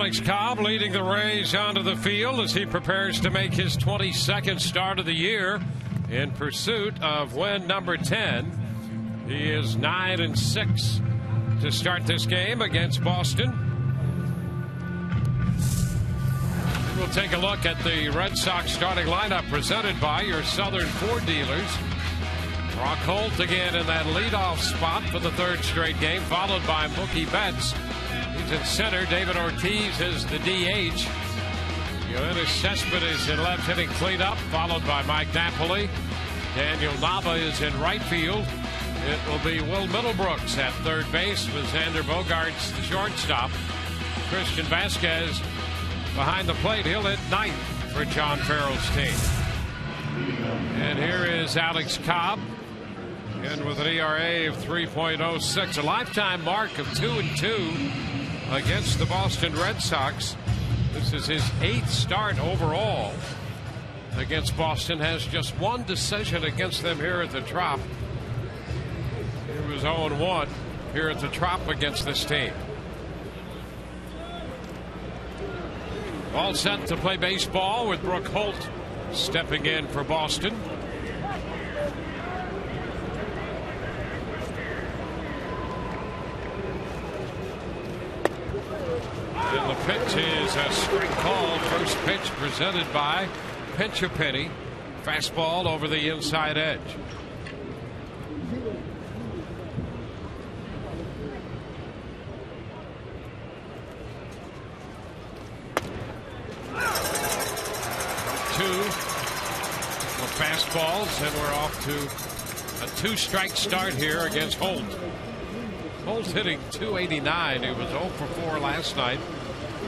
Alex Cobb leading the Rays onto the field as he prepares to make his 22nd start of the year in pursuit of win number 10. He is 9-6 to start this game against Boston. We'll take a look at the Red Sox starting lineup presented by your Southern Ford dealers. Brock Holt again in that leadoff spot for the third straight game, followed by Mookie Betts. He's in center. David Ortiz is the DH. Yoenis Cespedes is in left hitting cleanup, followed by Mike Napoli. Daniel Nava is in right field. It will be Will Middlebrooks at third base with Xander Bogaerts the shortstop. Christian Vasquez behind the plate. He'll hit ninth for John Farrell's team. And here is Alex Cobb. And with an ERA of 3.06, a lifetime mark of 2-2 against the Boston Red Sox. This is his 8th start overall against Boston. Has just one decision against them here at the Trop. He was 0-1 here at the Trop against this team. All set to play baseball with Brooke Holt stepping in for Boston. And the pitch is a strike call. First pitch presented by Pinch a Penny. Fastball over the inside edge. Two fastballs, and we're off to a 2-strike start here against Holt. Holt hitting .289. He was 0 for 4 last night.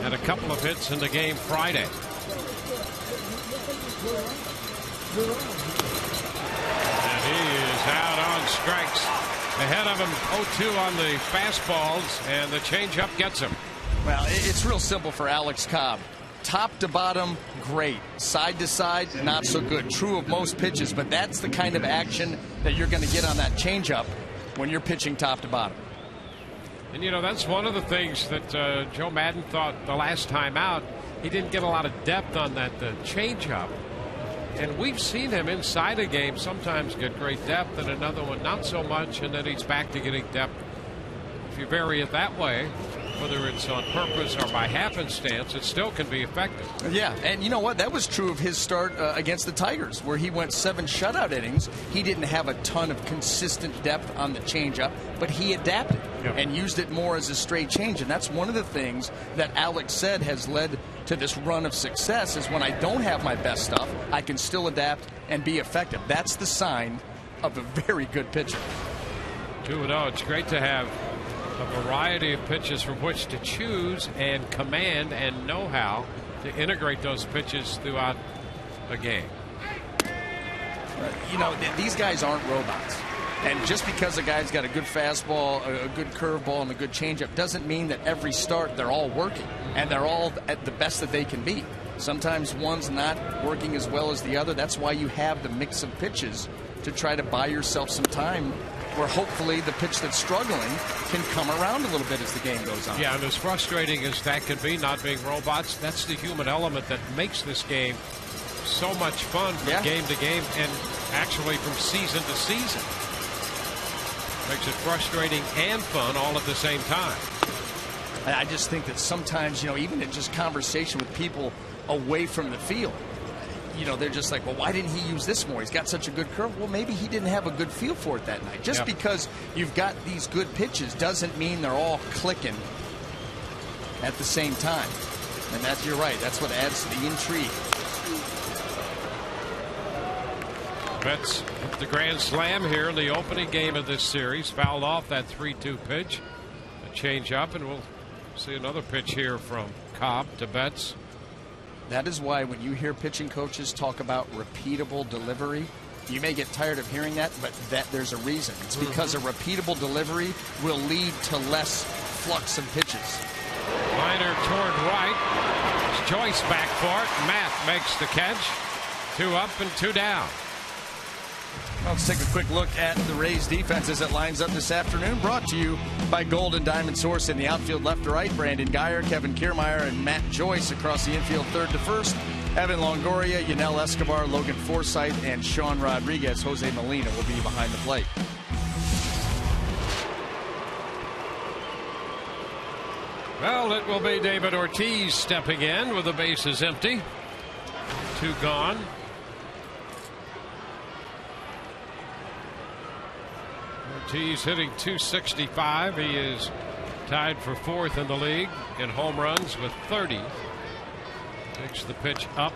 Had a couple of hits in the game Friday. And he is out on strikes. Ahead of him 0-2 on the fastballs, and the changeup gets him. Well, it's real simple for Alex Cobb. Top to bottom, great. Side to side, not so good. True of most pitches, but that's the kind of action that you're going to get on that changeup when you're pitching top to bottom. And, you know, that's one of the things that Joe Maddon thought the last time out. He didn't get a lot of depth on that changeup. And we've seen him inside a game sometimes get great depth, and another one not so much, and then he's back to getting depth. If you vary it that way, whether it's on purpose or by happenstance, it still can be effective. Yeah, and you know what? That was true of his start against the Tigers, where he went 7 shutout innings. He didn't have a ton of consistent depth on the changeup, but he adapted and used it more as a straight change. And that's one of the things that Alex said has led to this run of success, is when I don't have my best stuff, I can still adapt and be effective. That's the sign of a very good pitcher. 2-0. It's great to have a variety of pitches from which to choose, and command and know-how to integrate those pitches throughout a game. You know, these guys aren't robots. And just because a guy's got a good fastball, a good curveball, and a good changeup doesn't mean that every start they're all working and they're all at the best that they can be. Sometimes one's not working as well as the other. That's why you have the mix of pitches, to try to buy yourself some time where hopefully the pitch that's struggling can come around a little bit as the game goes on. Yeah, and as frustrating as that can be, not being robots, that's the human element that makes this game so much fun from game to game, and actually from season to season. Makes it frustrating and fun all at the same time. I just think that sometimes, you know, even in just conversation with people away from the field, you know, they're just like, well, why didn't he use this more? He's got such a good curve. Well, maybe he didn't have a good feel for it that night. Just because you've got these good pitches doesn't mean they're all clicking at the same time. And that's, you're right, that's what adds to the intrigue. Betts hit the grand slam here in the opening game of this series. Fouled off that 3-2 pitch. A change up, and we'll see another pitch here from Cobb to Betts. That is why when you hear pitching coaches talk about repeatable delivery, you may get tired of hearing that, but there's a reason. It's because a repeatable delivery will lead to less flux of pitches. Liner toward right. It's Joyce back for it. Matt makes the catch. 2 up and 2 down. Well, let's take a quick look at the Rays defense as it lines up this afternoon. Brought to you by Golden Diamond Source in the outfield left to right. Brandon Geyer, Kevin Kiermaier, and Matt Joyce across the infield third to first. Evan Longoria, Yanel Escobar, Logan Forsythe, and Sean Rodriguez. Jose Molina will be behind the plate. Well, it will be David Ortiz stepping in with the bases empty. 2 gone. Ortiz hitting .265. He is tied for 4th in the league in home runs with 30. Takes the pitch up.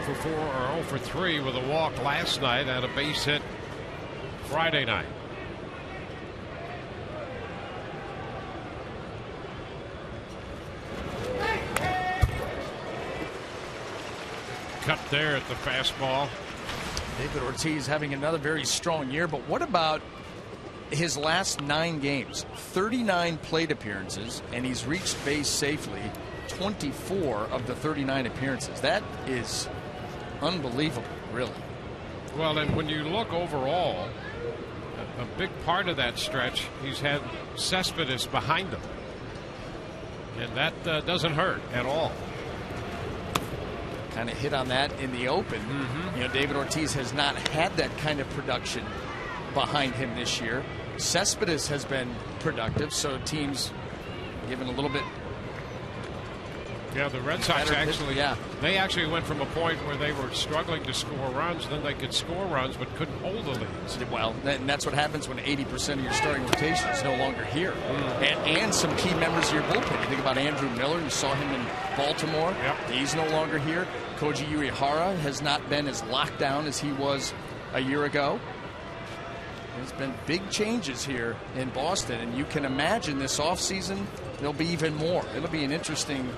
0 for 4 or 0 for 3 with a walk last night and a base hit Friday night. Cut there at the fastball. David Ortiz having another very strong year, but what about his last 9 games? 39 plate appearances, and he's reached base safely 24 of the 39 appearances. That is unbelievable, really. Well, and when you look overall, a big part of that stretch, he's had Cespedes behind him, and that doesn't hurt at all. Kind of hit on that in the open. You know, David Ortiz has not had that kind of production behind him this year. Cespedes has been productive, so teams given a little bit. Yeah, the Red Sox actually, they actually went from a point where they were struggling to score runs, then they could score runs but couldn't hold the leads. Well, and that's what happens when 80% of your starting rotation is no longer here. And some key members of your bullpen. You think about Andrew Miller, you saw him in Baltimore. He's no longer here. Koji Uehara has not been as locked down as he was a year ago. There's been big changes here in Boston, and you can imagine this offseason there'll be even more. It'll be an interesting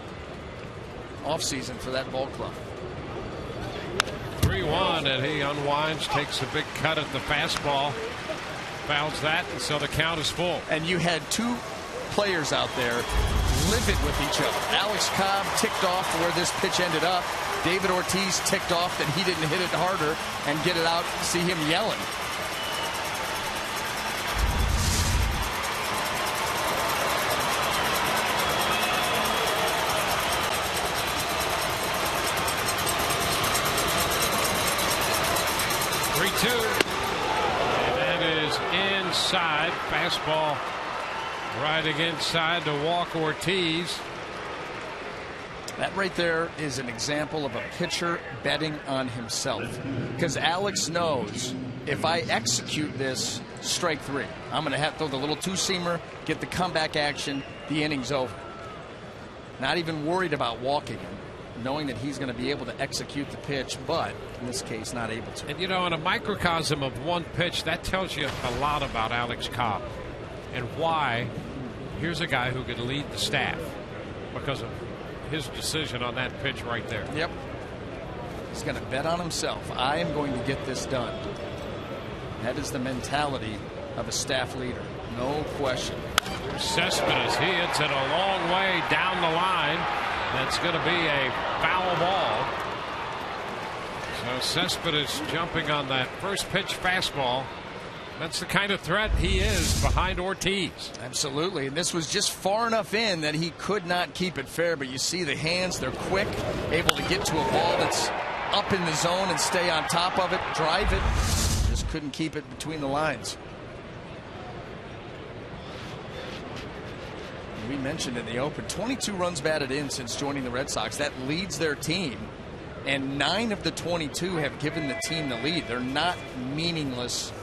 offseason for that ball club. 3-1, and he unwinds, takes a big cut at the fastball, fouls that, and so the count is full. And you had 2 players out there livid with each other. Alex Cobb ticked off where this pitch ended up. David Ortiz ticked off that he didn't hit it harder and get it out. See him yelling. And that is inside. Fastball riding inside to walk Ortiz. That right there is an example of a pitcher betting on himself. Because Alex knows if I execute this, strike 3. I'm going to have to throw the little 2-seamer, get the comeback action, the inning's over. Not even worried about walking him, knowing that he's going to be able to execute the pitch, but in this case, not able to. And you know, in a microcosm of one pitch, that tells you a lot about Alex Cobb and why here's a guy who could lead the staff because of his decision on that pitch right there. Yep. He's going to bet on himself. I am going to get this done. That is the mentality of a staff leader. No question. Here's Cespedes. He hits it a long way down the line. That's going to be a foul ball. So Cespedes jumping on that first pitch fastball. That's the kind of threat he is behind Ortiz. Absolutely. And this was just far enough in that he could not keep it fair. But you see the hands, they're quick, able to get to a ball that's up in the zone and stay on top of it, drive it. Just couldn't keep it between the lines. We mentioned in the open, 22 runs batted in since joining the Red Sox. That leads their team. And 9 of the 22 have given the team the lead. They're not meaningless.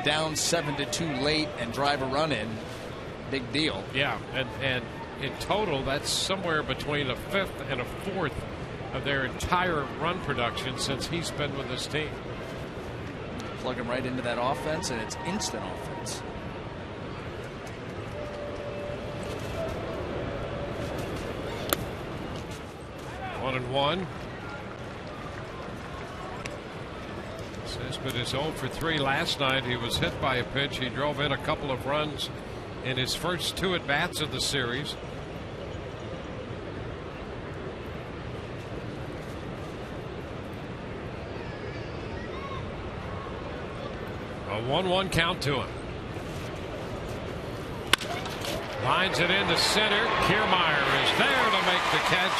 Down 7-2 late and drive a run in. Big deal. Yeah, and in total, that's somewhere between a 5th and a 4th of their entire run production since he's been with this team. Plug him right into that offense, and it's instant offense. One and one. Cespedes 0 for 3 last night. He was hit by a pitch. He drove in a couple of runs in his first 2 at-bats of the series. A 1-1 count to him. Lines it into center. Kiermaier is there to make the catch.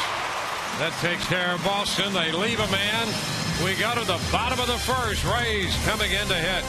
That takes care of Boston. They leave a man. We go to the bottom of the first. Rays coming in to hit.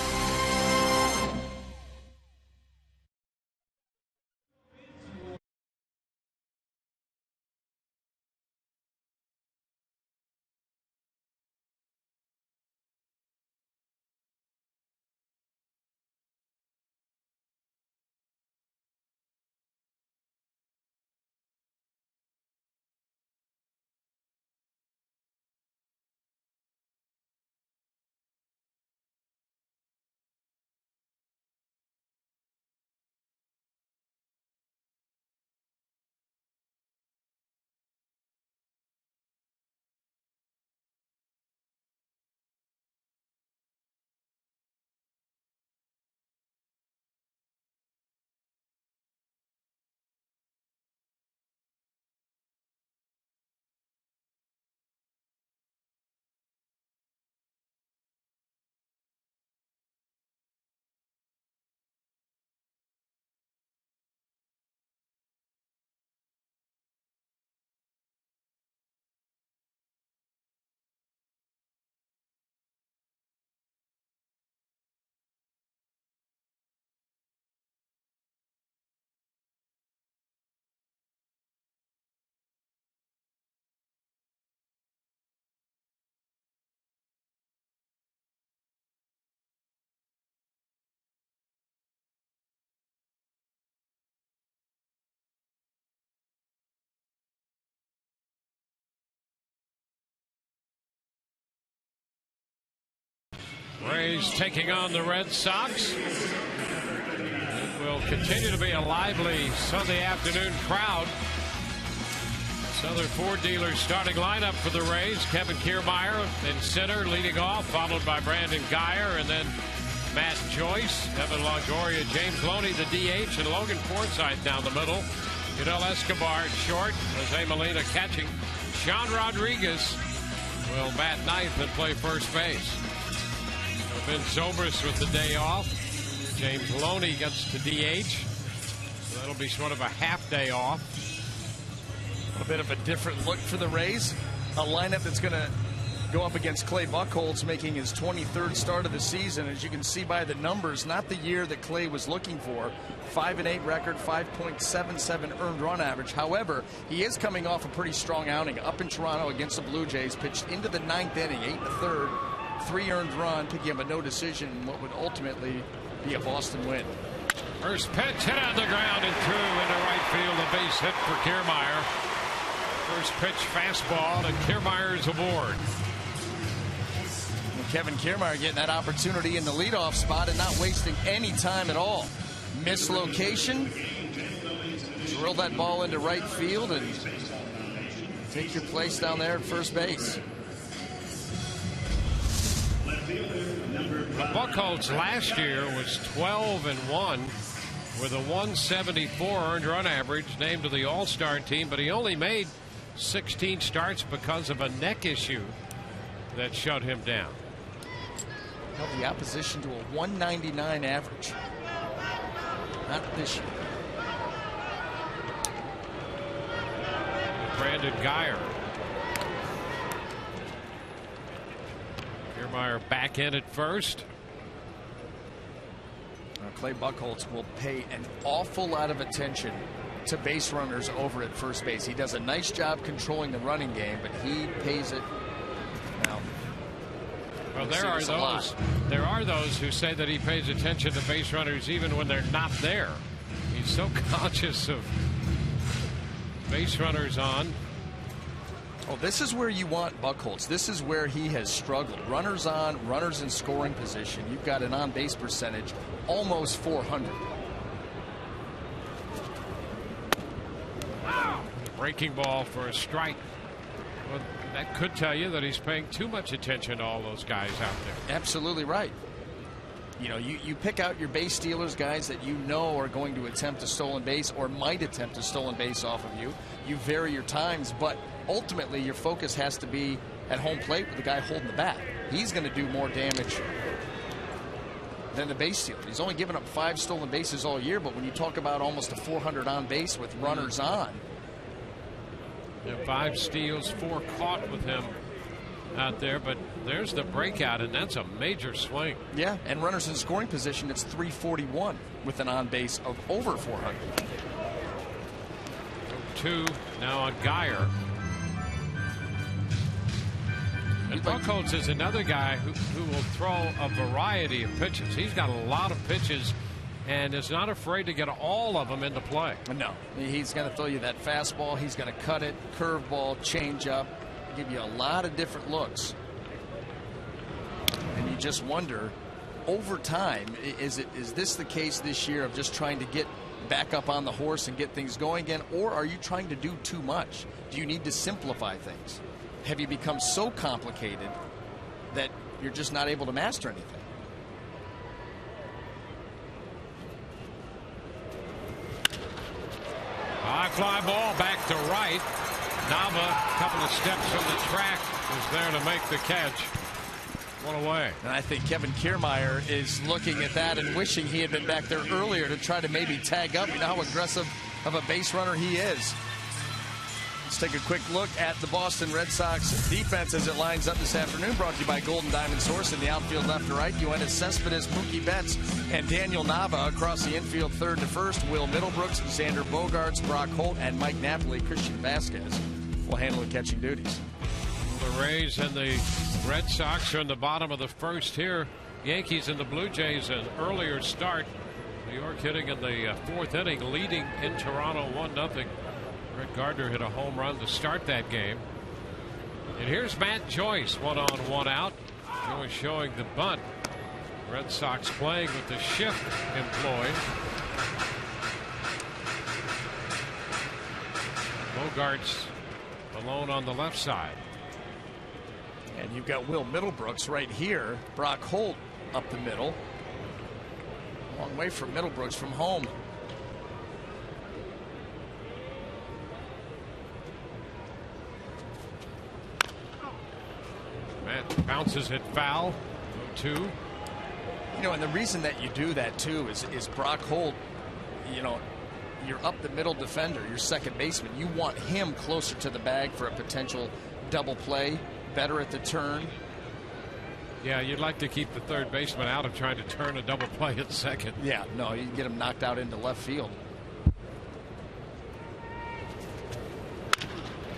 Rays taking on the Red Sox. It will continue to be a lively Sunday afternoon crowd. Southern Ford Dealers starting lineup for the Rays. Kevin Kiermaier in center leading off, followed by Brandon Guyer, and then Matt Joyce, Evan Longoria, James Loney, the DH, and Logan Forsythe down the middle. Yudel Escobar at short, Jose Molina catching. Sean Rodriguez will bat ninth and play first base. Ben Zobrist with the day off. James Loney gets to DH. So that'll be sort of a half day off. A bit of a different look for the Rays. A lineup that's going to go up against Clay Buchholz, making his 23rd start of the season. As you can see by the numbers, not the year that Clay was looking for. 5-8 record, 5.77 earned run average. However, he is coming off a pretty strong outing up in Toronto against the Blue Jays. Pitched into the ninth inning, 8 1/3. 3 earned run, picking up a no decision in what would ultimately be a Boston win. First pitch hit on the ground and through into right field. A base hit for Kiermaier. First pitch fastball and Kiermaier's aboard. Well, Kevin Kiermaier getting that opportunity in the leadoff spot and not wasting any time at all. Mislocation. Drill that ball into right field and take your place down there at first base. Buchholz last year was 12-1 with a 174 earned run average, named to the All-Star team, but he only made 16 starts because of a neck issue that shut him down. Held the opposition to a 199 average. Not this year. Brandon Guyer. Kiermaier back in at first. Clay Buchholz will pay an awful lot of attention to base runners over at first base. He does a nice job controlling the running game, but he pays it. Well, there are those who say that he pays attention to base runners even when they're not there. He's so conscious of base runners on. Oh, this is where you want Buchholz. This is where he has struggled. Runners on, runners in scoring position. You've got an on-base percentage almost 400. Breaking ball for a strike. Well, that could tell you that he's paying too much attention to all those guys out there. Absolutely right. You know, you pick out your base stealers, guys that you know are going to attempt a stolen base or might attempt a stolen base off of you. You vary your times, but ultimately your focus has to be at home plate with the guy holding the bat. He's going to do more damage than the base stealer. He's only given up 5 stolen bases all year, but when you talk about almost a 400 on base with runners on. 5 steals, 4 caught with him out there, but there's the breakout, and that's a major swing. Yeah, and runners in scoring position, it's 341 with an on base of over 400. 2 now on Geyer. And Buchholz is another guy who will throw a variety of pitches. He's got a lot of pitches and is not afraid to get all of them into play. No, he's going to throw you that fastball. He's going to cut it, curveball, changeup, give you a lot of different looks. And you just wonder, over time, is this the case this year of just trying to get back up on the horse and get things going again, or are you trying to do too much? Do you need to simplify things? Have you become so complicated that you're just not able to master anything? High fly ball back to right. Nava, a couple of steps from the track, was there to make the catch. One away. And I think Kevin Kiermaier is looking at that and wishing he had been back there earlier to try to maybe tag up. You know how aggressive of a base runner he is. Let's take a quick look at the Boston Red Sox defense as it lines up this afternoon. Brought to you by Golden Diamond Source in the outfield left to right. Yoenis Cespedes, Mookie Betts, and Daniel Nava across the infield third to first. Will Middlebrooks, Xander Bogaerts, Brock Holt, and Mike Napoli. Christian Vasquez will handle the catching duties. The Rays and the Red Sox are in the bottom of the first here. Yankees and the Blue Jays an earlier start. New York hitting in the 4th inning, leading in Toronto 1-0. Rick Gardner hit a home run to start that game. And here's Matt Joyce, 1 on 1 out. Joyce showing the bunt. Red Sox playing with the shift employed. Bogaerts alone on the left side. And you've got Will Middlebrooks right here. Brock Holt up the middle. Long way from Middlebrooks from home. Matt bounces it foul. 2. You know, and the reason that you do that too is Brock Holt, you know, you're up the middle defender, your second baseman. You want him closer to the bag for a potential double play, better at the turn. Yeah, you'd like to keep the third baseman out of trying to turn a double play at second. Yeah, no, you get him knocked out into left field.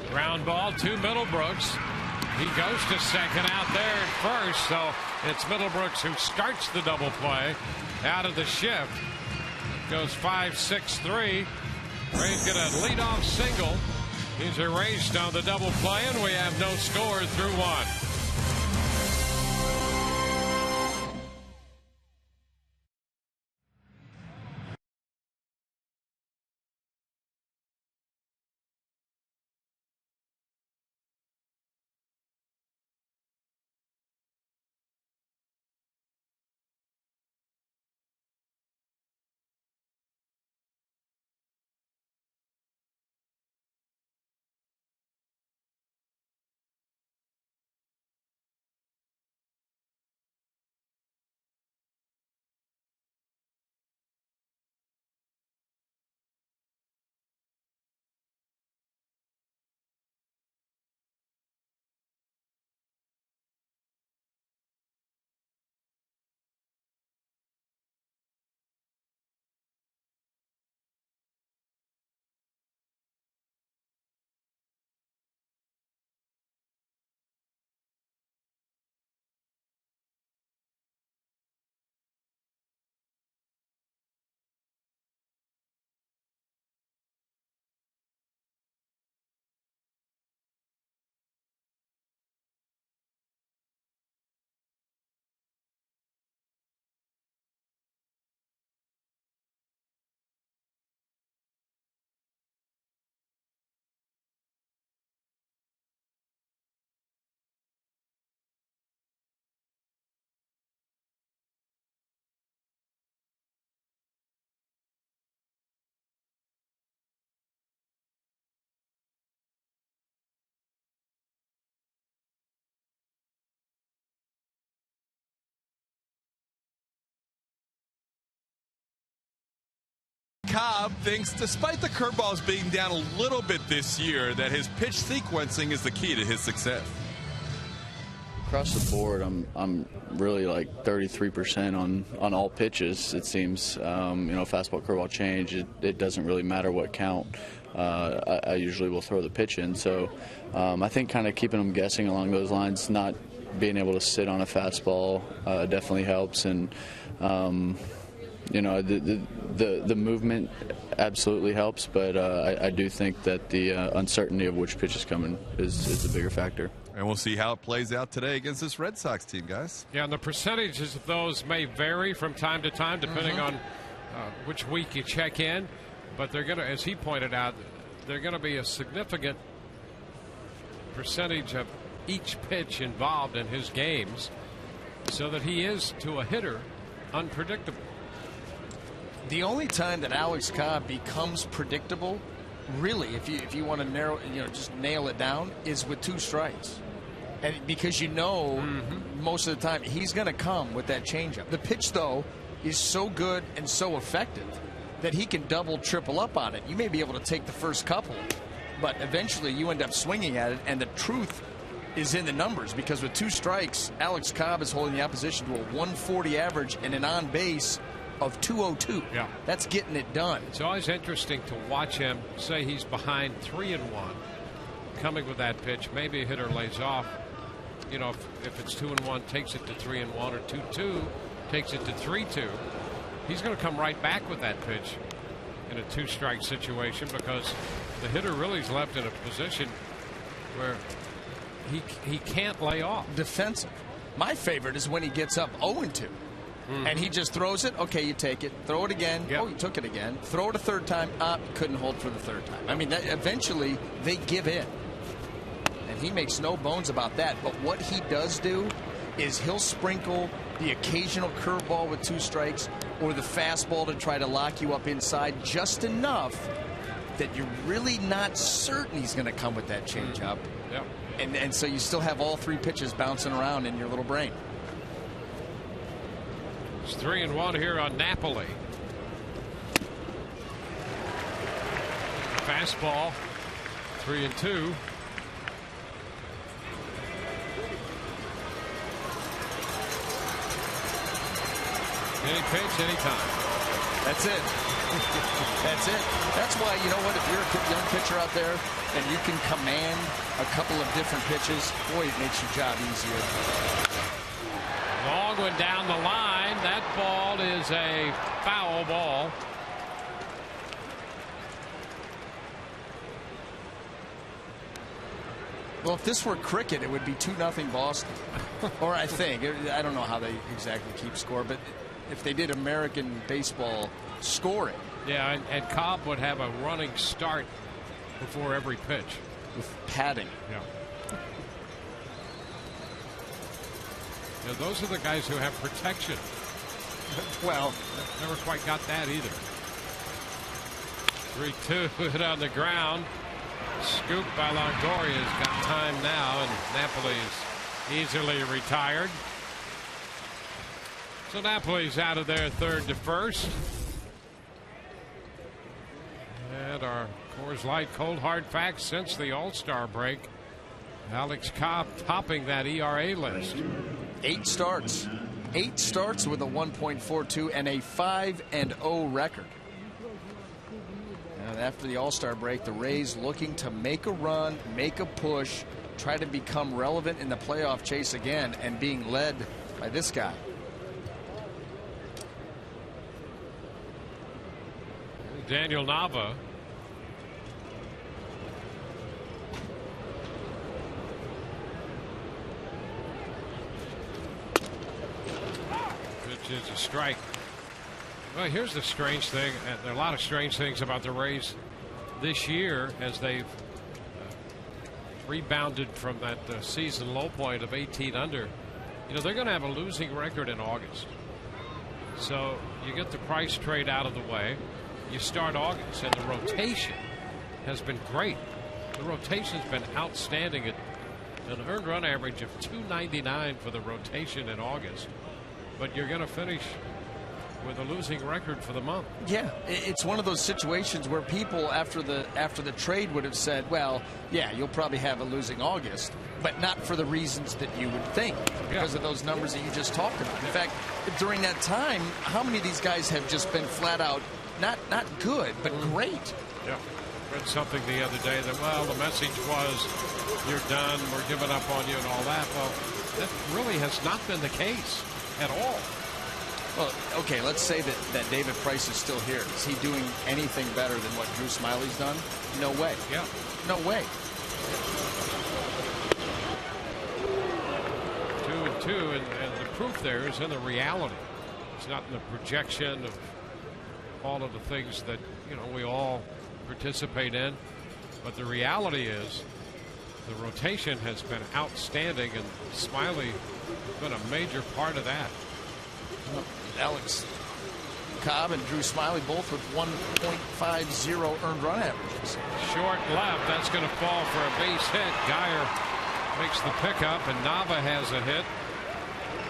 Ground ball to Middlebrooks. He goes to second out there at first, so it's Middlebrooks who starts the double play out of the shift. Goes 5-6-3. Ray's get a leadoff single. He's erased on the double play, and we have no score through 1. Cobb thinks, despite the curveballs being down a little bit this year, that his pitch sequencing is the key to his success. Across the board, I'm really like 33% on all pitches. It seems, fastball, curveball, change. It doesn't really matter what count. I usually will throw the pitch in. So I think kind of keeping them guessing along those lines, not being able to sit on a fastball definitely helps. And the movement absolutely helps, but I do think that the uncertainty of which pitch is coming is the bigger factor. And we'll see how it plays out today against this Red Sox team, guys. Yeah, and the percentages of those may vary from time to time depending on which week you check in. But they're going to, as he pointed out, they're going to be a significant percentage of each pitch involved in his games so that he is, to a hitter, unpredictable. The only time that Alex Cobb becomes predictable, really, if you want to just nail it down, is with 2 strikes. And because most of the time he's going to come with that changeup. The pitch, though, is so good and so effective that he can double, triple up on it. You may be able to take the first couple, but eventually you end up swinging at it, and the truth is in the numbers, because with 2 strikes, Alex Cobb is holding the opposition to a 140 average and an on base of 202. Yeah. That's getting it done. It's always interesting to watch him. Say he's behind 3-1, coming with that pitch. Maybe a hitter lays off. If it's 2-1, takes it to 3-1, or 2-2, takes it to 3-2. He's going to come right back with that pitch in a 2-strike situation, because the hitter really is left in a position where he can't lay off. Defensive. My favorite is when he gets up 0-2. And he just throws it. Okay, you take it. Throw it again. Yep. Oh, you took it again. Throw it a third time. Couldn't hold for the third time. I mean, eventually they give in. And he makes no bones about that. But what he does do is he'll sprinkle the occasional curveball with 2 strikes, or the fastball to try to lock you up inside just enough that you're really not certain he's going to come with that changeup. Yep. And so you still have all 3 pitches bouncing around in your little brain. It's 3-1 here on Napoli. Fastball, 3-2. Any pitch, anytime. That's it. That's it. That's why, you know what, if you're a young pitcher out there and you can command a couple of different pitches, boy, it makes your job easier. Long one down the line. That ball is a foul ball. Well, if this were cricket, it would be 2-0 Boston. Or I think. I don't know how they exactly keep score, but if they did American baseball scoring. Yeah, and Cobb would have a running start before every pitch. With padding. Yeah. Yeah, those are the guys who have protection. Well, never quite got that either. 3-2 hit on the ground. Scoop by Longoria's got time now, and Napoli is easily retired. So Napoli's out of there, 3rd to 1st. And our Coors Light cold hard facts since the All-Star break. Alex Cobb topping that ERA list. 8 starts. 8 starts with a 1.42 and a 5-0 record. And after the All-Star break, the Rays looking to make a run, make a push, try to become relevant in the playoff chase again, and being led by this guy. Daniel Nava. Which is a strike. Well, here's the strange thing. There are a lot of strange things about the Rays this year as they've rebounded from that season low point of 18 under. You know, they're going to have a losing record in August. So you get the Price trade out of the way. You start August, and the rotation has been great. The rotation's been outstanding at an earned run average of 299 for the rotation in August. But you're going to finish with a losing record for the month. Yeah, it's one of those situations where people after the trade would have said, well, yeah, you'll probably have a losing August, but not for the reasons that you would think because of those numbers that you just talked about. In fact, during that time, how many of these guys have just been flat out not good, but great? Yeah. Read something the other day that, well, the message was, you're done, we're giving up on you and all that. Well, that really has not been the case at all. Well, okay, let's say that David Price is still here. Is he doing anything better than what Drew Smyly's done? No way. Yeah. No way. 2-2, and the proof there is in the reality. It's not in the projection of all of the things that, we all participate in. But the reality is the rotation has been outstanding, and Smyly has been a major part of that. Alex Cobb and Drew Smyly both with 1.50 earned run averages. Short left. That's going to fall for a base hit. Geyer makes the pickup, and Nava has a hit.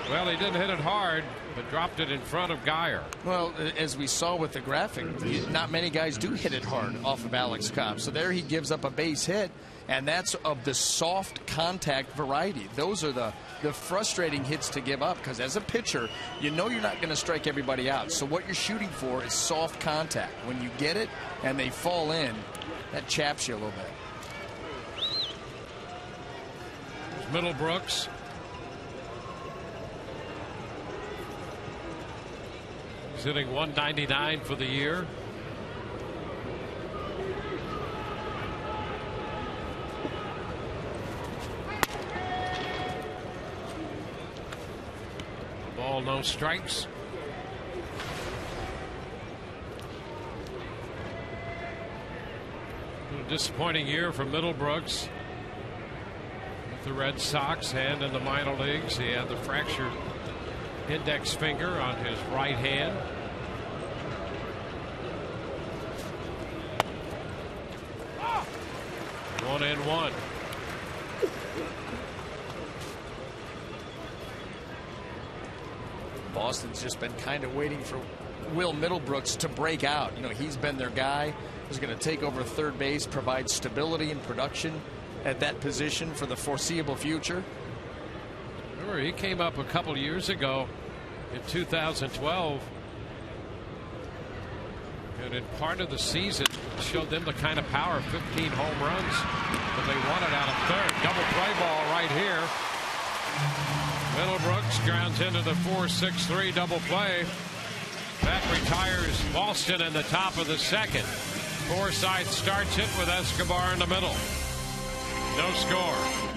Well, he didn't hit it hard, but dropped it in front of Geyer. Well, as we saw with the graphic, not many guys do hit it hard off of Alex Cobb. So there he gives up a base hit, and that's of the soft contact variety. Those are the frustrating hits to give up, because as a pitcher, you're not going to strike everybody out. So what you're shooting for is soft contact. When you get it and they fall in, that chaps you a little bit. There's Middlebrooks. He's hitting 199 for the year. Ball, no strikes. A little disappointing year for Middlebrooks with the Red Sox and in the minor leagues. He had the fractured index finger on his right hand. One and one. Boston's just been kind of waiting for Will Middlebrooks to break out. He's been their guy who's going to take over third base, provide stability and production at that position for the foreseeable future. Remember, he came up a couple years ago in 2012, and in part of the season showed them the kind of power, 15 home runs, but they won it out of third. Double play ball right here. Middlebrooks grounds into the 4-6-3 double play. That retires Boston in the top of the second. Forsythe starts it with Escobar in the middle. No score.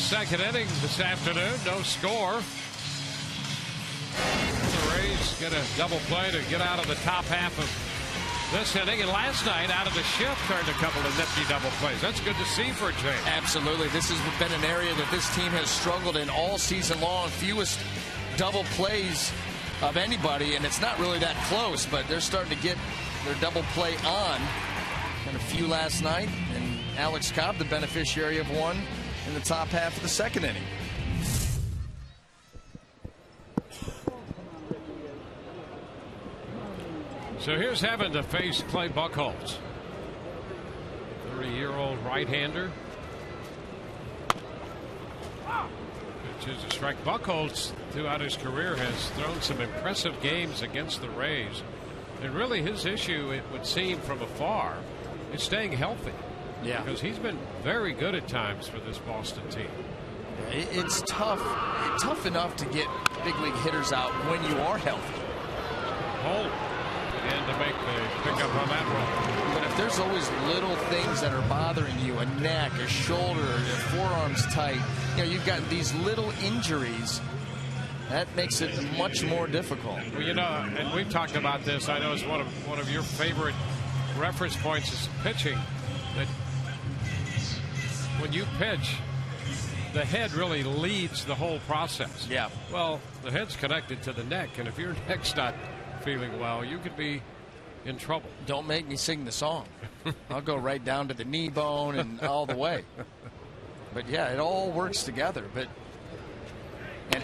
second inning this afternoon. No score. The Rays get a double play to get out of the top half of this inning. And last night, out of the shift, turned a couple of nifty double plays. That's good to see for a change. Absolutely. This has been an area that this team has struggled in all season long. Fewest double plays of anybody, and it's not really that close, but they're starting to get their double play on. And a few last night, and Alex Cobb, the beneficiary of one in the top half of the second inning. So here's having to face Clay Buchholz, 30-year-old right-hander. Which is a strike. Buchholz, throughout his career, has thrown some impressive games against the Rays. And really his issue, it would seem from afar, is staying healthy. Yeah. Because he's been very good at times for this Boston team. It's tough enough to get big league hitters out when you are healthy. Holt and to make the pickup on that one. But if there's always little things that are bothering you, a neck, a shoulder, your forearms tight, you've got these little injuries, that makes it much more difficult. Well, and we've talked about this. I know it's one of your favorite reference points is pitching. That when you pitch, the head really leads the whole process. Yeah. Well, the head's connected to the neck, and if your neck's not feeling well, you could be in trouble. Don't make me sing the song. I'll go right down to the knee bone and all the way. But yeah, it all works together. But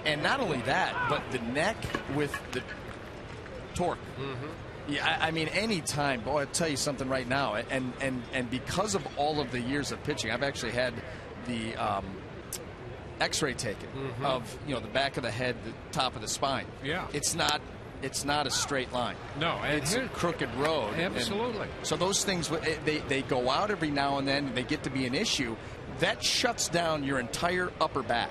and not only that, but the neck with the torque. Mm-hmm. Yeah, I mean, anytime. Boy, I'll tell you something right now. And because of all of the years of pitching, I've actually had the X-ray taken of the back of the head, the top of the spine. Yeah, it's not a straight line. No, and it's a crooked road. Absolutely. And so those things, they go out every now and then, and they get to be an issue. That shuts down your entire upper back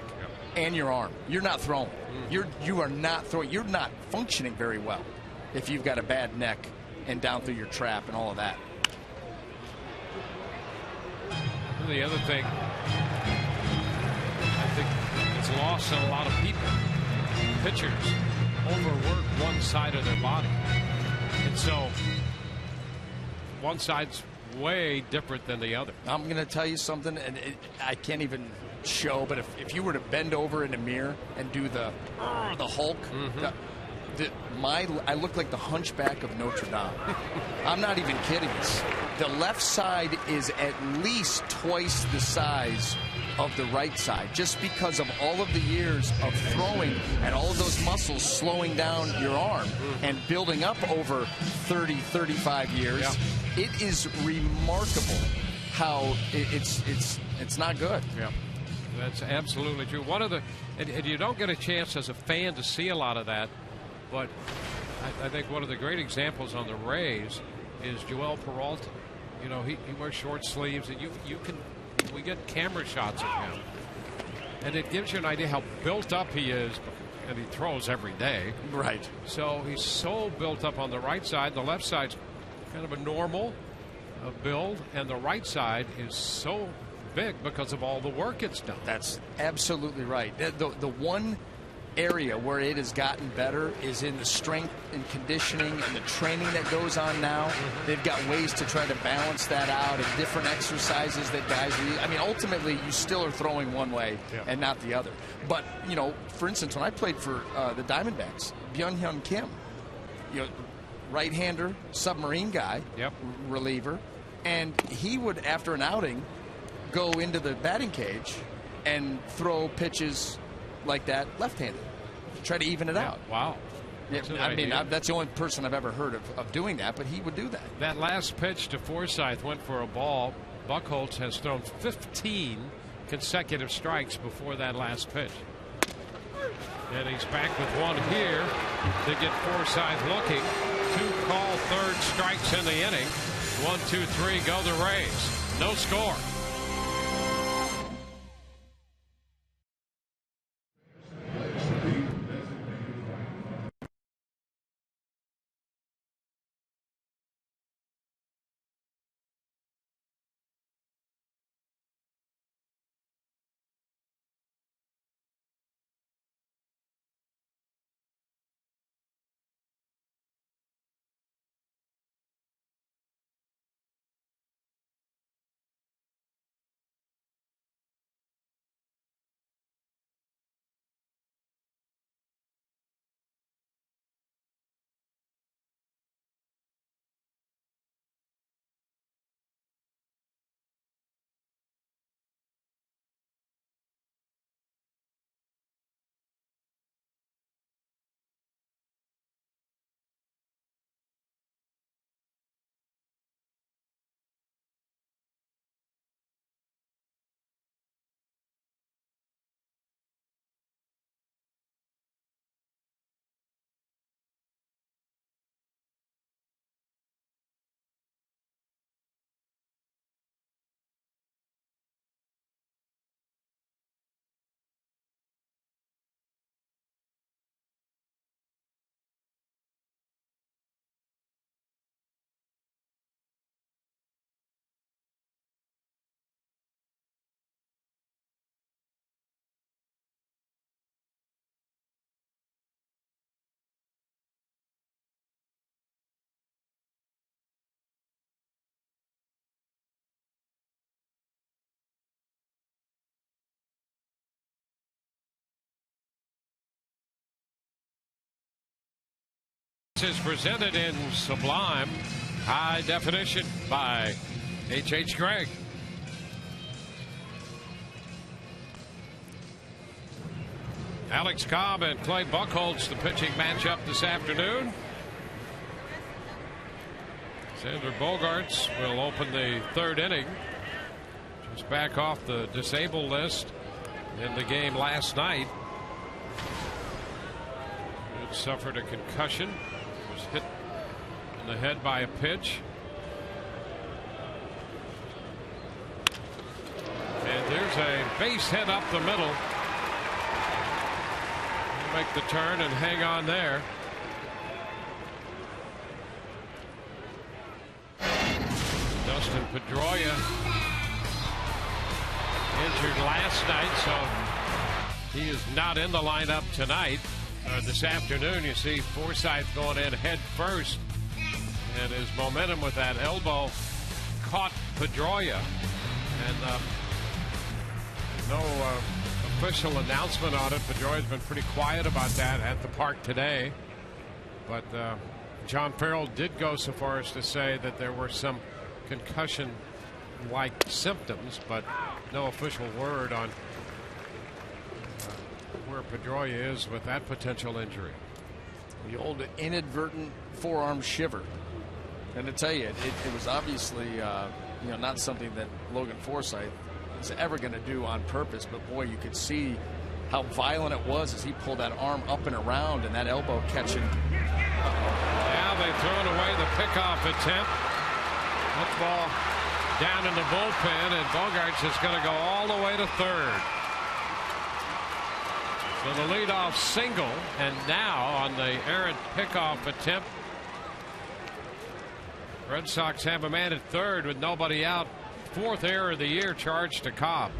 and your arm. You're not throwing. You are not throwing. You're not functioning very well if you've got a bad neck and down through your trap and all of that. The other thing, I think it's lost on a lot of people. Pitchers overwork one side of their body, and so one side's way different than the other. I'm going to tell you something, and I can't even show, but if you were to bend over in a mirror and do the Hulk, I look like the Hunchback of Notre Dame. I'm not even kidding you. The left side is at least twice the size of the right side, just because of all of the years of throwing and all of those muscles slowing down your arm and building up over 30-35 years. Yeah. It is remarkable how it's not good. Yeah, that's absolutely true. And you don't get a chance as a fan to see a lot of that, but I think one of the great examples on the Rays is Joel Peralta. He wears short sleeves, and we get camera shots of him, and it gives you an idea how built up he is, and he throws every day. Right. So he's so built up on the right side. The left side's kind of a normal build, and the right side is so big because of all the work it's done. That's absolutely right. The one area where it has gotten better is in the strength and conditioning and the training that goes on now. They've got ways to try to balance that out and different exercises that guys use. I mean, ultimately, you still are throwing one way and not the other. But, for instance, when I played for the Diamondbacks, Byung-Hyun Kim, right-hander, submarine guy, reliever, and he would, after an outing, go into the batting cage and throw pitches like that left-handed, try to even it out. Wow. That's the only person I've ever heard of doing that, but he would do that. That last pitch to Forsythe went for a ball. Buchholz has thrown 15 consecutive strikes before that last pitch. And he's back with one here to get Forsythe looking. 2 call third strikes in the inning. 1, 2, 3 go the Rays. No score. This is presented in Sublime High Definition by H.H. Gregg. Alex Cobb and Clay Buchholz, the pitching matchup this afternoon. Xander Bogaerts will open the third inning. Just back off the disabled list in the game last night. He suffered a concussion. Was hit in the head by a pitch. And there's a base hit up the middle. Make the turn and hang on there. Dustin Pedroia injured last night, so he is not in the lineup tonight. This afternoon, you see Forsythe going in head first, and his momentum with that elbow caught Pedroia, and no official announcement on it. Pedroia's been pretty quiet about that at the park today, but John Farrell did go so far as to say that there were some concussion-like symptoms, but no official word on where Pedroia is with that potential injury. The old inadvertent forearm shiver, and to tell you, it was obviously not something that Logan Forsythe is ever going to do on purpose, but boy, you could see how violent it was as he pulled that arm up and around, and that elbow catching. Now they've thrown away the pickoff attempt. That ball down in the bullpen, and Bogaerts is going to go all the way to third. So the leadoff single, and now on the errant pickoff attempt, Red Sox have a man at third with nobody out. Fourth error of the year charged to Cobb.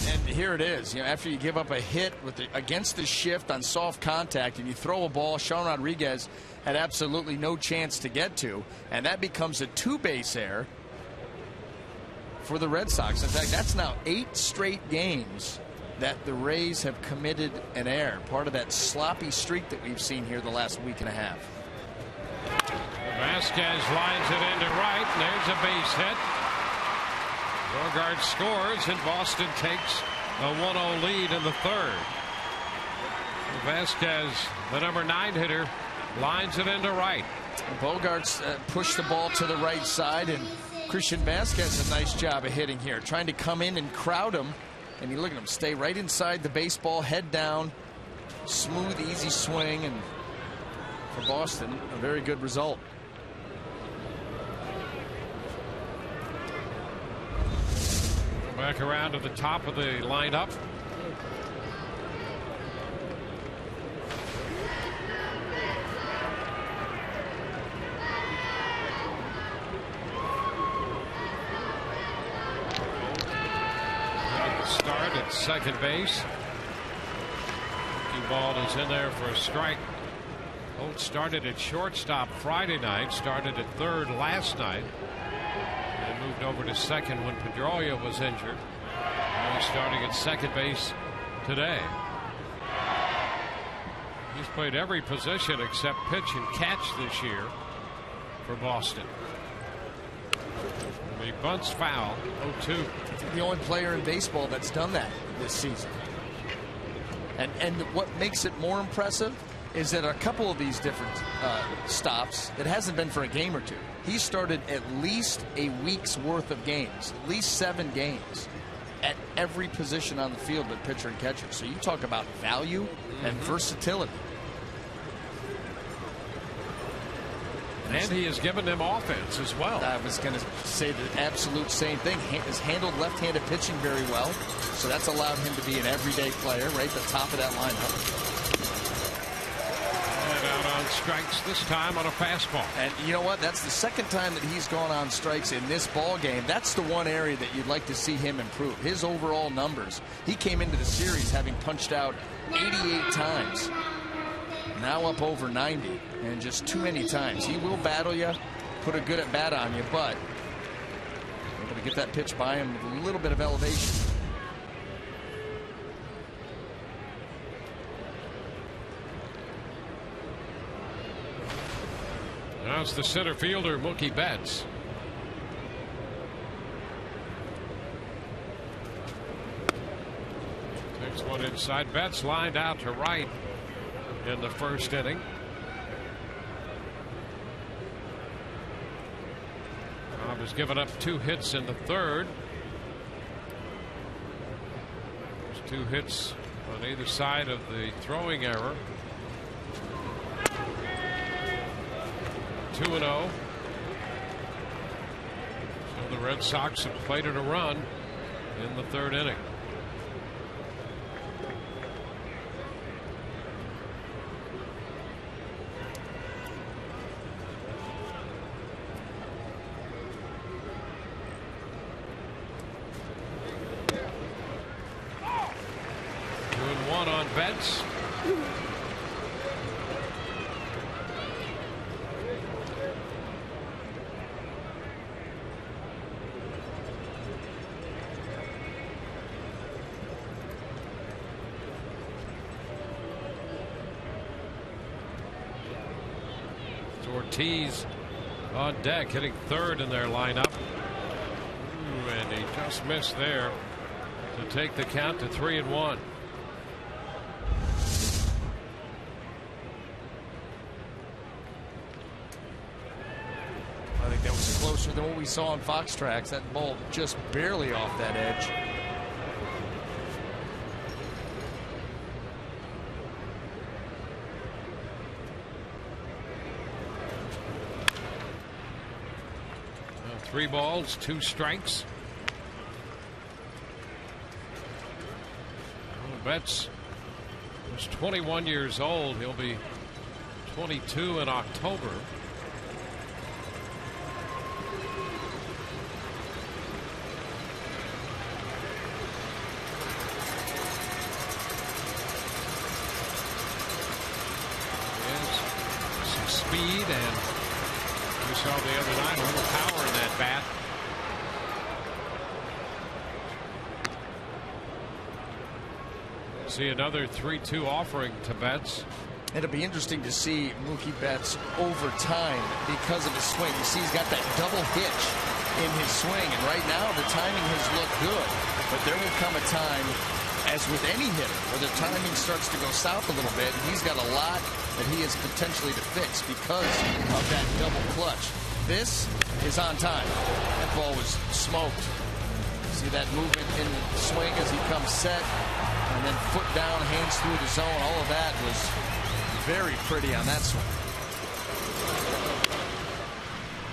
And here it is. After you give up a hit against the shift on soft contact, and you throw a ball Sean Rodriguez had absolutely no chance to get to, and that becomes a two-base error for the Red Sox. In fact, that's now 8 straight games that the Rays have committed an error. Part of that sloppy streak that we've seen here the last week and a half. Vasquez lines it into right, and there's a base hit. Bogaerts scores, and Boston takes a 1-0 lead in the third. Vasquez, the number 9 hitter, lines it into right. Bogaerts pushed the ball to the right side, and Christian Vasquez did a nice job of hitting here, trying to come in and crowd him. And you look at him stay right inside the baseball, head down, smooth, easy swing, and for Boston, a very good result. Back around to the top of the lineup. Start at second base. Breaking ball is in there for a strike. Holt started at shortstop Friday night, started at third last night, and moved over to second when Pedroia was injured. Now he's starting at second base today. He's played every position except pitch and catch this year for Boston. He bunts foul, 0-2. The only player in baseball that's done that this season. And what makes it more impressive is that a couple of these different stops, it hasn't been for a game or two. He started at least a week's worth of games, at least 7 games, at every position on the field but pitcher and catcher. So you talk about value and versatility. And he has given them offense as well. I was going to say the absolute same thing. Has handled left-handed pitching very well, so that's allowed him to be an everyday player right at the top of that lineup. And out on strikes this time on a fastball. And you know what? That's the second time that he's gone on strikes in this ball game. That's the one area that you'd like to see him improve. His overall numbers. He came into the series having punched out 88 times. Now up over 90, and just too many times. He will battle you, put a good at bat on you, but able to get that pitch by him with a little bit of elevation. Now it's the center fielder, Mookie Betts. Takes one inside. Betts lined out to right in the first inning. Rob has given up 2 hits in the third. There's 2 hits on either side of the throwing error. 2-0. So the Red Sox have plated a run in the third inning. On Betts. Ortiz on deck, hitting third in their lineup. And he just missed there to take the count to 3-1. Closer than what we saw on Fox Tracks. That ball just barely off that edge. Well, 3 balls, 2 strikes. Well, Betts was 21 years old. He'll be 22 in October. Speed, and we saw the other night a little power in that bat. See another 3-2 offering to Betts. It'll be interesting to see Mookie Betts over time because of his swing. You see he's got that double hitch in his swing, and right now the timing has looked good, but there will come a time, as with any hitter, where the timing starts to go south a little bit. He's got a lot that he is potentially to fix because of that double clutch. This is on time. That ball was smoked. See that movement in the swing as he comes set, and then foot down, hands through the zone. All of that was very pretty on that swing.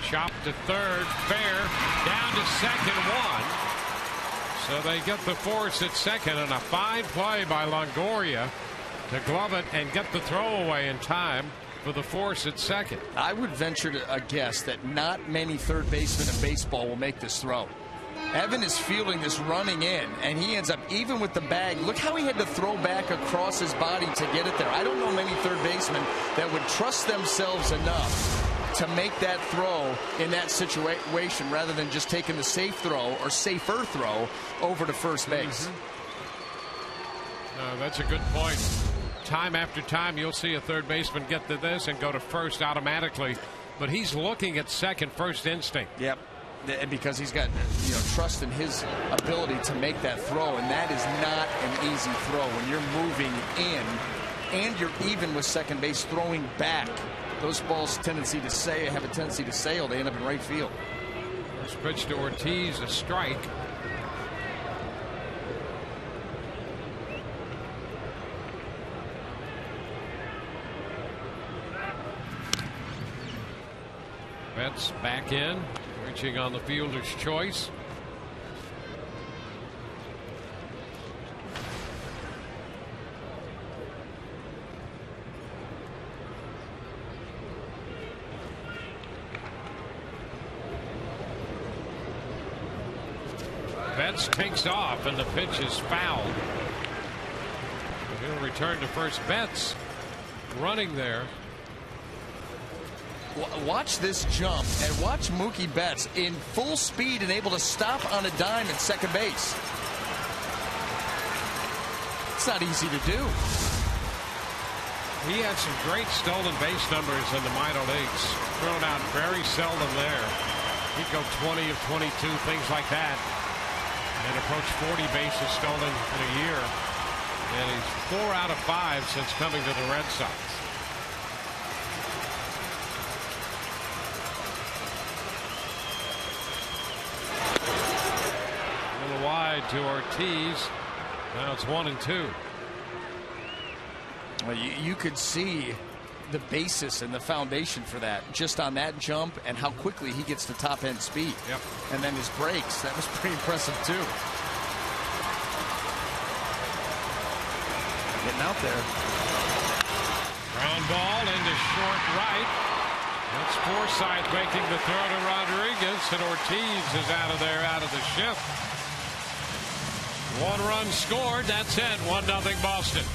Chop to third, fair, down to second, 1. So they get the force at second, and a fine play by Longoria to glove it and get the throw away in time for the force at second. I would venture to guess that not many third basemen in baseball will make this throw. Evan is fielding this running in, and he ends up, even with the bag, look how he had to throw back across his body to get it there. I don't know many third basemen that would trust themselves enough to make that throw in that situation rather than just taking the safe throw or safer throw over to first base. No, that's a good point. Time after time you'll see a third baseman get to this and go to first automatically, but he's looking at second, first instinct. Yep. Because he's got, you know, trust in his ability to make that throw, and that is not an easy throw when you're moving in and you're even with second base throwing back. Those balls have a tendency to sail. They end up in right field. First pitch to Ortiz, a strike. Betts back in, reaching on the fielder's choice. Betts takes off, and the pitch is fouled. He'll return to first. Betts running there. Watch this jump and watch Mookie Betts in full speed and able to stop on a dime at second base. It's not easy to do. He had some great stolen base numbers in the minor leagues. Thrown out very seldom there. He'd go 20 of 22, things like that. And approach 40 bases stolen in a year. And he's 4 out of 5 since coming to the Red Sox. A little wide to Ortiz. Now it's 1-2. Well, you could see the basis and the foundation for that just on that jump and how quickly he gets to top end speed. Yep. And then his breaks, that was pretty impressive too. Getting out there. Ground ball into short right. That's Forsythe making the throw to Rodriguez, and Ortiz is out of there, out of the shift. 1 run scored. That's it. 1-0 Boston.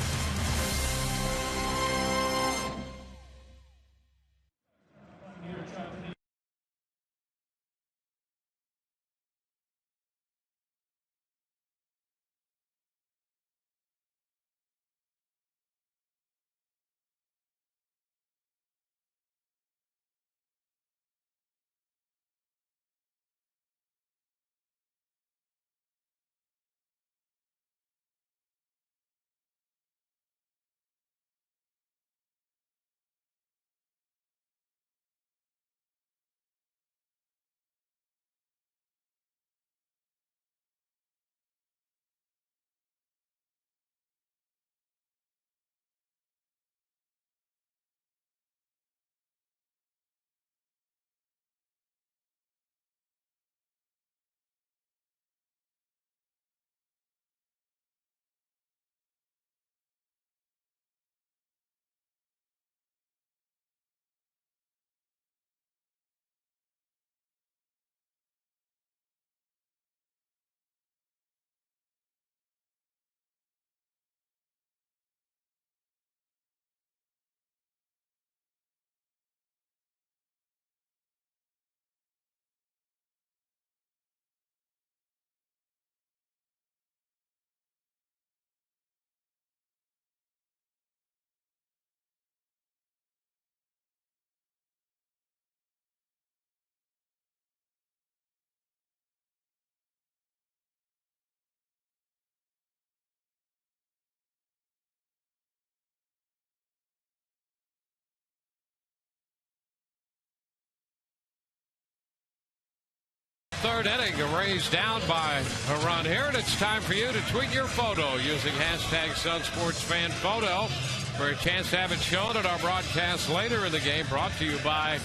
Third inning, the Rays down by a run here, and it's time for you to tweet your photo using hashtag SunSportsFanPhoto for a chance to have it shown at our broadcast later in the game, brought to you by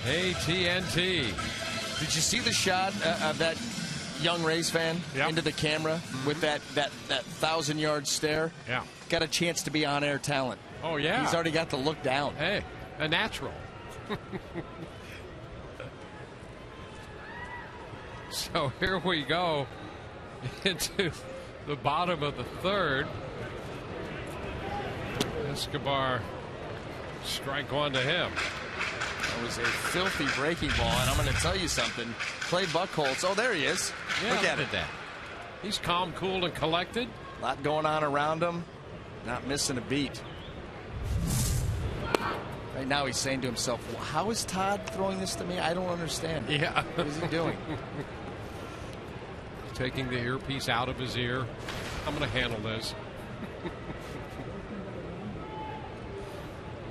AT&T. Did you see the shot of that young Rays fan into the camera with that 1,000-yard stare? Yeah. Got a chance to be on-air talent. Oh, yeah. He's already got the look down. Hey, a natural. So here we go into the bottom of the third. Escobar, strike 1 to him. That was a filthy breaking ball, and I'm going to tell you something. Clay Buchholz, oh, there he is. Yeah, look at it. that. He's calm, cool, and collected. A lot going on around him. Not missing a beat. Right now he's saying to himself, well, how is Todd throwing this to me? I don't understand. Yeah. What is he doing? Taking the earpiece out of his ear. I'm going to handle this.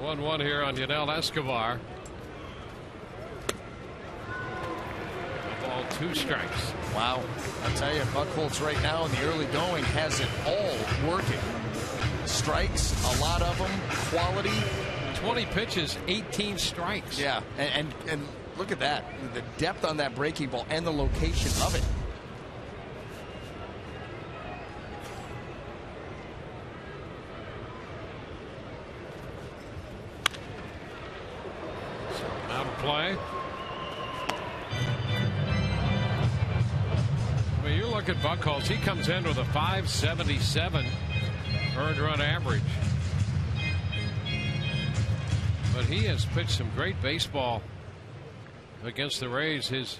1-1 here on Yunel Escobar. Ball, 2 strikes. Wow. I'll tell you, Buchholz right now in the early going has it all working. Strikes, a lot of them, quality. 20 pitches, 18 strikes. Yeah, and look at that. The depth on that breaking ball and the location of it. Out of play. I mean, you look at Buchholz, he comes in with a .577 earned run average. But he has pitched some great baseball against the Rays. His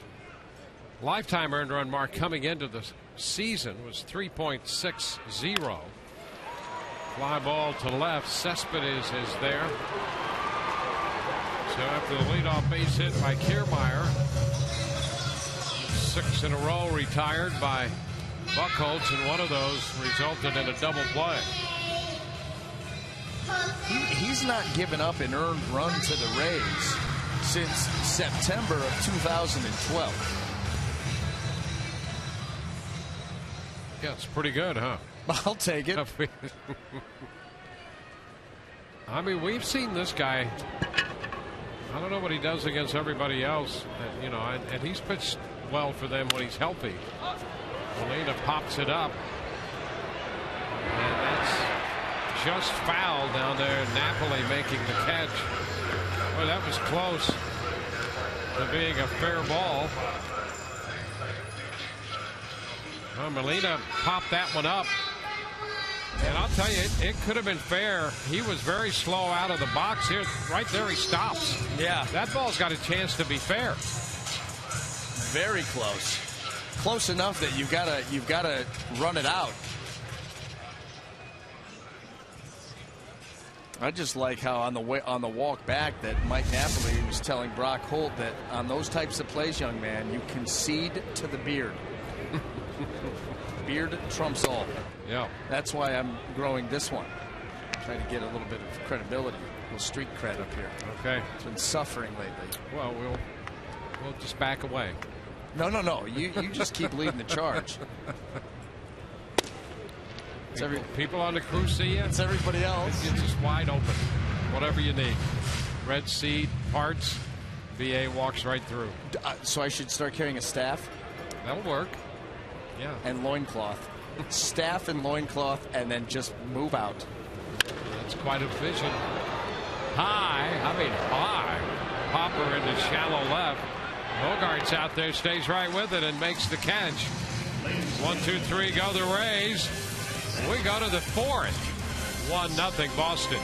lifetime earned run mark coming into the season was 3.60. Fly ball to left. Cespedes is there. So after the leadoff base hit by Kiermaier, 6 in a row retired by Buchholz, and one of those resulted in a double play. He's not given up an earned run to the Rays since September of 2012. Yeah, it's pretty good, huh? I'll take it. I mean, we've seen this guy. I don't know what he does against everybody else, you know, and he's pitched well for them when he's healthy. Molina pops it up, and that's just foul down there. Napoli making the catch. Boy, that was close to being a fair ball. Well, Molina popped that one up. And I'll tell you, it could have been fair. He was very slow out of the box here. Right there, he stops. Yeah. That ball's got a chance to be fair. Very close. Close enough that you've got to run it out. I just like how on the walk back that Mike Napoli was telling Brock Holt that on those types of plays, young man, you concede to the beard. Beard trumps all. Yeah. That's why I'm growing this one. Trying to get a little bit of credibility, a little street cred up here. Okay. It's been suffering lately. Well, we'll just back away. No. You just keep leading the charge. People on the crew see you. It's everybody else. It's just wide open. Whatever you need. Red Sea, parts. VA walks right through. So I should start carrying a staff? That'll work. Yeah. And loincloth. Staff and loincloth, and then just move out. That's quite a vision. High. Popper into shallow left. Bogart's out there, stays right with it, and makes the catch. 1, 2, 3, go the Rays. We go to the 4th. 1-0 Boston.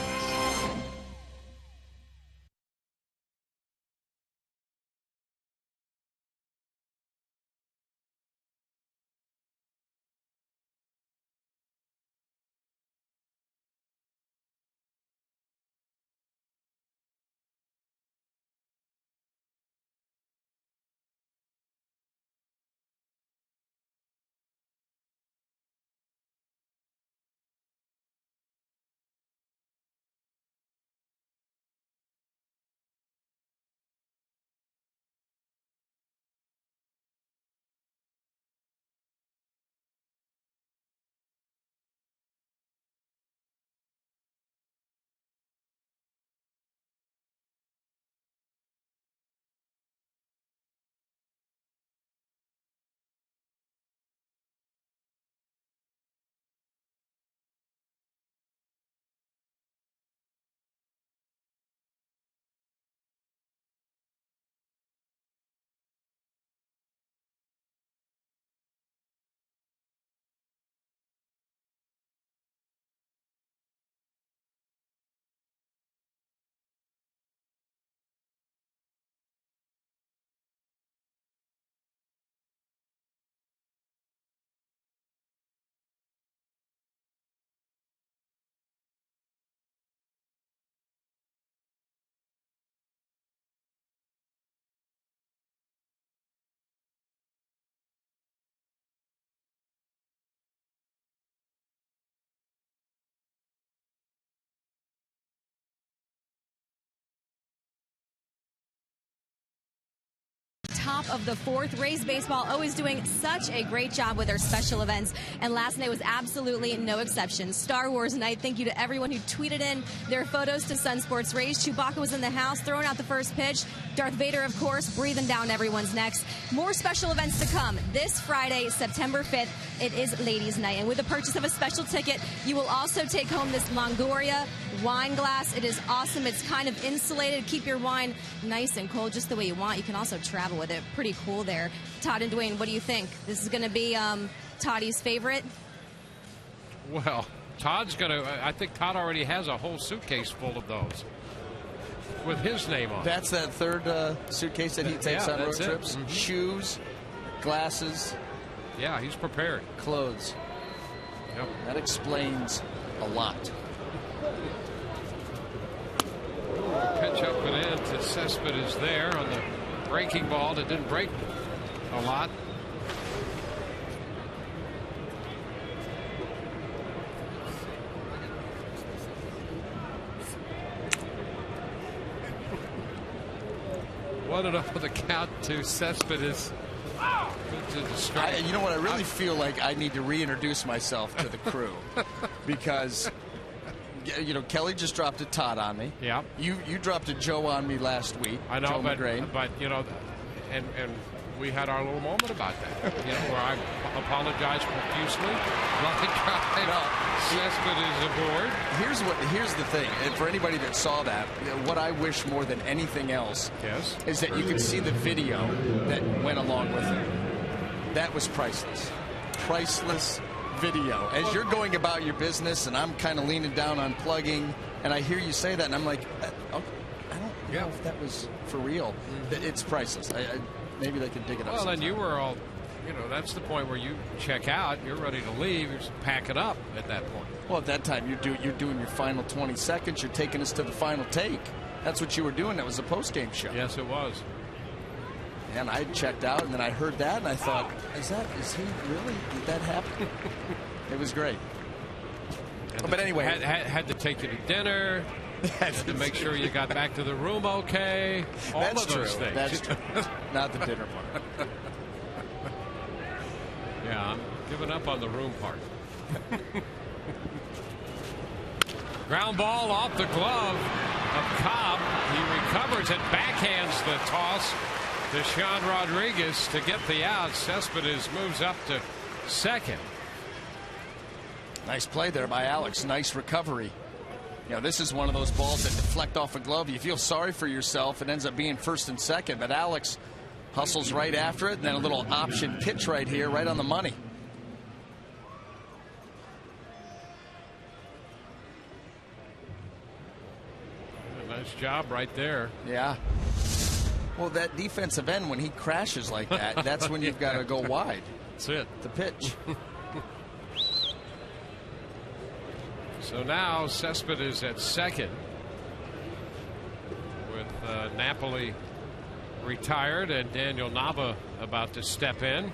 Top of the 4th. Rays baseball always doing such a great job with their special events, and last night was absolutely no exception. Star Wars night. Thank you to everyone who tweeted in their photos to Sun Sports Rays. Chewbacca was in the house throwing out the first pitch. Darth Vader, of course, breathing down everyone's necks. More special events to come this Friday, September 5th. It is Ladies' Night, and with the purchase of a special ticket, you will also take home this Longoria wine glass. It is awesome. It's kind of insulated. Keep your wine nice and cold just the way you want. You can also travel with it. Pretty cool there. Todd and Dwayne, what do you think? This is going to be Toddy's favorite? Well, Todd's going to, I think Todd already has a whole suitcase full of those with his name on it. That's that third suitcase that he takes on road trips. Mm-hmm. Shoes, glasses. Yeah, he's prepared. Clothes. Yep. That explains a lot. Pitch up and in to Cespedes there on the breaking ball that didn't break a lot. One and off the count to Cespedes. To the strike. You know what? I really feel like I need to reintroduce myself to the crew because, you know, Kelly just dropped a Todd on me. Yeah. You dropped a Joe on me last week. I know, Joe but McGrain. you know, and we had our little moment about that. You know, where I apologized profusely. Line drive. Cespedes aboard. Here's the thing, and for anybody that saw that, what I wish more than anything else is that you could see the video that went along with it. That was priceless. Priceless video. As you're going about your business, and I'm kind of leaning down on plugging, and I hear you say that, and I'm like, I don't know if that was for real. It's priceless. Maybe they can dig it up. Well, and you were all, you know, that's the point where you check out, you're ready to leave, you're just packing up at that point. Well, at that time, you're doing your final 20 seconds. You're taking us to the final take. That's what you were doing. That was a post-game show. Yes, it was. And I checked out, and then I heard that, and I thought, is he really? Did that happen? It was great. But anyway. Had to take you to dinner. Had to make sure you got back to the room okay. All That's of those true. things. That's true. Not the dinner part. Yeah, I'm giving up on the room part. Ground ball off the glove of Cobb. He recovers it, backhands the toss to Sean Rodriguez to get the out. Cespedes moves up to second. Nice play there by Alex. Nice recovery. You know, this is one of those balls that deflect off a glove. You feel sorry for yourself. It ends up being first and second. But Alex hustles right after it. And then a little option pitch right here, right on the money. Nice job right there. Yeah. Well, that defensive end, when he crashes like that, that's when you've got to go wide. That's it. The pitch. So now Cespedes at second with Napoli retired and Daniel Nava about to step in.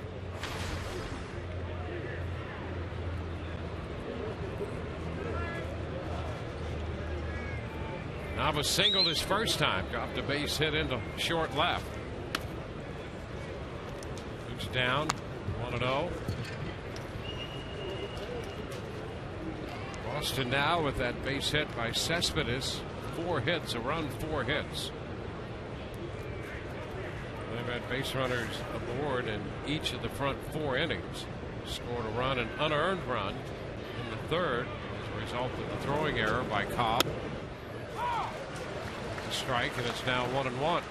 Nava singled his first time, dropped a base hit into short left. Moves down 1-0. Boston now with that base hit by Cespedes. 4 hits, a run, 4 hits. They've had base runners aboard in each of the front 4 innings. Scored a run, an unearned run in the third as a result of the throwing error by Cobb. The strike, and it's now 1-1.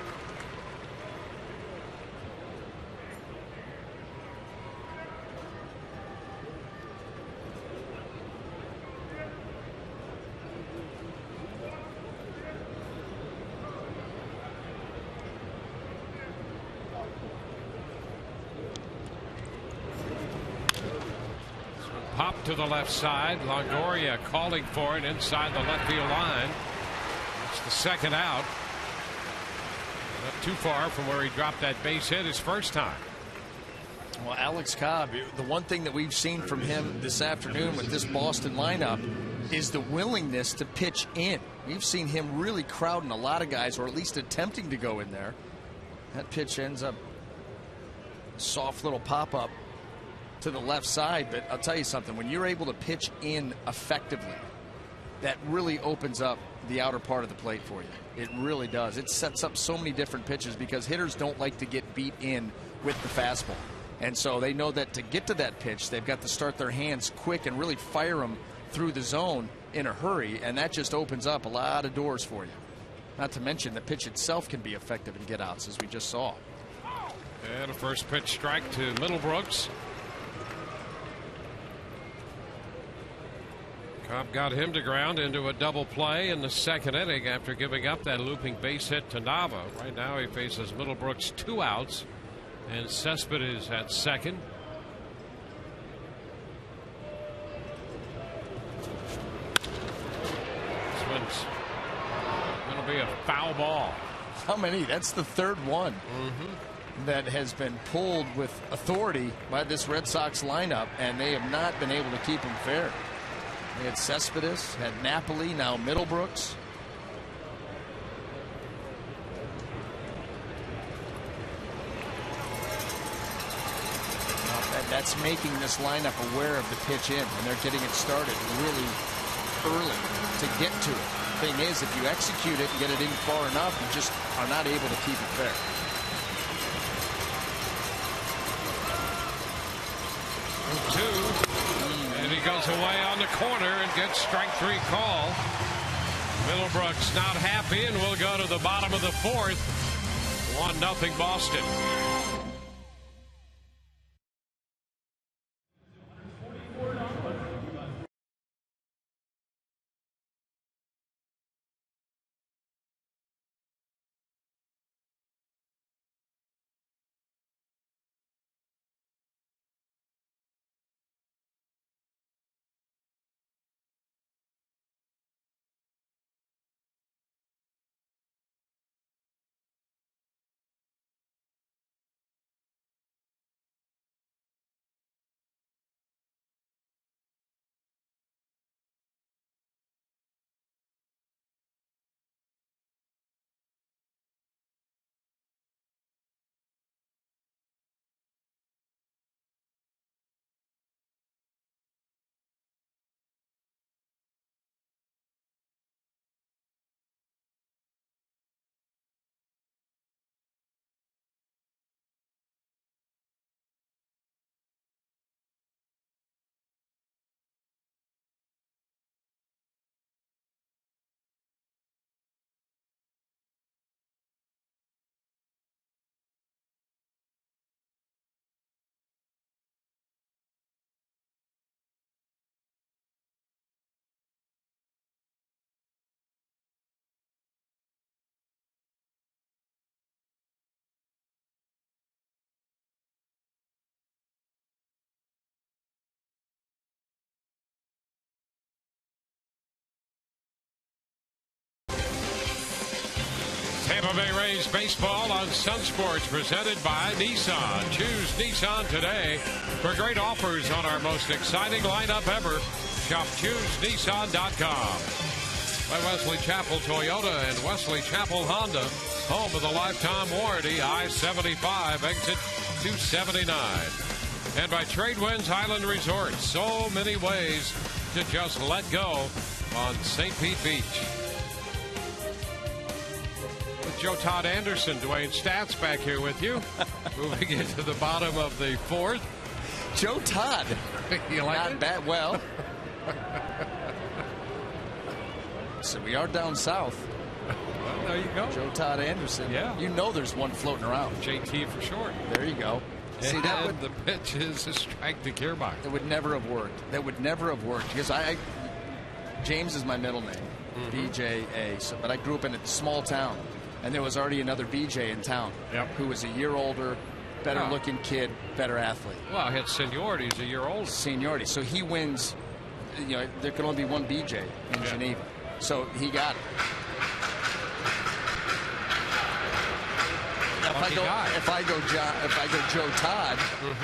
Pop to the left side. Longoria calling for it inside the left field line. It's the second out. Not too far from where he dropped that base hit his first time. Well, Alex Cobb, the one thing that we've seen from him this afternoon with this Boston lineup is the willingness to pitch in. We've seen him really crowding a lot of guys, or at least attempting to go in there. That pitch ends up a soft little pop-up to the left side, but I'll tell you something, when you're able to pitch in effectively, that really opens up the outer part of the plate for you. It really does. It sets up so many different pitches because hitters don't like to get beat in with the fastball. And so they know that to get to that pitch, they've got to start their hands quick and really fire them through the zone in a hurry, and that just opens up a lot of doors for you. Not to mention the pitch itself can be effective in get-outs, as we just saw. And a first pitch strike to Middlebrooks. Cobb got him to ground into a double play in the second inning after giving up that looping base hit to Nava. Right now he faces Middlebrooks 2 outs and Cespedes at second. That'll be a foul ball. How many? That's the third one that has been pulled with authority by this Red Sox lineup, and they have not been able to keep them fair. They had Cespedes, had Napoli, now Middlebrooks. That's making this lineup aware of the pitch in, and they're getting it started really early to get to it. The thing is, if you execute it and get it in far enough, you just are not able to keep it fair. And he goes away on the corner and gets strike 3 call. Middlebrooks not happy, and we'll go to the bottom of the 4th. 1-0 Boston. Tampa Bay Rays baseball on Sun Sports, presented by Nissan. Choose Nissan today for great offers on our most exciting lineup ever. Shop ChooseNissan.com. By Wesley Chapel Toyota and Wesley Chapel Honda, home of the lifetime warranty, I-75, exit 279. And by Tradewinds Island Resort, so many ways to just let go on St. Pete Beach. With Joe Todd Anderson, Dwayne Stats back here with you. Moving into the bottom of the 4th. Joe Todd. You like Not it? bad. Well, so we are down south. Well, there you go. Joe Todd Anderson. Yeah. You know there's one floating around. JT for short. There you go. See, and that would, the pitch is a strike to Kiermaier. that would never have worked. That would never have worked because James is my middle name, BJA. So, but I grew up in a small town, and there was already another BJ in town who was a year older, better looking kid, better athlete. Well, his seniority is a year older. Seniority. So he wins. You know, there can only be one BJ in Geneva. So he got it. If I go Joe Todd,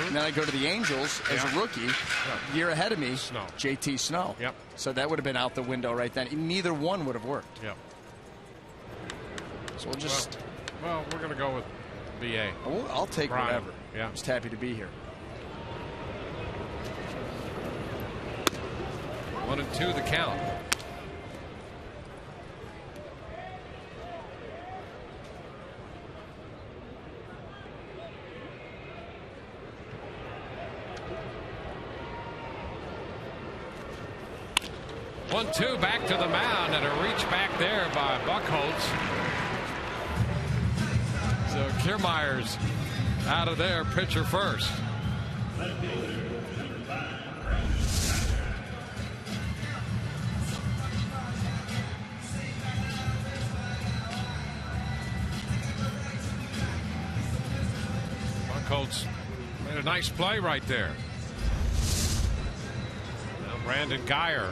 and then I go to the Angels as a rookie, year ahead of me, JT Snow. Yep. So that would have been out the window right then. Neither one would have worked. Yep. So we'll just. Well, we're going to go with BA. I'll take Brian. whatever. Yeah. I'm just happy to be here. 1-2 the count. One-two back to the mound, and a reach back there by Buchholz. So Kiermaier's out of there, pitcher first. Buchholz made a nice play right there. Now Brandon Guyer.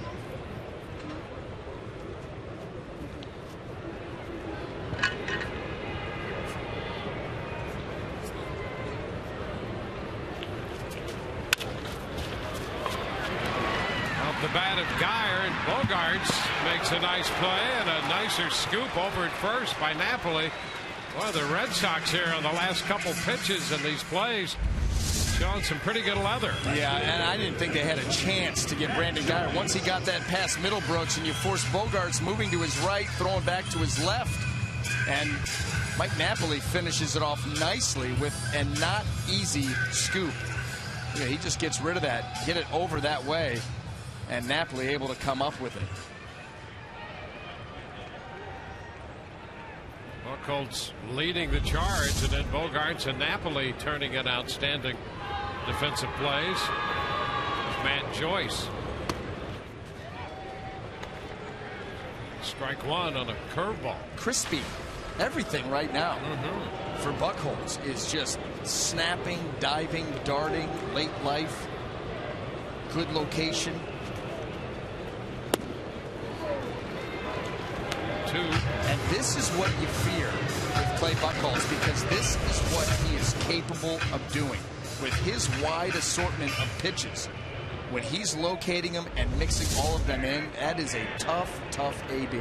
Bogarts makes a nice play and a nicer scoop over at first by Napoli. Well, the Red Sox here on the last couple pitches in these plays showing some pretty good leather. Yeah, and I didn't think they had a chance to get Brandon Guyer. Once he got that past Middlebrooks and you force Bogarts moving to his right, throwing back to his left. And Mike Napoli finishes it off nicely with a not easy scoop. Yeah, he just gets rid of that, hit it over that way, and Napoli able to come up with it. Buchholz leading the charge, and then Bogarts and Napoli turning in outstanding defensive plays. There's Matt Joyce. Strike one on a curveball. Crispy. Everything right now for Buchholz is just snapping, diving, darting, late life, good location. 2. And this is what you fear with Clay Buchholz, because this is what he is capable of doing with his wide assortment of pitches. When he's locating them and mixing all of them in, that is a tough, tough AB.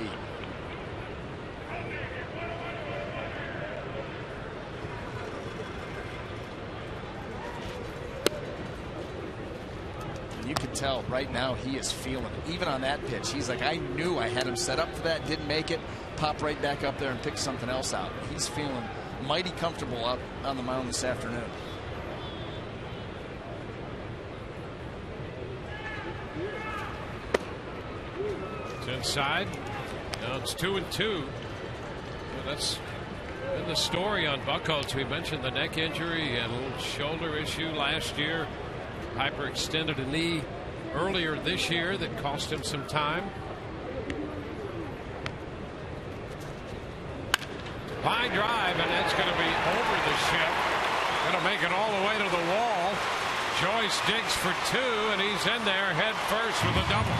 You can tell right now he is feeling it. Even on that pitch, he's like, I knew I had him set up for that, didn't make it, pop right back up there and pick something else out. He's feeling mighty comfortable up on the mound this afternoon. It's inside. Now it's 2-2. Well, that's been the story on Buchholz. We mentioned the neck injury and a little shoulder issue last year. Hyperextended a knee earlier this year that cost him some time. High drive, and it's going to be over the ship. Going to make it all the way to the wall. Joyce digs for 2, and he's in there head first with a double.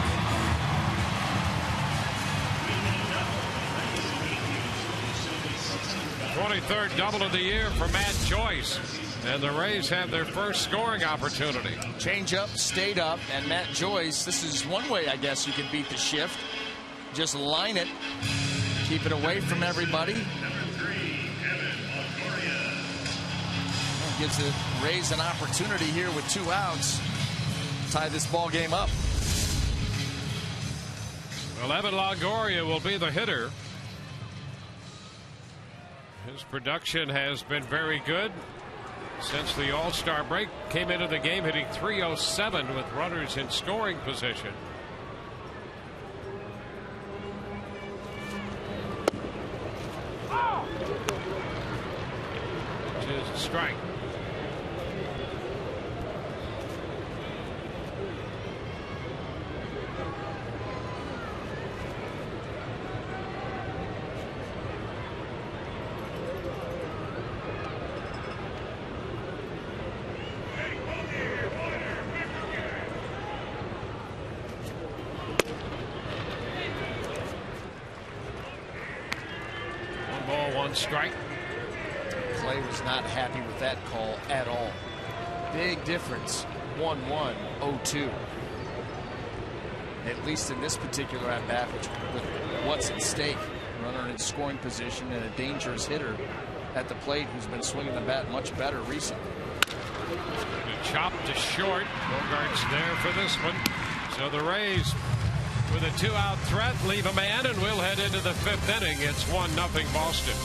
#23rd double of the year for Matt Joyce. And the Rays have their first scoring opportunity. Change up, stayed up, and Matt Joyce, this is one way I guess you can beat the shift. Just line it, keep it away from everybody. Gives the Rays an opportunity here with 2 outs. Tie this ball game up. Well, Evan Longoria will be the hitter. His production has been very good since the All-Star break. Came into the game hitting .307 with runners in scoring position. Which is a strike. Strike. Clay was not happy with that call at all. Big difference. 1-1, 0-2. At least in this particular at bat, with what's at stake. Runner in scoring position and a dangerous hitter at the plate who's been swinging the bat much better recently. Chop to short. Bogarts there for this one. So the Rays, with a 2-out threat, leave a man, and we'll head into the 5th inning. It's 1-0 Boston.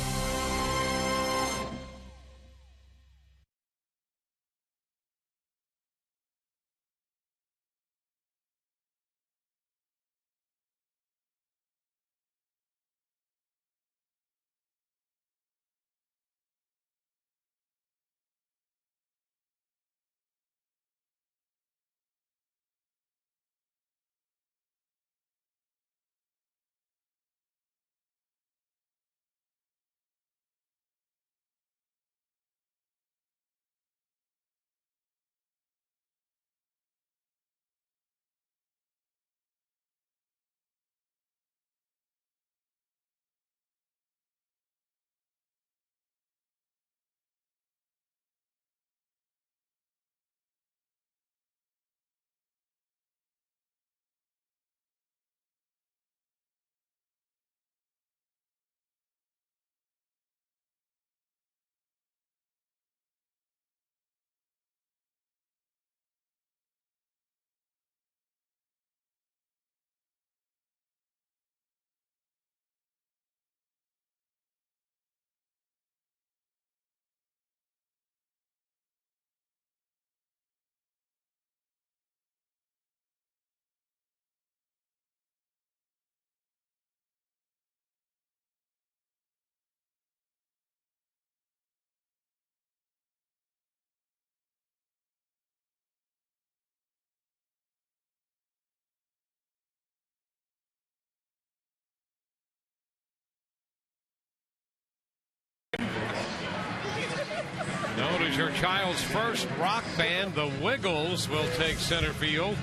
Known as your child's first rock band, the Wiggles will take center field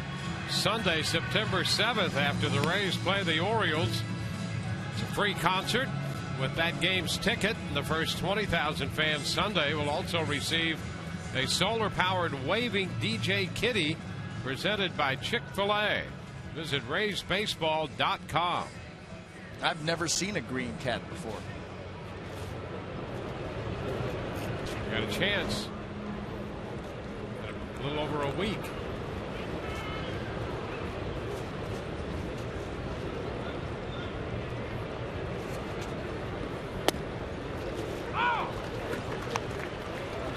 Sunday, September 7th after the Rays play the Orioles. It's a free concert with that game's ticket. The first 20,000 fans Sunday will also receive a solar-powered waving DJ kitty presented by Chick-fil-A. Visit RaysBaseball.com. I've never seen a green cat before. Got a chance. A little over a week.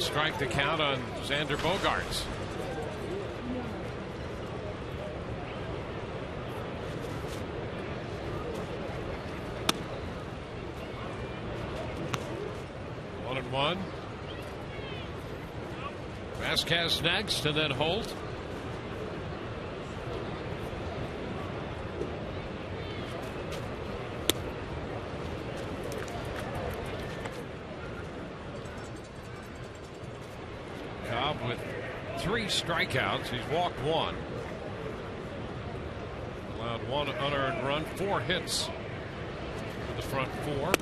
Strike the count on Xander Bogaerts. One and one. Vasquez next, and then Holt. Cobb with 3 strikeouts. He's walked 1. Allowed 1 unearned run, 4 hits for the front 4.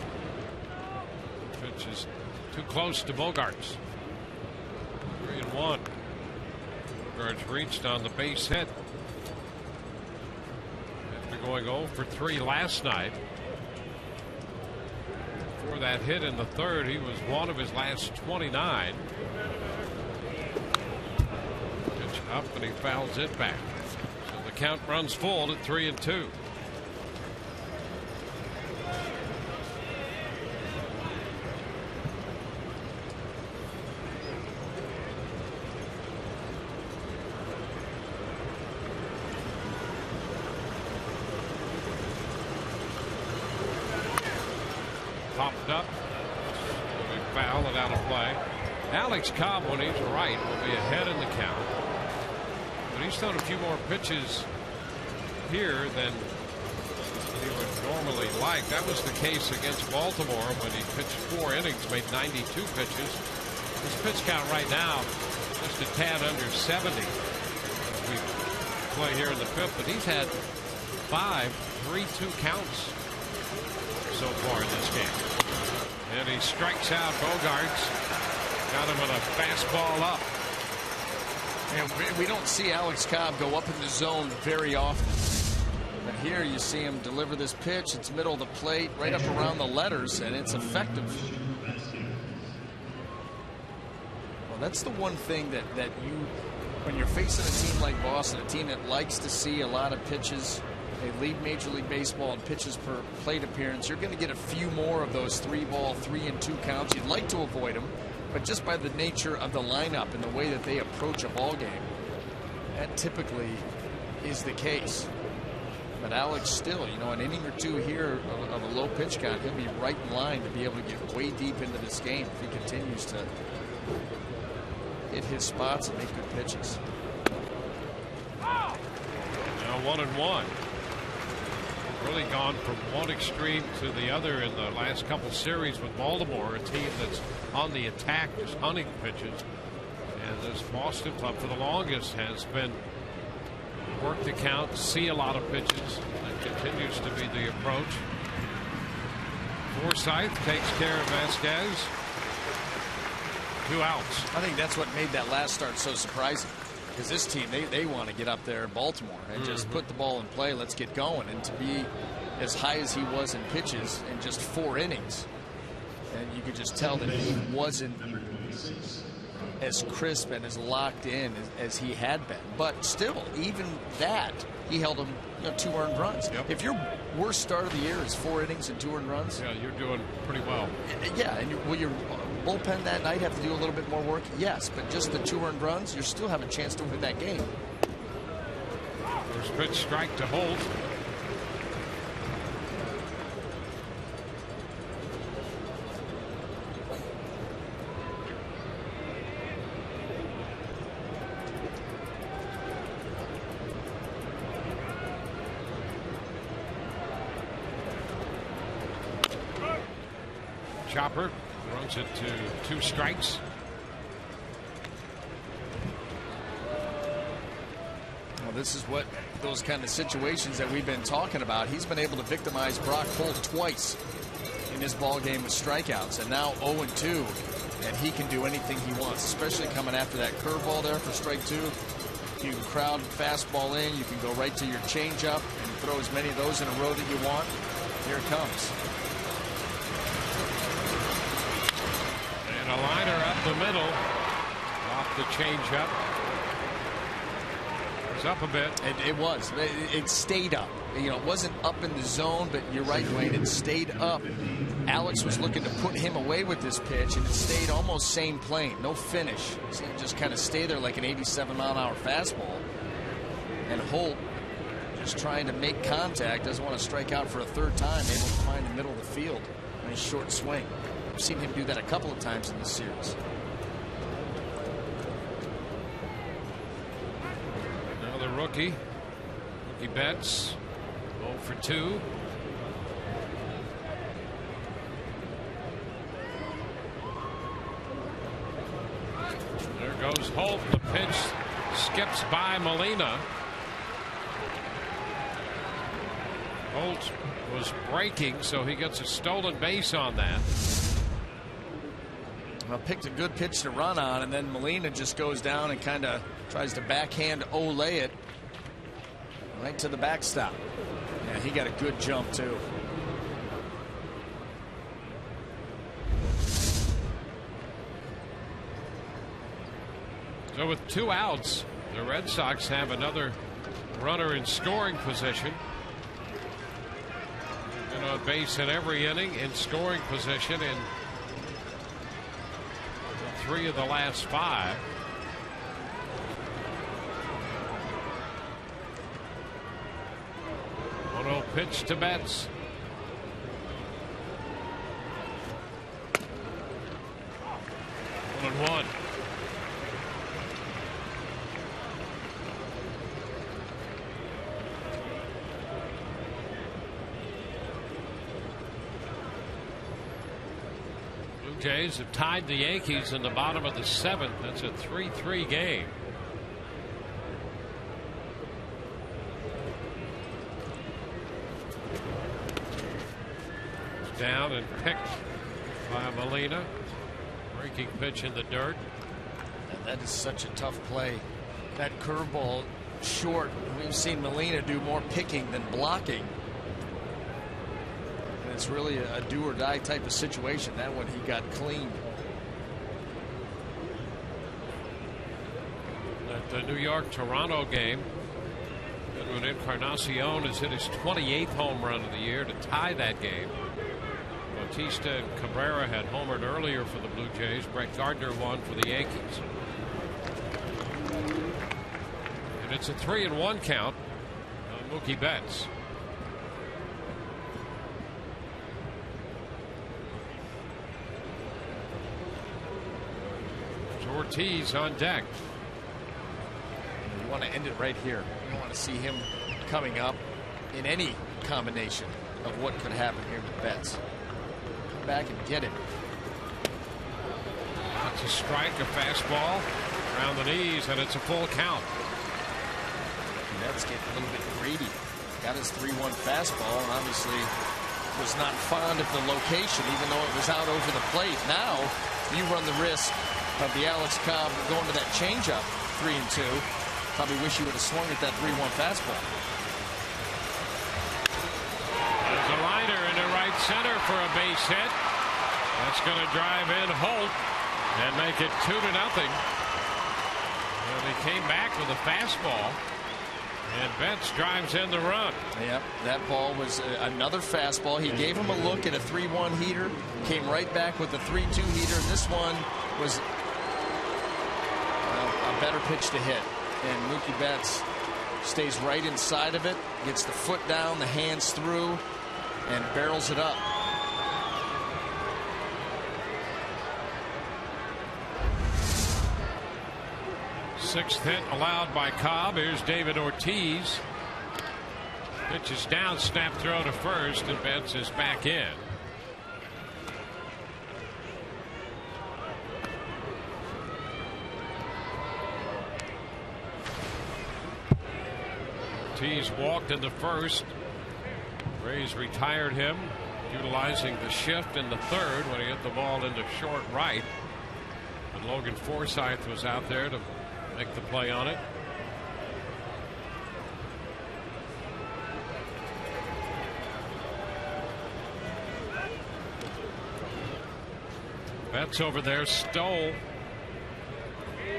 Pitch is too close to Bogaerts. 3-1. Bogaerts reached on the base hit after going 0 for 3 last night. For that hit in the 3rd, he was 1 of his last 29. Pitch up, and he fouls it back. So the count runs full at 3-2. Popped up. Will be foul and out of play. Alex Cobb, when he's right, will be ahead in the count. But he's thrown a few more pitches here than he would normally like. That was the case against Baltimore when he pitched 4 innings, made 92 pitches. His pitch count right now just a tad under 70. We play here in the 5th, but he's had 5 3-2 counts so far in this game. And he strikes out Bogaerts. Got him with a fastball up. And we don't see Alex Cobb go up in the zone very often. But here you see him deliver this pitch. It's middle of the plate, right up around the letters, and it's effective. Well, that's the one thing that you, when you're facing a team like Boston, a team that likes to see a lot of pitches. They lead Major League Baseball in pitches per plate appearance. You're going to get a few more of those 3-ball, 3-2 counts. You'd like to avoid them, but just by the nature of the lineup and the way that they approach a ball game, that typically is the case. But Alex still, you know, an inning or 2 here of a low pitch count, he'll be right in line to be able to get way deep into this game if he continues to hit his spots and make good pitches. Now 1-1. Really gone from one extreme to the other in the last couple series with Baltimore, a team that's on the attack, just hunting pitches. And this Boston club for the longest has been work the count, see a lot of pitches. That continues to be the approach. Forsythe takes care of Vasquez. 2 outs. I think that's what made that last start so surprising. Because this team, they want to get up there in Baltimore and just put the ball in play. Let's get going. And to be as high as he was in pitches in just 4 innings, and you could just tell that he wasn't as crisp and as locked in as he had been. But still, even that, he held him 2 earned runs. Yep. If your worst start of the year is 4 innings and 2 earned runs, yeah, you're doing pretty well. Yeah, and will your bullpen that night have to do a little bit more work? Yes, but just the 2 earned runs, you still have a chance to win that game. First pitch, strike to Holt. Chopper runs it to 2 strikes. this is what those kind of situations that we've been talking about. He's been able to victimize Brock Holt twice in his ball game with strikeouts, and now 0-2, and he can do anything he wants, especially coming after that curveball there for strike 2. You can crowd fastball in, you can go right to your changeup and throw as many of those in a row that you want. Here it comes. And a liner up the middle off the changeup. It's up a bit. It was. It stayed up. You know, it wasn't up in the zone, but you're right, Dwayne. It stayed up. Alex was looking to put him away with this pitch, and it stayed almost same plane. No finish. So it just kind of stayed there like an 87-mile-an-hour fastball. And Holt just trying to make contact. Doesn't want to strike out for a third time. Able to find the middle of the field. Nice short swing. I've seen him do that a couple of times in this series. Now the rookie Betts, 0 for 2. There goes Holt. The pitch skips by Molina. Holt was breaking, so he gets a stolen base on that. Well, picked a good pitch to run on, and then Molina just goes down and kind of tries to backhand Olay it right to the backstop. Yeah, he got a good jump too. So with 2 outs, the Red Sox have another runner in scoring position. And on base in every inning, in scoring position in 3 of the last 5. Pitch to Betts. 1-1. Blue Jays have tied the Yankees in the bottom of the 7th. That's a 3-3 game. Down and picked by Molina. Breaking pitch in the dirt. And that is such a tough play. That curveball short. We've seen Molina do more picking than blocking. And it's really a do or die type of situation. That one he got clean. At the New York-Toronto game, Edwin Encarnacion has hit his 28th home run of the year to tie that game. Bautista and Cabrera had homered earlier for the Blue Jays. Brett Gardner won for the Yankees. And it's a 3-1 count on Mookie Betts. Ortiz on deck. You want to end it right here. You want to see him coming up in any combination of what could happen here with Betts. Come back and get it. That's a strike, a fastball around the knees, and it's a full count. Betts getting a little bit greedy. Got his 3-1 fastball, and obviously was not fond of the location, even though it was out over the plate. Now you run the risk of the Alex Cobb going to that changeup, 3-2. Probably wish you would have swung at that 3-1 fastball. There's a liner into right center for a base hit. That's going to drive in Holt and make it 2-0. And he came back with a fastball, and Betts drives in the run. Yep, that ball was another fastball. He gave him a look at a 3-1 heater, came right back with a 3-2 heater, and this one was a better pitch to hit. And Mookie Betts stays right inside of it, gets the foot down, the hands through, and barrels it up. Sixth hit allowed by Cobb. Here's David Ortiz. Pitch is down, snap throw to first, and Betts is back in. Ortiz walked in the first. Rays retired him, utilizing the shift in the third when he hit the ball into short right. And Logan Forsythe was out there to make the play on it. Betts over there stole.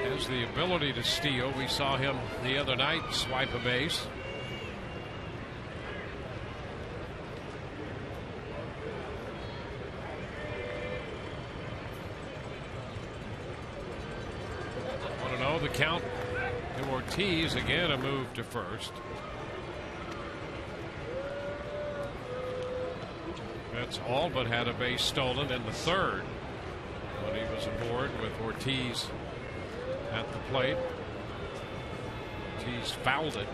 Has the ability to steal. We saw him the other night swipe a base. Want to know the count to Ortiz. Again, a move to first. Betts all but had a base stolen in the third when he was aboard with Ortiz at the plate. Ortiz fouled it.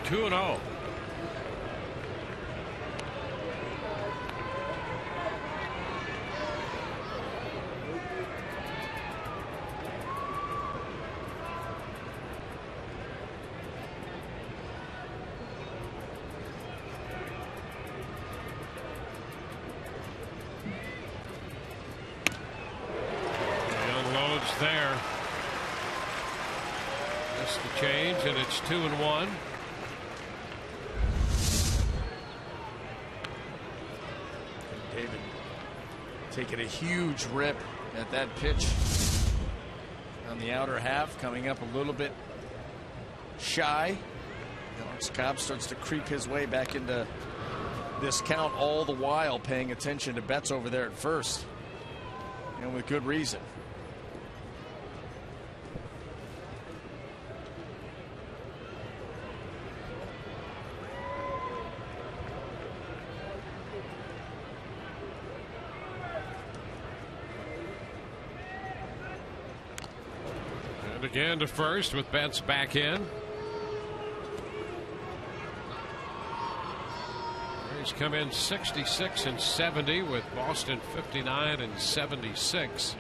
Two and 0. There. That's the change, and it's 2-1. David taking a huge rip at that pitch on the outer half, coming up a little bit shy. Alex Cobb starts to creep his way back into this count, all the while paying attention to Betts over there at first, and with good reason. Again to first with Betts back in. He's come in 66 and 70 with Boston 59 and 76.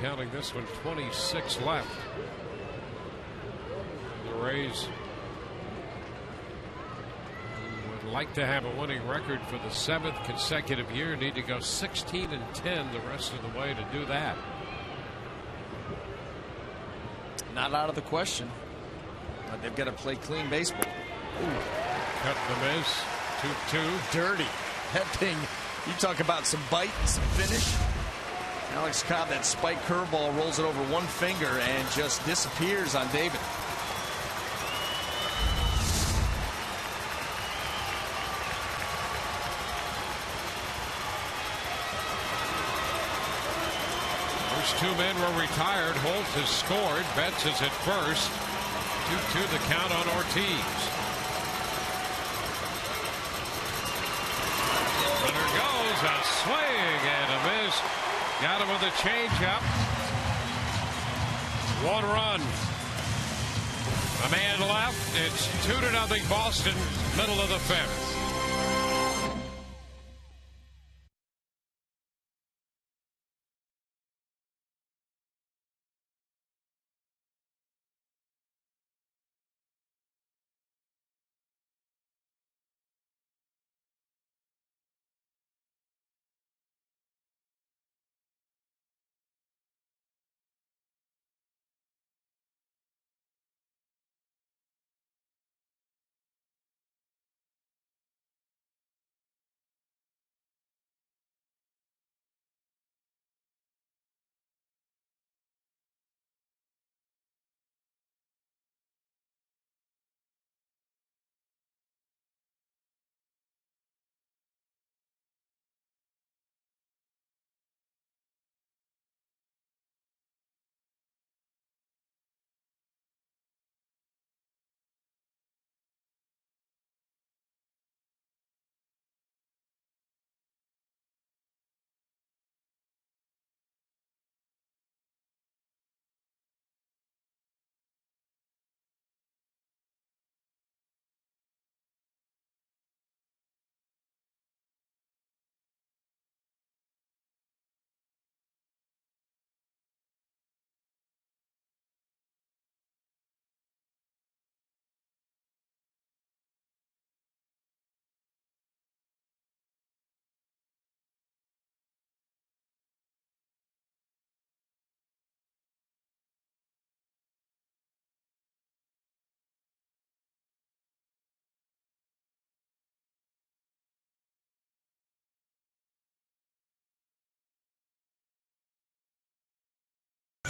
Counting this one, 26 left. The Rays would like to have a winning record for the 7th consecutive year. Need to go 16 and 10 the rest of the way to do that. Not out of the question, but they've got to play clean baseball. Ooh. Cut the miss. 2-2. Dirty. That thing, you talk about some bite and some finish. Alex Cobb, that spike curveball, rolls it over one finger and just disappears on David. Two men were retired. Holt has scored. Betts is at first. 2-2 the count on Ortiz. Runner goes. A swing and a miss. Got him with a changeup. 1 run. A man left. It's 2-0 Boston. Middle of the 5th.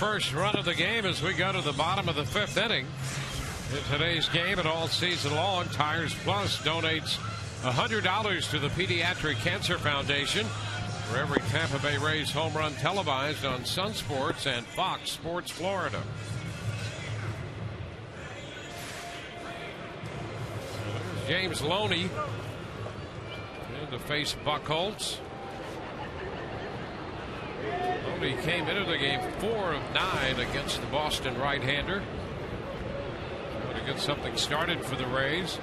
first run of the game as we go to the bottom of the 5th inning. In today's game and all season long, Tires Plus donates $100 to the Pediatric Cancer Foundation for every Tampa Bay Rays home run televised on Sun Sports and Fox Sports Florida. James Loney to face Buchholz. Loney came into the game 4 of 9 against the Boston right-hander. Trying to get something started for the Rays.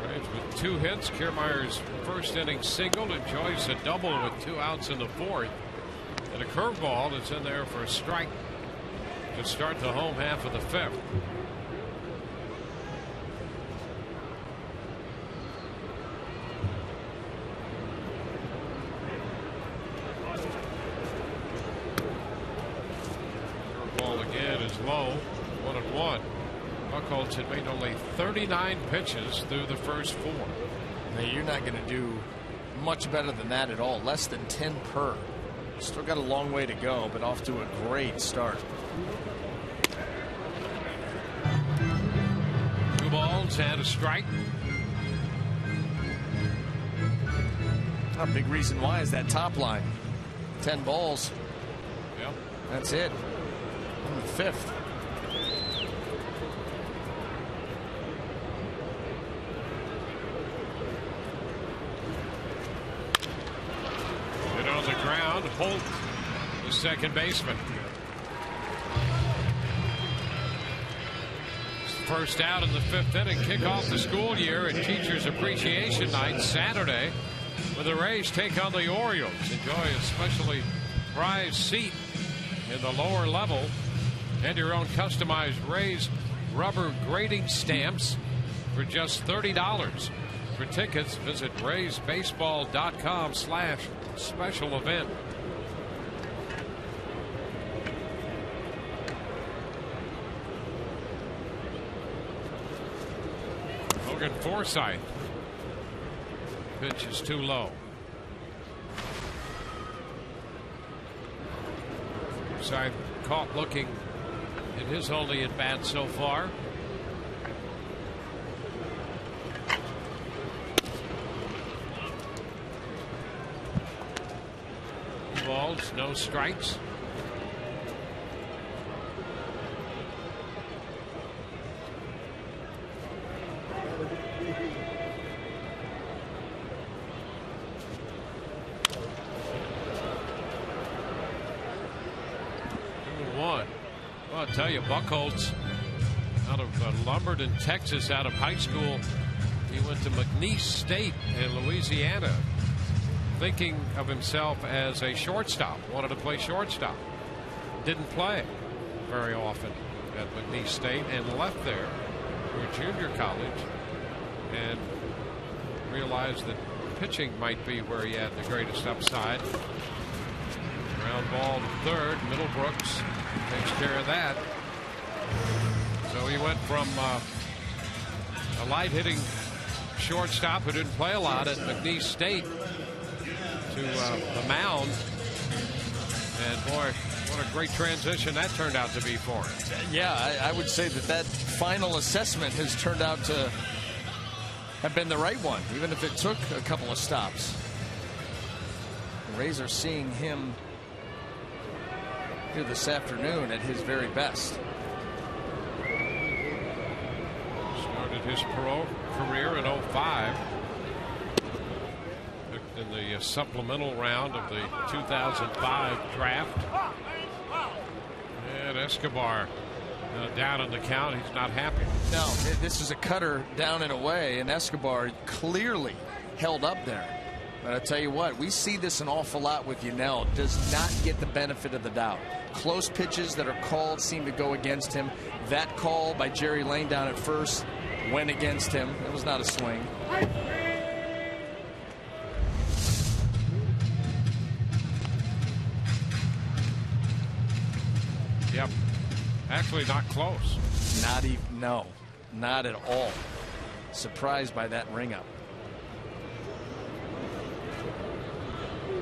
Rays with 2 hits. Kiermaier's first inning single and Joyce a double with 2 outs in the 4th. And a curveball that's in there for a strike to start the home half of the 5th. Low, 1-1. Buchholz had made only 39 pitches through the first 4. Now, you're not going to do much better than that at all. Less than 10 per. Still got a long way to go, but off to a great start. 2 balls and a strike. A big reason why is that top line. 10 balls. Yep. That's it. On the 5th. Hit on the ground. Holt, the second baseman. First out in the 5th inning. Kick off the school year at Teachers Appreciation Night Saturday, where the Rays take on the Orioles. Enjoy a specially prized seat in the lower level and your own customized Rays rubber grading stamps for just $30. For tickets, visit raysbaseball.com/special event. Logan Forsythe. Pitch is too low. Forsythe caught looking in his only at bat so far. Balls, no strikes. I'll tell you, Buchholz out of Lumberton, Texas, out of high school. He went to McNeese State in Louisiana, thinking of himself as a shortstop, wanted to play shortstop. Didn't play very often at McNeese State and left there for junior college and realized that pitching might be where he had the greatest upside. Ground ball to third. Middlebrooks takes care of that. So he went from a light hitting shortstop who didn't play a lot at McNeese State to the mound. And boy, what a great transition that turned out to be for him. Yeah, I would say that final assessment has turned out to have been the right one, even if it took a couple of stops. The Rays are seeing him here this afternoon at his very best. Started his pro career in 05. In the supplemental round of the 2005 draft. And Escobar down in the count. He's not happy. No, this is a cutter down and away, and Escobar clearly held up there. But I tell you what, we see this an awful lot with Yunel. Does not get the benefit of the doubt. Close pitches that are called seem to go against him. That call by Jerry Lane down at first went against him. It was not a swing. Yep. Actually not close. Not even, no, not at all. Surprised by that ring up. – 2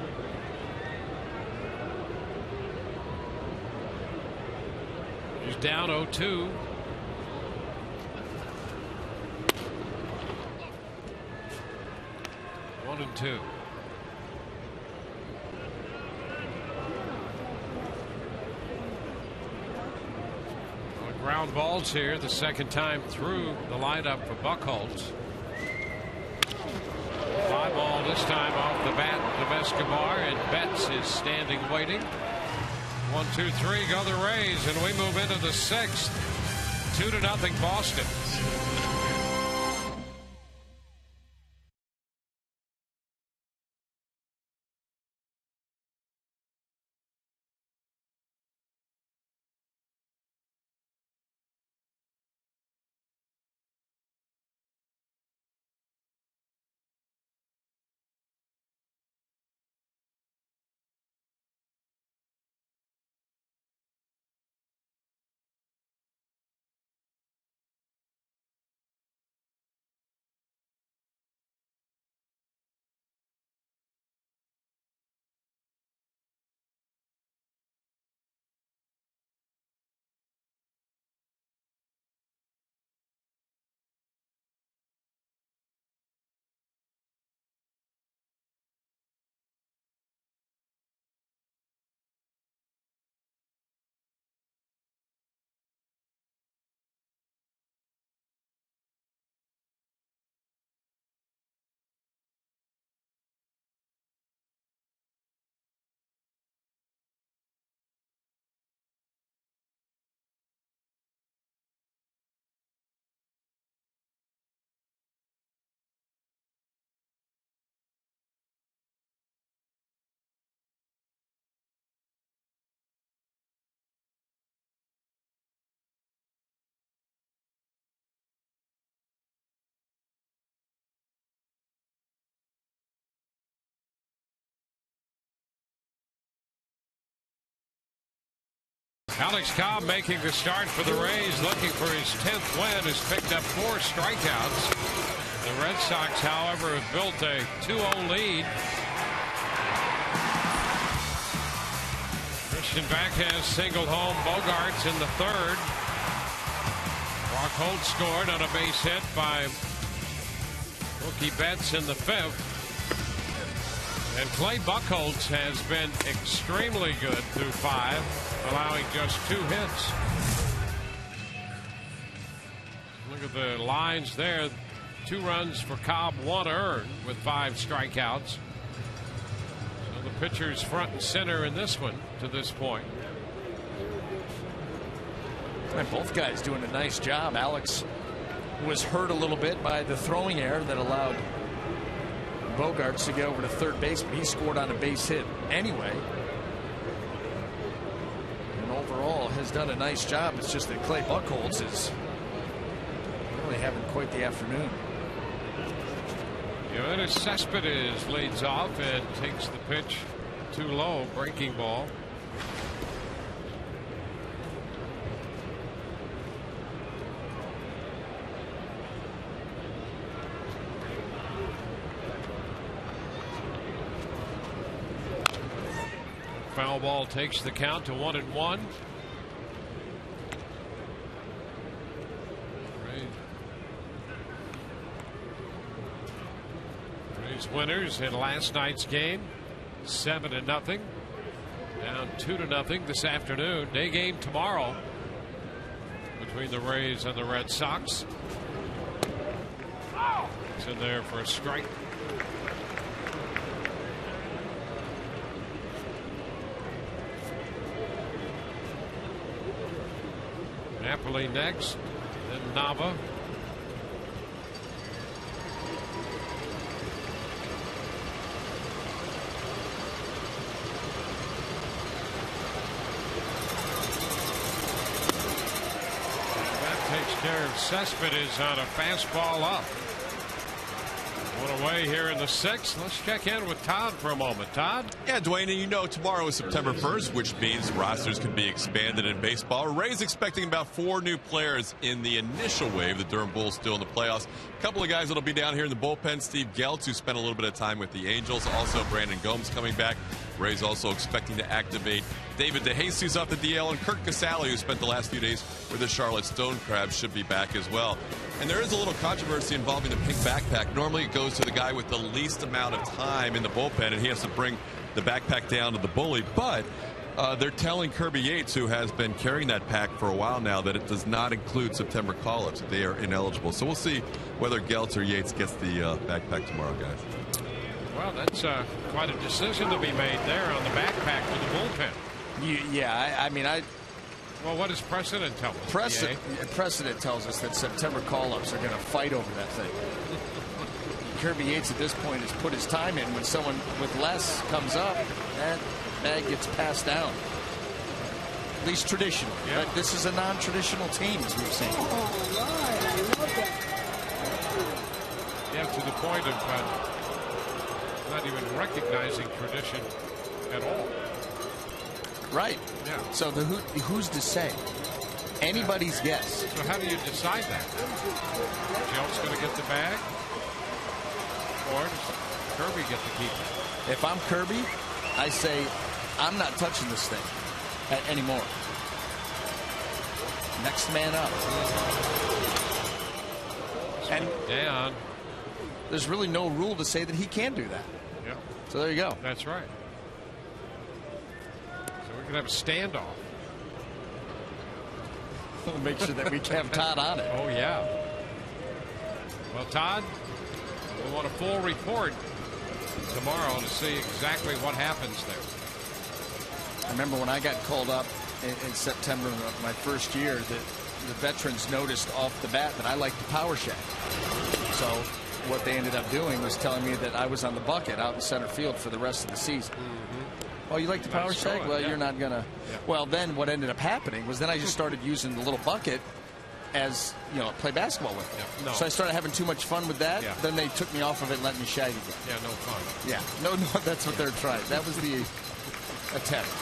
down 0-2. One and two. Ground balls here the second time through the lineup for Buchholz. Fly ball this time off the bat of Escobar, and Betts is standing waiting. 1-2-3 go the Rays, and we move into the sixth. 2-0 Boston. Alex Cobb making the start for the Rays, looking for his 10th win, has picked up 4 strikeouts. The Red Sox, however, have built a 2-0 lead. Christian Vázquez singled home Bogaerts in the third. Rockhold scored on a base hit by Mookie Betts in the fifth. And Clay Buchholz has been extremely good through 5, allowing just 2 hits. Look at the lines there. 2 runs for Cobb, 1 earned with 5 strikeouts. So the pitcher's front and center in this one to this point. And both guys doing a nice job. Alex was hurt a little bit by the throwing error that allowed Bogaerts to get over to third base, but he scored on a base hit anyway. And overall has done a nice job. It's just that Clay Buchholz is really having quite the afternoon. Yoenis Cespedes leads off and takes the pitch too low, breaking ball. Foul ball takes the count to 1-1. Rays winners in last night's game, 7-0. Down 2-0 this afternoon. Day game tomorrow between the Rays and the Red Sox. It's in there for a strike. Napoli next, then Nava. That takes care of Cespedes on a fastball up. One away here in the 6th. Let's check in with Todd for a moment. Todd? Yeah, Dwayne, and you know tomorrow is September 1st, which means rosters can be expanded in baseball. Rays expecting about 4 new players in the initial wave. The Durham Bulls still in the playoffs. A couple of guys that'll be down here in the bullpen. Steve Geltz, who spent a little bit of time with the Angels. Also, Brandon Gomes coming back. Rays also expecting to activate David DeJesus off the DL, and Kirk Casale, who spent the last few days with the Charlotte Stone Crabs, should be back as well. And there is a little controversy involving the pink backpack. Normally it goes to the guy with the least amount of time in the bullpen, and he has to bring the backpack down to the bully. But they're telling Kirby Yates, who has been carrying that pack for a while now, that it does not include September call-ups. They are ineligible. So we'll see whether Geltz or Yates gets the backpack tomorrow, guys. Well, that's quite a decision to be made there on the backpack for the bullpen. Well, what does precedent tell us? Precedent tells us that September call-ups are going to fight over that thing. Kirby Yates at this point has put his time in. When someone with less comes up, that bag gets passed down. At least traditional. Yeah. But this is a non-traditional team, as we've seen. Yeah, to the point of not even recognizing tradition at all. Right. Yeah. So who's to say? Anybody's guess. So how do you decide that? Geltz going to get the bag? Or does Kirby get to keep it? If I'm Kirby, I say, I'm not touching this thing anymore. Next man up. And down. There's really no rule to say that he can do that. Yeah. So there you go. That's right. So we're going to have a standoff. We'll make sure that we have Todd on it. Oh, yeah. Well, Todd, we want a full report tomorrow to see exactly what happens there. I remember when I got called up in September of my first year that the veterans noticed off the bat that I liked the power shack. So what they ended up doing was telling me that I was on the bucket out in center field for the rest of the season. Oh, you like the power shack? Well, you're not going to. Yeah. Well, then what ended up happening was then I just started using the little bucket as, play basketball with. Yeah. No. So I started having too much fun with that. Yeah. Then they took me off of it and let me shag again. Yeah, no fun. Yeah, no, that's what they're trying. That was the attempt.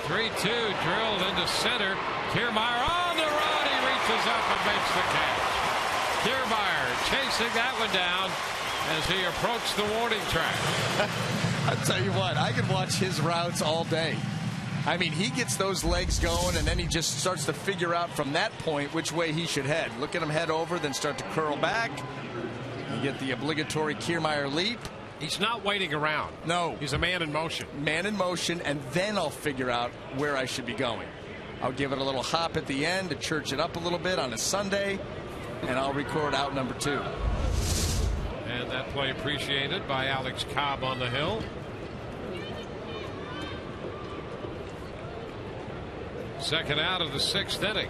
3-2 drilled into center. Kiermaier on the run. He reaches up and makes the catch. Kiermaier chasing that one down as he approached the warning track. I'll tell you what, I could watch his routes all day. I mean, he gets those legs going, and then he just starts to figure out from that point which way he should head. Look at him head over, then start to curl back. You get the obligatory Kiermaier leap. He's not waiting around. No. He's a man in motion. Man in motion, and then I'll figure out where I should be going. I'll give it a little hop at the end to church it up a little bit on a Sunday, and I'll record out number 2. And that play appreciated by Alex Cobb on the hill. Second out of the 6th inning.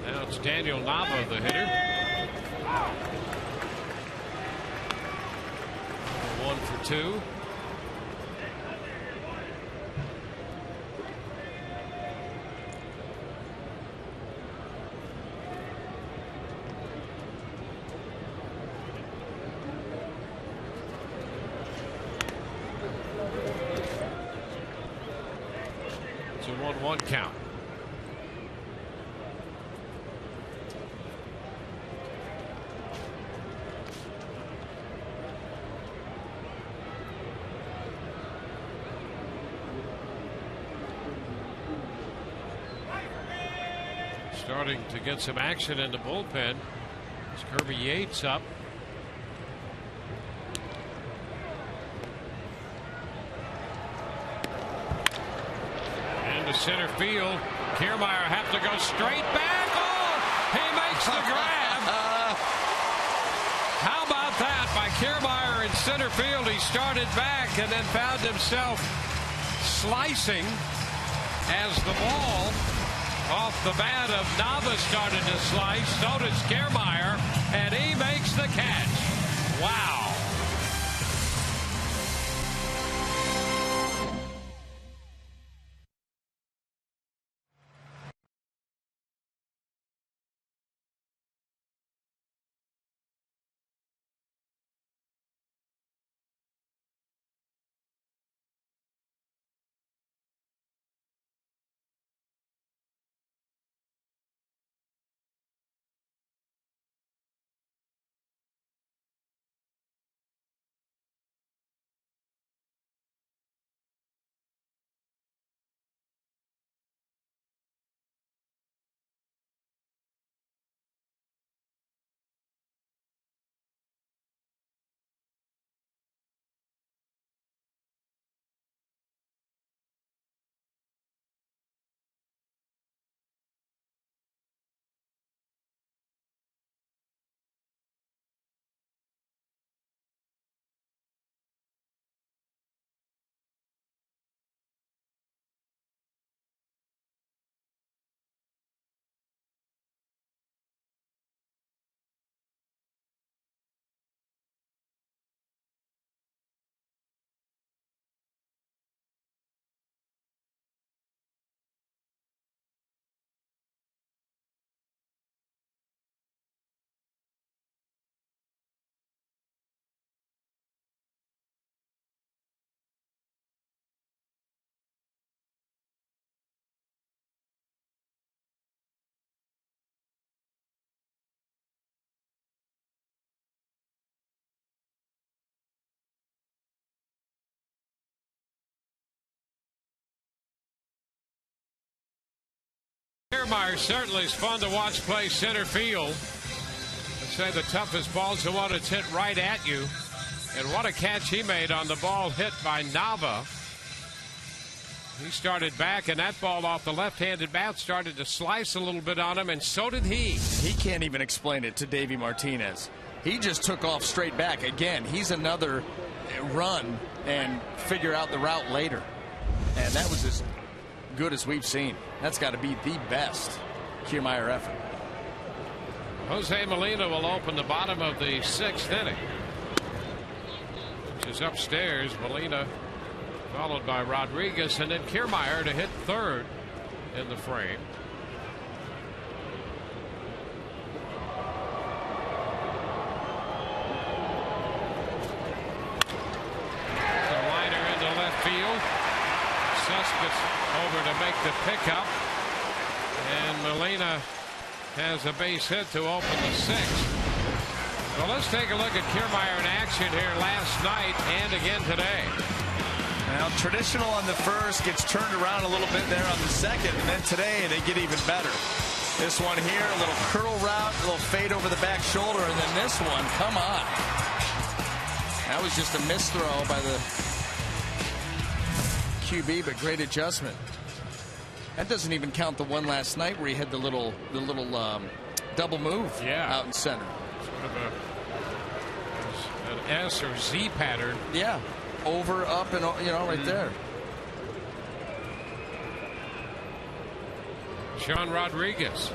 Now it's Daniel Nava, the hitter. 1 for 2. It's a 1-1 count. Starting to get some action in the bullpen. It's Kirby Yates up. Into center field. Kiermaier have to go straight back. Oh, he makes the grab. How about that by Kiermaier in center field? He started back and then found himself slicing as the ball off the bat of Nava started to slice. So does Kiermaier, and he makes the catch. Wow. Kiermaier certainly is fun to watch play center field. Let's say the toughest ball's the one that's hit right at you. And what a catch he made on the ball hit by Nava. He started back, and that ball off the left-handed bat started to slice a little bit on him, and so did he. He can't even explain it to Davey Martinez. He just took off straight back. Again, he's another run and figure out the route later. And that was as good as we've seen. That's got to be the best Kiermaier effort. Jose Molina will open the bottom of the 6th inning. Which is upstairs. Molina followed by Rodriguez, and then Kiermaier to hit third in the frame. The liner into left field. Suskis over to make the pickup, and Molina has a base hit to open the 6th. Well, let's take a look at Kiermaier in action here last night and again today. Now, traditional on the first, gets turned around a little bit there on the second, and then today they get even better. This one here, a little curl route, a little fade over the back shoulder, and then this one, come on. That was just a missed throw by the QB, but great adjustment. That doesn't even count the one last night where he had the little double move out in center. Sort of an S or Z pattern. Yeah. Over, up, and right there. Sean Rodriguez.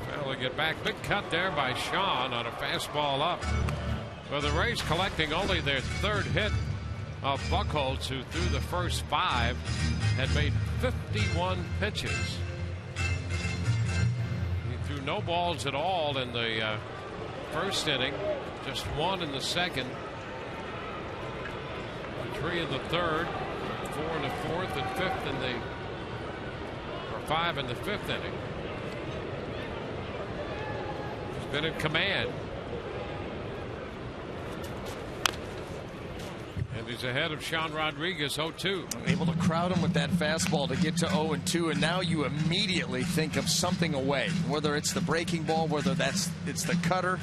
Well, to get back. Big cut there by Sean on a fastball up. Well, the Rays collecting only their 3rd hit of Buchholz, who through the first 5 had made 51 pitches. He threw no balls at all in the first inning, just 1 in the second. 3 in the 3rd, 4 in the 4th, and 5th in the, or 5 in the 5th inning. He's been in command. And he's ahead of Sean Rodriguez, 0-2. Able to crowd him with that fastball to get to 0-2, and now you immediately think of something away, whether it's the breaking ball, whether it's the cutter.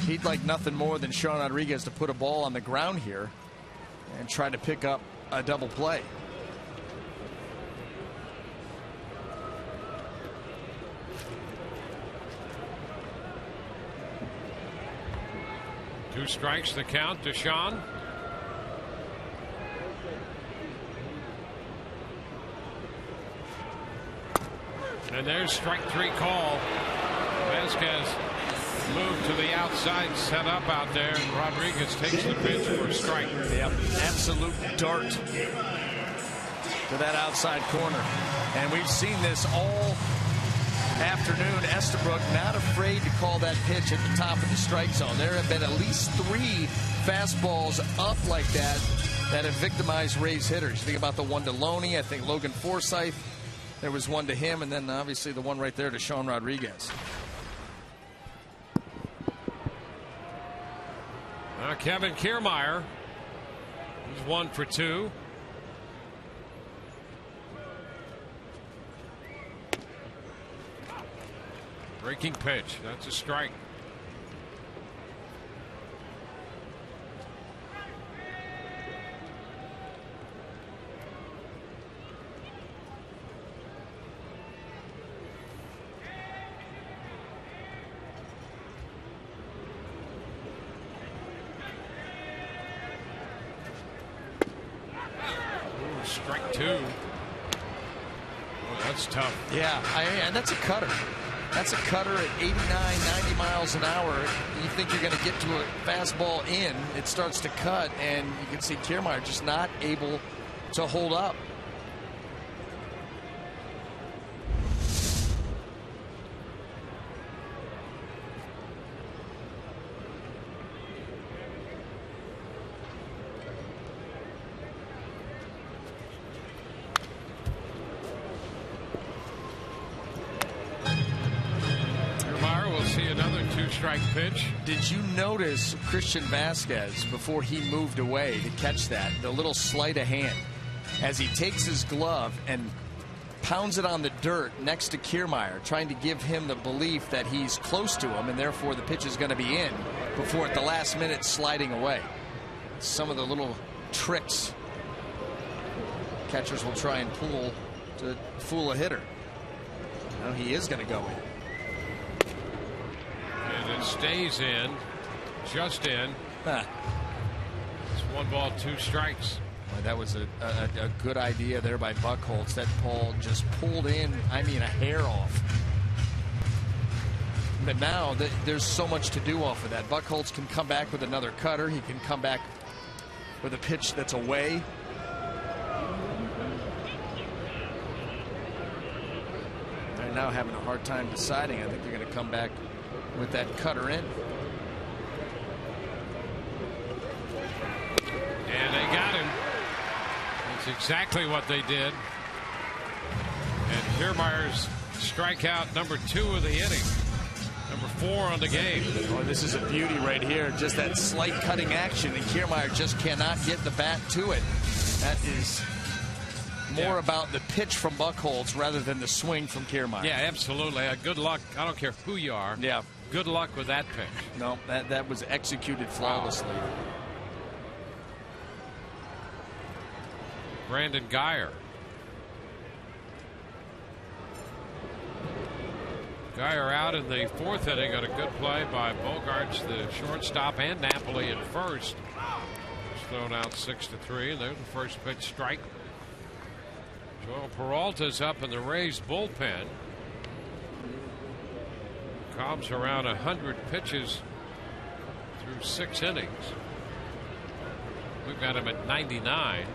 He'd like nothing more than Sean Rodriguez to put a ball on the ground here and try to pick up a double play. Two strikes the count to Sean. And there's strike 3 call. Vasquez moved to the outside, set up out there, and Rodriguez takes the pitch for a strike. Yep, absolute dart to that outside corner. And we've seen this all afternoon. Estabrook not afraid to call that pitch at the top of the strike zone. There have been at least 3 fastballs up like that have victimized Rays hitters. You think about the one to Loney, I think Logan Forsythe. There was one to him, and then obviously the one right there to Sean Rodriguez. Now Kevin Kiermaier, he's 1 for 2. Breaking pitch, that's a strike. Strike 2. Oh, that's tough. Yeah, and that's a cutter. That's a cutter at 89, 90 miles an hour. You think you're going to get to a fastball in, it starts to cut, and you can see Kiermaier just not able to hold up. Strike pitch. Did you notice Christian Vasquez before he moved away to catch that, the little sleight of hand, as he takes his glove and pounds it on the dirt next to Kiermaier, trying to give him the belief that he's close to him and therefore the pitch is going to be in before at the last minute sliding away. Some of the little tricks catchers will try and pull to fool a hitter. Now he is going to go in. And it stays in, just in. Huh. It's 1 ball, 2 strikes. Boy, that was a good idea there by Buchholz. That ball just pulled in, I mean, a hair off. But now there's so much to do off of that. Buchholz can come back with another cutter. He can come back with a pitch that's away. They're now having a hard time deciding. I think they're going to come back with that cutter in. And they got him. That's exactly what they did. And Kiermaier's strikeout number 2 of the inning. Number 4 on the game. Oh, this is a beauty right here. Just that slight cutting action, and Kiermaier just cannot get the bat to it. That is more about the pitch from Buchholz rather than the swing from Kiermaier. Yeah, absolutely. Good luck. I don't care who you are. Yeah. Good luck with that pitch. No, that was executed flawlessly. Wow. Brandon Guyer. Guyer out in the 4th inning on a good play by Bogarts, the shortstop, and Napoli at first. It's thrown out 6-3. There's the first pitch strike. Joel Peralta's up in the Rays bullpen. Cobb's around 100 pitches through 6 innings. We've got him at 99.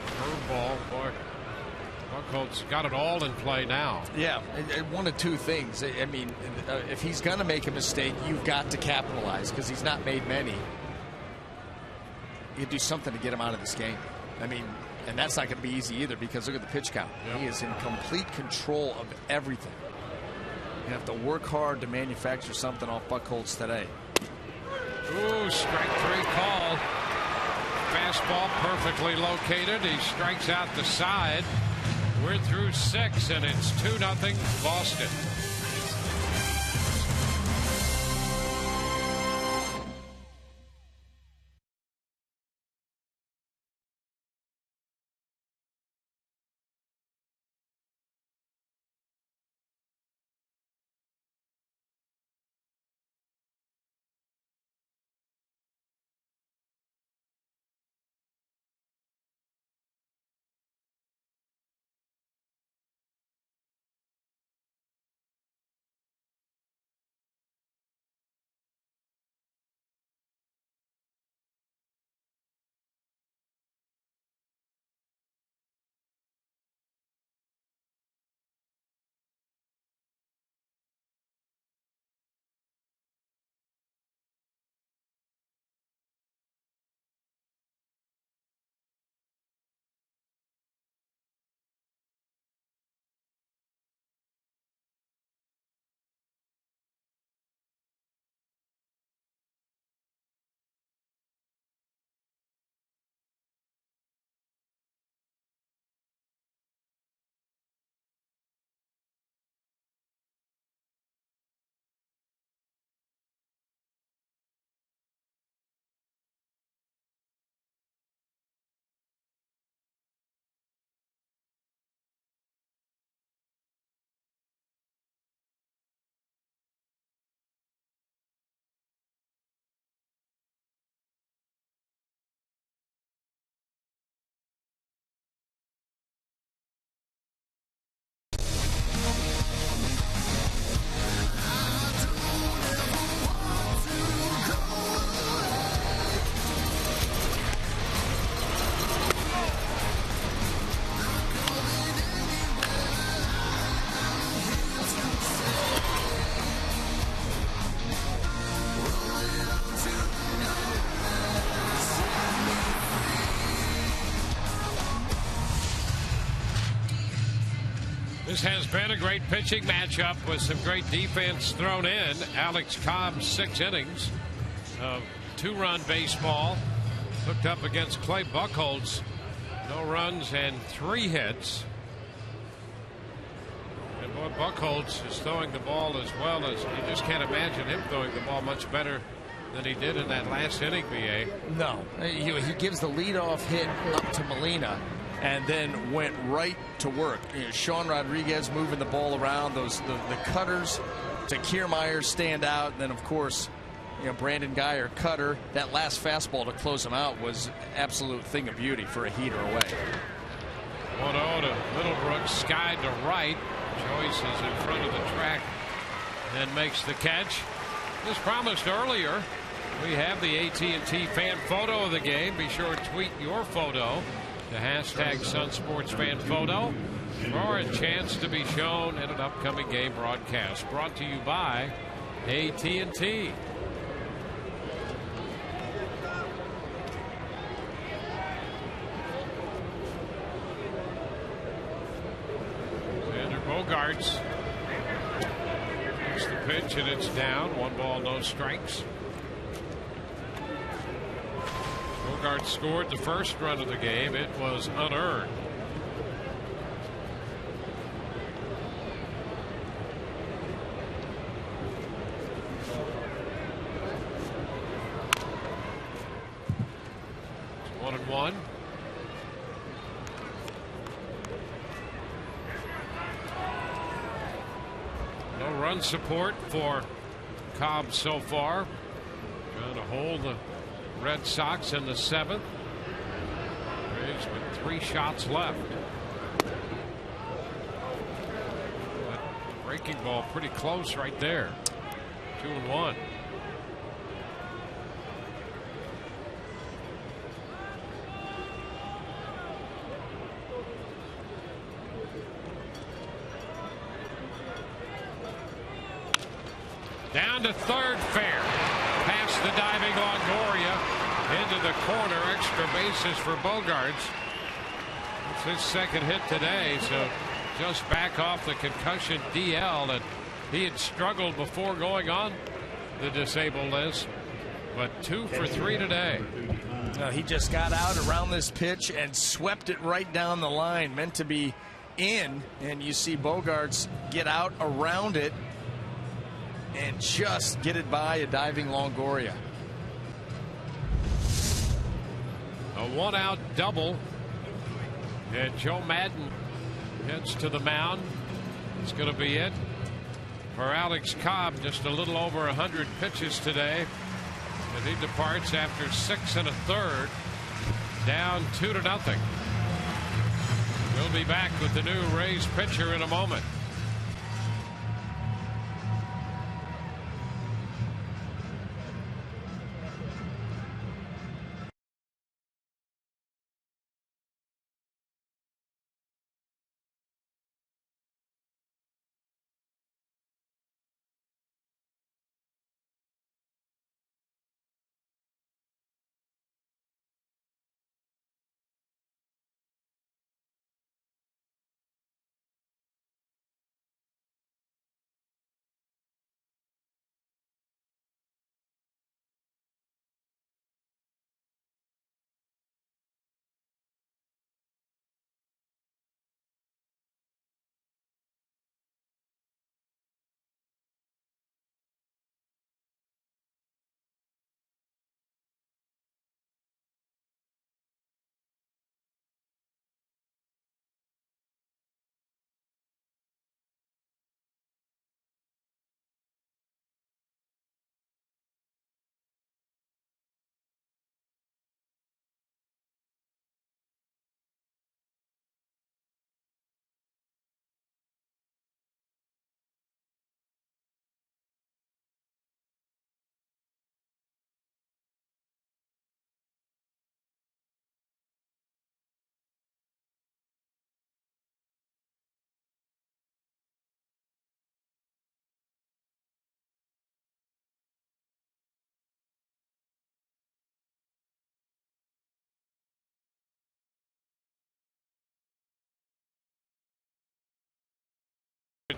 Curveball, boy. Buchholz got it all in play now. Yeah, one of two things. I mean, if he's going to make a mistake, you've got to capitalize because he's not made many. You do something to get him out of this game. I mean, and that's not going to be easy either because look at the pitch count. Yep. He is in complete control of everything. You have to work hard to manufacture something off Buchholz today. Ooh, strike 3 call. Fastball perfectly located. He strikes out the side. We're through 6, and it's 2-0 Boston. This has been a great pitching matchup with some great defense thrown in. Alex Cobb's 6 innings of 2-run baseball hooked up against Clay Buchholz. No runs and 3 hits. And boy, Buchholz is throwing the ball as well as you just can't imagine him throwing the ball much better than he did in that last inning, BA. No, he gives the leadoff hit up to Molina and then went right to work. Sean Rodriguez moving the ball around. The cutters to Kiermaier stand out. And then, of course, Brandon Guyer cutter. That last fastball to close him out was absolute thing of beauty for a heater away. 1-0 to Middlebrook, skied to right. Joyce is in front of the track and makes the catch. As promised earlier, we have the AT&T fan photo of the game. Be sure to tweet your photo to #SunSportsFanPhoto for a chance to be shown in an upcoming game broadcast. Brought to you by AT&T. Bogarts. It's the pitch and it's down. 1 ball, no strikes. Bogarts scored the first run of the game. It was unearned. It's 1-1. Run support for Cobb so far. Trying to hold the Red Sox in the 7th. Braves with 3 shots left. But breaking ball pretty close right there. 2-1. Down to third, fair. Past the diving Longoria into the corner. Extra bases for Bogarts. It's his 2nd hit today, so just back off the concussion DL, and he had struggled before going on the disabled list, but 2 for 3 today. He just got out around this pitch and swept it right down the line, meant to be in, and you see Bogarts get out around it and just get it by a diving Longoria. A 1-out double, and Joe Madden heads to the mound. It's going to be it for Alex Cobb. Just a little over 100 pitches today, and he departs after 6 1/3, down 2-0. We'll be back with the new Rays pitcher in a moment.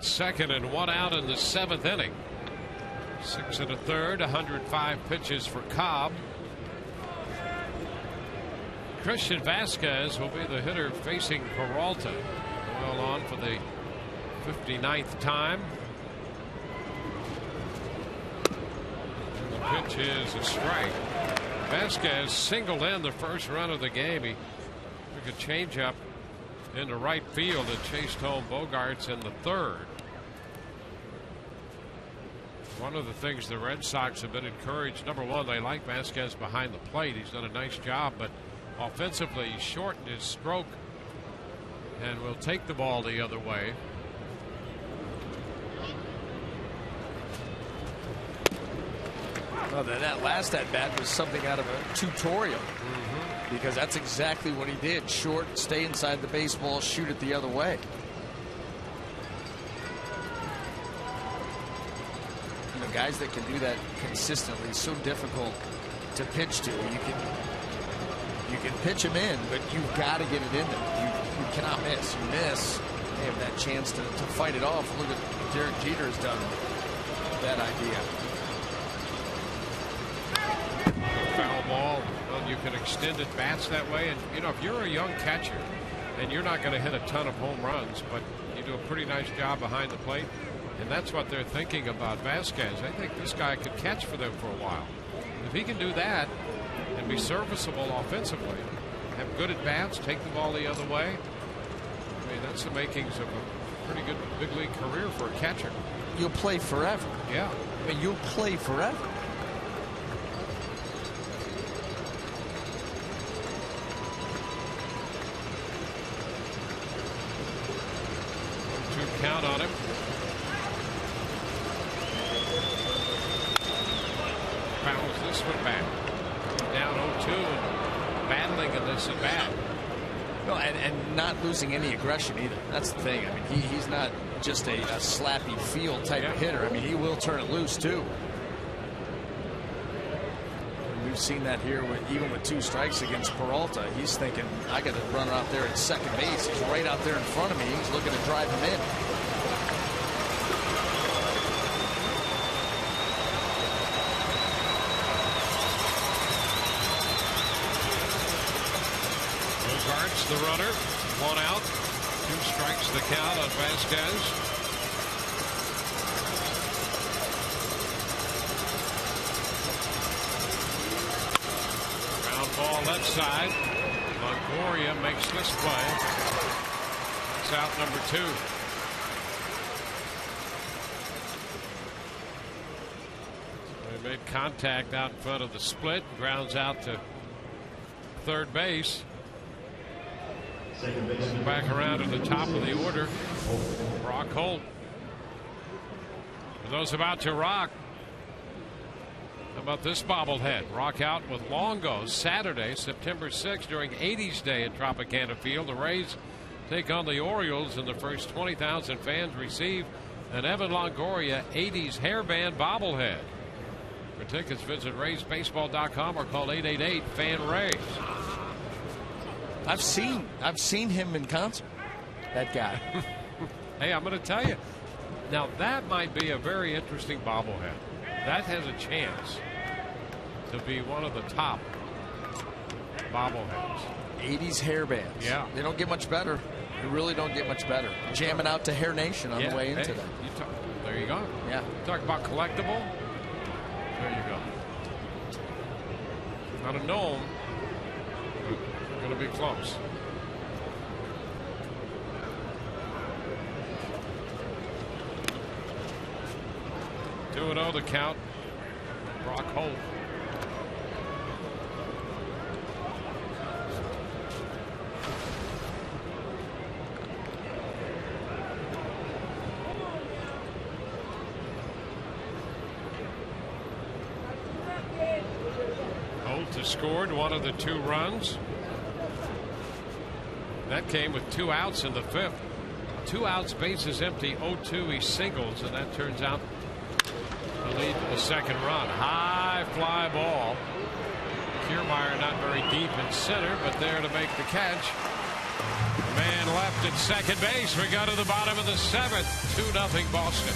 second and 1 out in the 7th inning. 6 1/3, 105 pitches for Cobb. Christian Vasquez will be the hitter facing Peralta. Well on for the 59th time. And the pitch is a strike. Vasquez singled in the first run of the game. He took a changeup into right field and chased home Bogaerts in the 3rd. One of the things the Red Sox have been encouraged, number one, they like Vasquez behind the plate. He's done a nice job, but offensively he shortened his stroke and will take the ball the other way. Well, that last at bat was something out of a tutorial, because that's exactly what he did. Short, stay inside the baseball, shoot it the other way. You know, guys that can do that consistently, it's so difficult to pitch to. You can pitch him in, but you've got to get it in there. You cannot miss. You miss, they have that chance to fight it off. Look at what Derek Jeter has done with that idea. Foul ball. Well, you can extend at bats that way, and you know, if you're a young catcher and you're not going to hit a ton of home runs, but you do a pretty nice job behind the plate, and that's what they're thinking about Vasquez. I think this guy could catch for them for a while. If he can do that and be serviceable offensively, have good at bats, take the ball the other way, I mean, that's the makings of a pretty good big league career for a catcher. You'll play forever. Yeah. I mean, you'll play forever. Count on him. Fouls this one back. Down 0-2 and battling in this at bat. No, and not losing any aggression either. That's the thing. I mean, he's not just a slappy field type of hitter. I mean, he will turn it loose too. And we've seen that here even with 2 strikes against Peralta. He's thinking, I got to run out there at second base. He's right out there in front of me. He's looking to drive him in. Bogaerts the runner. 1 out. 2 strikes the count on Vasquez. Ball left side. Longoria makes this play. It's out number 2. They made contact out in front of the split. Grounds out to third base. Back around to the top of the order. Brock Holt. For those about to rock. How about this bobblehead? Rock out with Longo Saturday, September 6th during 80s Day at Tropicana Field. The Rays take on the Orioles, and the first 20,000 fans receive an Evan Longoria 80s hairband bobblehead. For tickets, visit RaysBaseball.com or call 888-FAN-RAYS. I've seen him in concert. That guy. Hey, I'm going to tell you. Now that might be a very interesting bobblehead. That has a chance to be one of the top bobbleheads. 80s hairbands. Yeah. They don't get much better. They really don't get much better. Jamming out to Hair Nation on the way into that. There you go. Yeah. Talk about collectible. There you go. Not a gnome. Going to be close. Two 2-0 the count. Brock Holt. Holt has scored one of the 2 runs. That came with 2 outs in the 5th. 2 outs, bases empty, 0-2. He singles, and that turns out to lead to the 2nd run. High fly ball. Kiermaier not very deep in center, but there to make the catch. Man left at second base. We go to the bottom of the 7th. 2-0 Boston.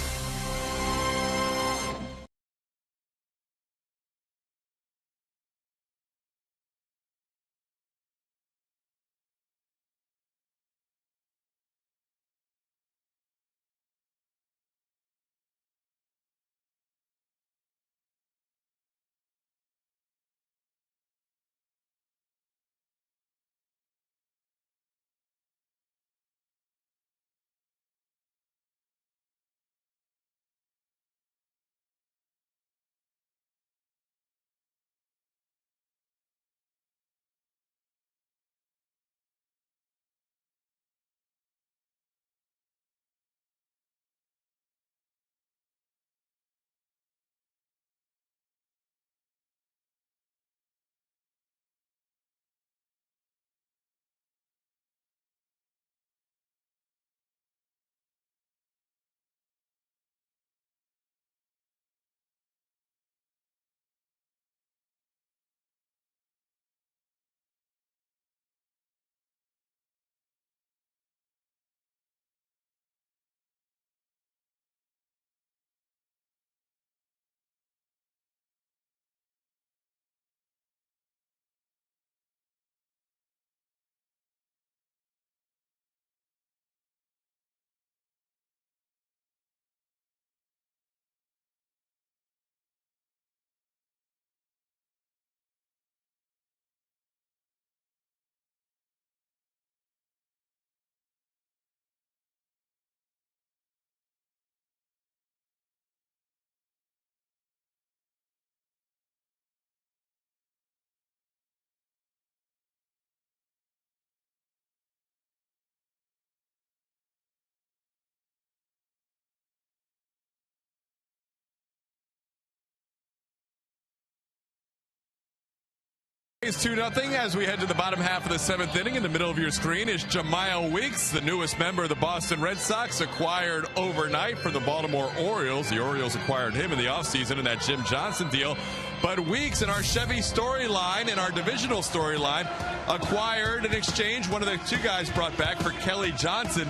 It's 2-0 as we head to the bottom half of the 7th inning. In the middle of your screen is Jamiel Weeks, the newest member of the Boston Red Sox, acquired overnight from the Baltimore Orioles. The Orioles acquired him in the offseason in that Jim Johnson deal. But Weeks, in our Chevy storyline, in our divisional storyline, acquired in exchange one of the two guys brought back for Kelly Johnson.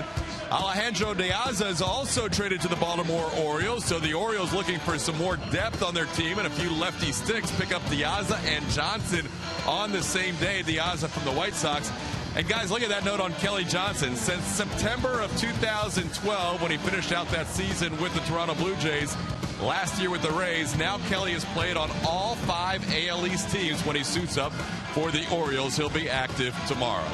Alejandro De Aza is also traded to the Baltimore Orioles, so the Orioles looking for some more depth on their team and a few lefty sticks. Pick up De Aza and Johnson on the same day. De Aza from the White Sox. And guys, look at that note on Kelly Johnson. Since September of 2012, when he finished out that season with the Toronto Blue Jays, last year with the Rays, now Kelly has played on all 5 AL East teams. When he suits up for the Orioles, he'll be active tomorrow.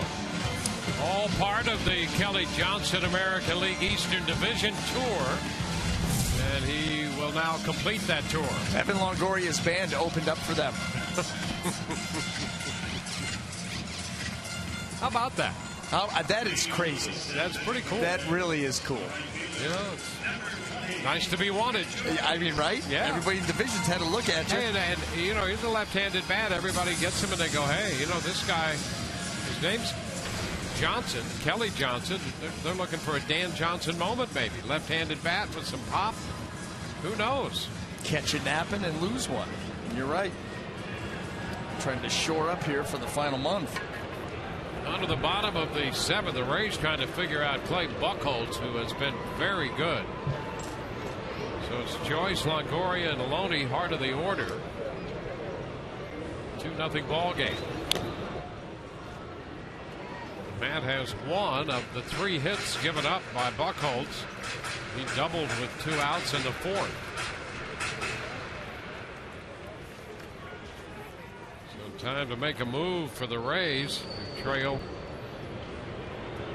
All part of the Kelly Johnson American League Eastern Division Tour. And he will now complete that tour. Evan Longoria's band opened up for them. How about that? That is crazy. That's pretty cool. That really is cool. You know, it's nice to be wanted. I mean, right? Yeah. Everybody in divisions had to look at you. And you know, he's a left-handed bat. Everybody gets him and they go, hey, you know, this guy, his name's Johnson, Kelly Johnson. They're looking for a Dan Johnson moment, maybe. Left-handed bat with some pop. Who knows? Catch you napping and lose one. You're right. Trying to shore up here for the final month. On to the bottom of the 7th. The Rays trying to figure out Clay Buchholz, who has been very good. So it's Joyce, Longoria, and Loney, heart of the order. 2-0 ball game. Matt has one of the 3 hits given up by Buchholz. He doubled with 2 outs in the 4th. So time to make a move for the Rays. Trail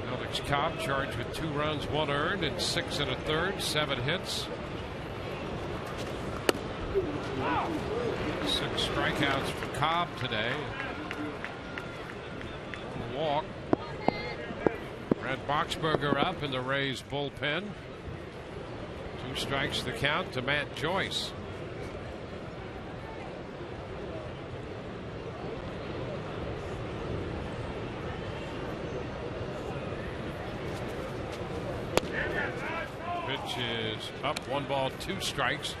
Alex Cobb charged with 2 runs, 1 earned, and 6 1/3, 7 hits. 6 strikeouts for Cobb today. Walk. Brad Boxberger up in the Rays bullpen. 2 strikes the count to Matt Joyce. Pitch is up, 1 ball, 2 strikes.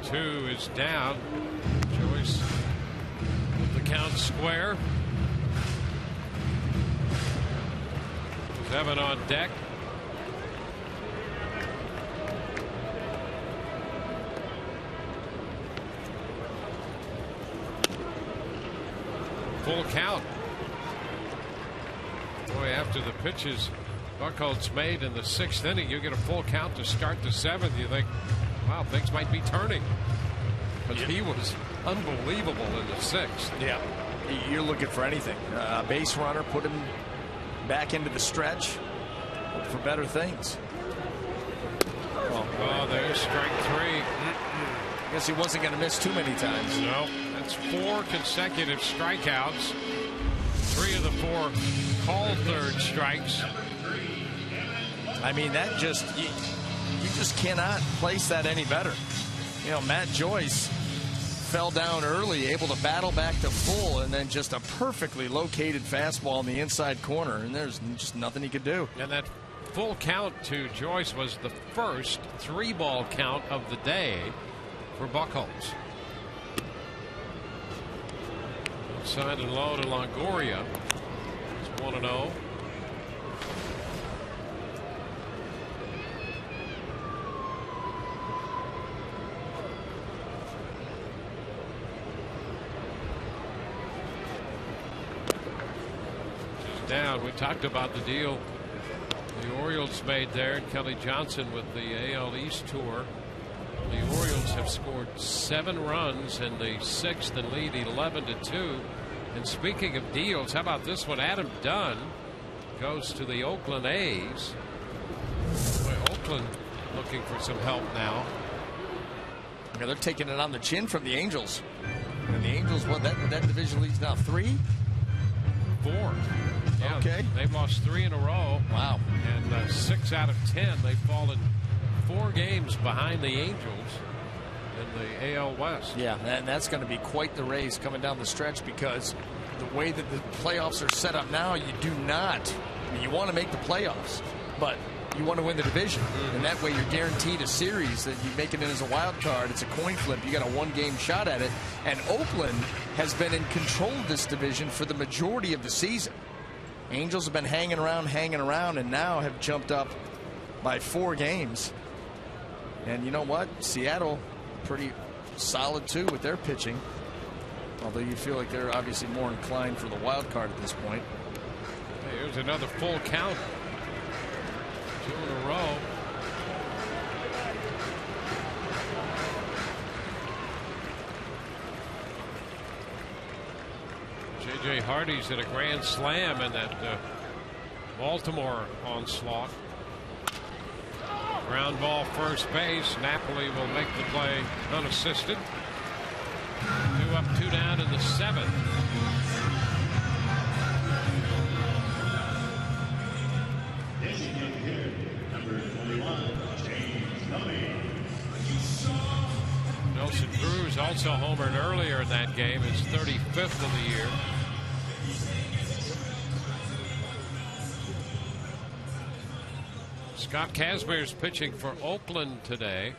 2 is down. Joyce with the count square. Evan on deck. Full count. Boy, after the pitches Buchholz made in the 6th inning, you get a full count to start the 7th. You think, wow, things might be turning. But he was unbelievable in the 6th. Yeah, you're looking for anything. Base runner, put him back into the stretch. Hope for better things. Oh, there's strike 3. I guess he wasn't going to miss too many times. No, that's 4 consecutive strikeouts. 3 of the 4 called third strikes. I mean, that just you just cannot place that any better. You know, Matt Joyce fell down early, able to battle back to full, and then just a perfectly located fastball in the inside corner, and there's just nothing he could do. And that full count to Joyce was the first 3-ball count of the day for Buchholz. Outside and low to Longoria. It's 1-0. Down. We talked about the deal the Orioles made there, and Kelly Johnson with the AL East tour. The Orioles have scored 7 runs in the 6th and lead 11-2. And speaking of deals, how about this one? Adam Dunn goes to the Oakland A's. Boy, Oakland looking for some help now. Yeah, they're taking it on the chin from the Angels. And the Angels, what, that division leads now 3? 4. Yeah, okay. They've lost 3 in a row. Wow. And 6 out of 10. They've fallen 4 games behind the Angels in the AL West. Yeah, and that's going to be quite the race coming down the stretch, because the way that the playoffs are set up now, you do not. I mean, you want to make the playoffs, but you want to win the division. And that way you're guaranteed a series that you make it in as a wild card. It's a coin flip. You got a 1-game shot at it. And Oakland has been in control of this division for the majority of the season. Angels have been hanging around, and now have jumped up by 4 games. And you know what? Seattle, pretty solid too with their pitching. Although you feel like they're obviously more inclined for the wild card at this point. Here's another full count. 2 in a row. J.J. Hardy's hit a grand slam in that Baltimore onslaught. Ground ball first base. Napoli will make the play unassisted. 2 up, 2 down in the 7th. Nelson Cruz also homered earlier in that game, his 35th of the year. Scott Kazmir's pitching for Oakland today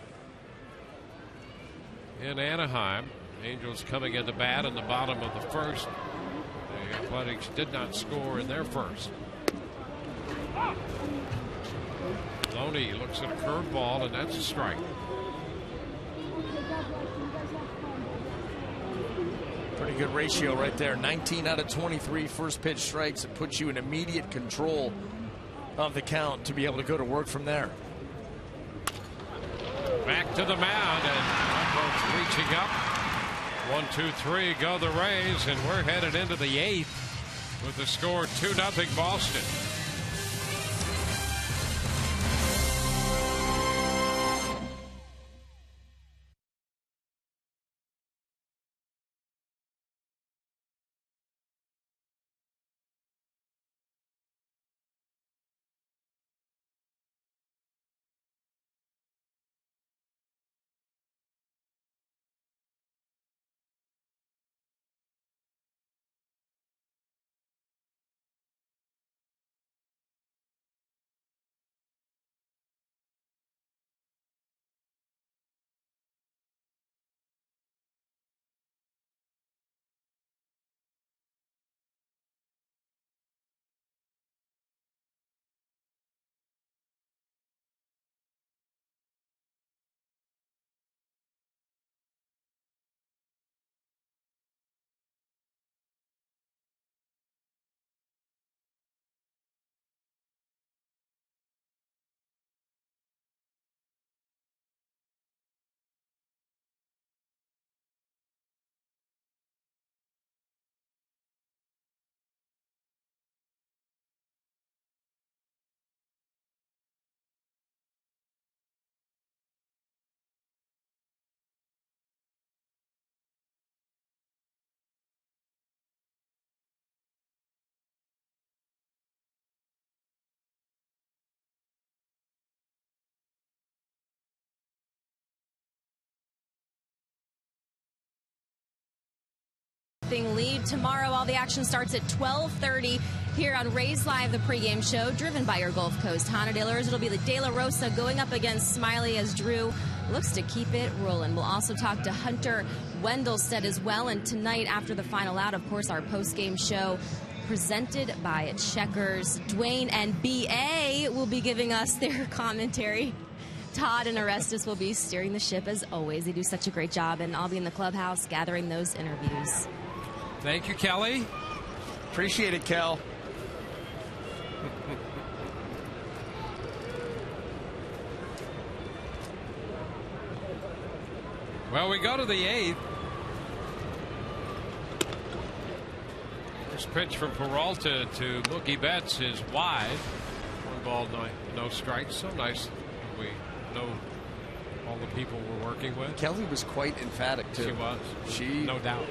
in Anaheim. Angels coming into bat in the bottom of the 1st. The Athletics did not score in their 1st. Loney looks at a curveball, and that's a strike. Pretty good ratio right there. 19 out of 23 first pitch strikes. It puts you in immediate control of the count to be able to go to work from there. Back to the mound, and Buchholz reaching up. 1, 2, 3 go the Rays, and we're headed into the 8th with the score 2-0 Boston. lead. Tomorrow, all the action starts at 12:30 here on Rays Live, the pregame show, driven by your Gulf Coast Honda dealers. It'll be the De La Rosa going up against Smiley as Drew looks to keep it rolling. We'll also talk to Hunter Wendelstedt as well. And tonight, after the final out, of course, our postgame show presented by Checkers. Dwayne and B.A. will be giving us their commentary. Todd and Orestes will be steering the ship as always. They do such a great job, and I'll be in the clubhouse gathering those interviews. Thank you, Kelly. Appreciate it, Kel. Well, we go to the 8th. First pitch from Peralta to Mookie Betts is wide. 1 ball, no strikes. So nice. We know all the people we're working with. Kelly was quite emphatic too. She was. She, no doubt.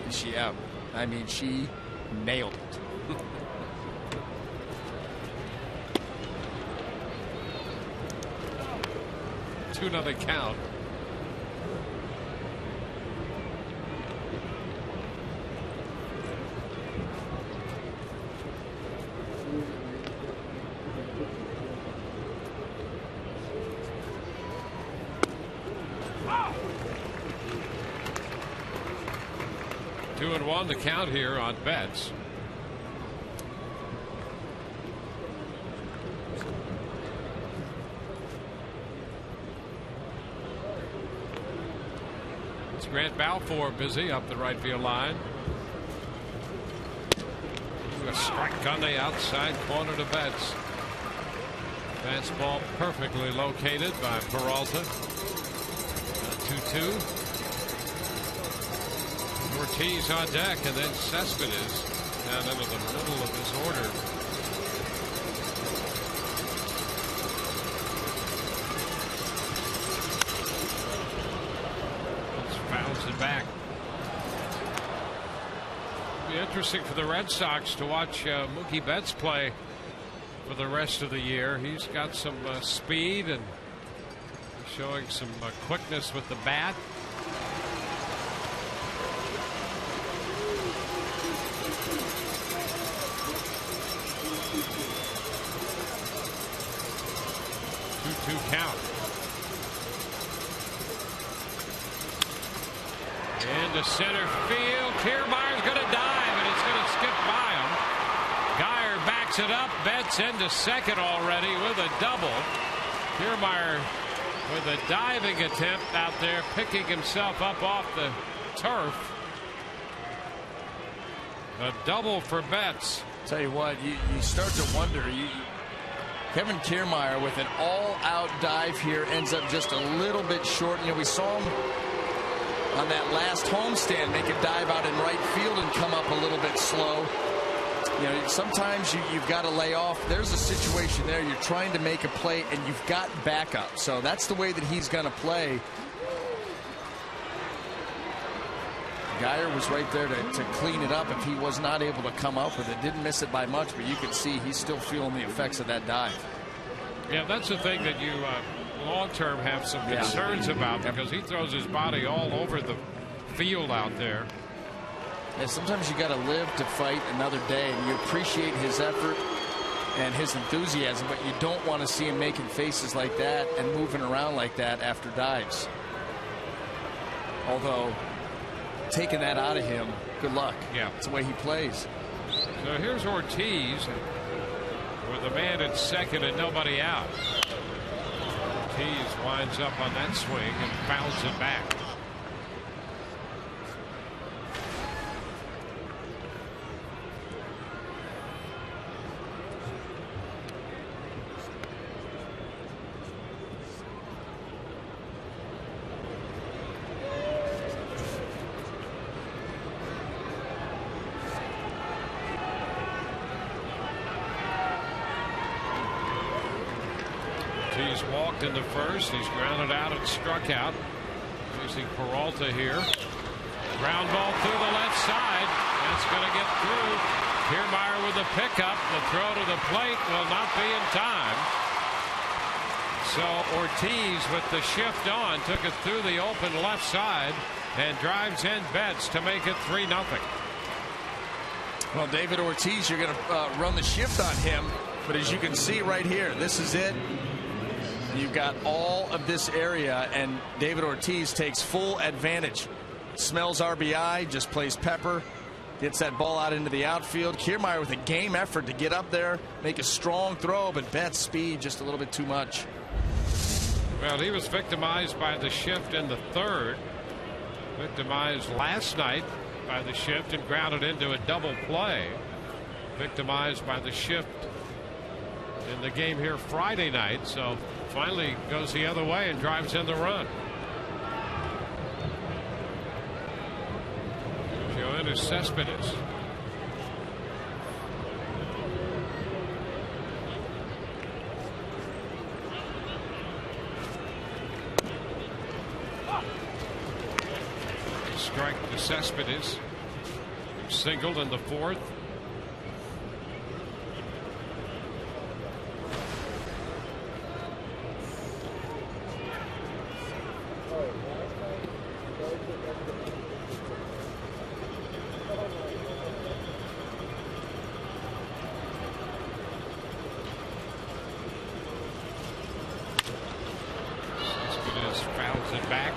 I mean, she nailed it. Two 2-0 count. Two and one to count here on Betts. It's Grant Balfour busy up the right field line. A strike on the outside corner to Betts. Fastball perfectly located by Peralta. 2-2. Ortiz on deck, and then Cespedes down into the middle of this order. Let's bounce it back. It'll be interesting for the Red Sox to watch Mookie Betts play for the rest of the year. He's got some speed and showing some quickness with the bat. Count. Into center field. Kiermaier's going to dive, and it's going to skip by him. Geyer backs it up. Betts into second already with a double. Kiermaier with a diving attempt out there, picking himself up off the turf. A double for Betts. Tell you what, you start to wonder. Kevin Kiermaier with an all-out dive here ends up just a little bit short. You know, we saw him on that last homestand make a dive out in right field and come up a little bit slow. You know, sometimes you've got to lay off. There's a situation there. You're trying to make a play and you've got backup. So that's the way that he's going to play. Geyer was right there to clean it up if he was not able to come up with it. Didn't miss it by much, but you can see he's still feeling the effects of that dive. Yeah, that's the thing that you long-term have some concerns about, because he throws his body all over the field out there. Yeah, sometimes you got to live to fight another day, and you appreciate his effort and his enthusiasm, but you don't want to see him making faces like that and moving around like that after dives. Although, taking that out of him, good luck. Yeah, it's the way he plays. So here's Ortiz with a man at second and nobody out. Ortiz winds up on that swing and fouls it back. He's walked in the first. He's grounded out and struck out. Facing Peralta here. Ground ball through the left side. That's going to get through. Kiermaier with the pickup. The throw to the plate will not be in time. So Ortiz with the shift on took it through the open left side and drives in Betts to make it 3-0. Well, David Ortiz, you're going to run the shift on him. But as you can see right here, this is it. You've got all of this area, and David Ortiz takes full advantage. Smells RBI, just plays pepper, gets that ball out into the outfield. Kiermaier with a game effort to get up there, make a strong throw, but Betts' speed just a little bit too much. Well, he was victimized by the shift in the third. Victimized last night by the shift and grounded into a double play. Victimized by the shift in the game here Friday night. So finally goes the other way and drives in the run. Joannis Cespedes. Strike to Cespedes. Singled in the fourth. Cespedes fouls it back.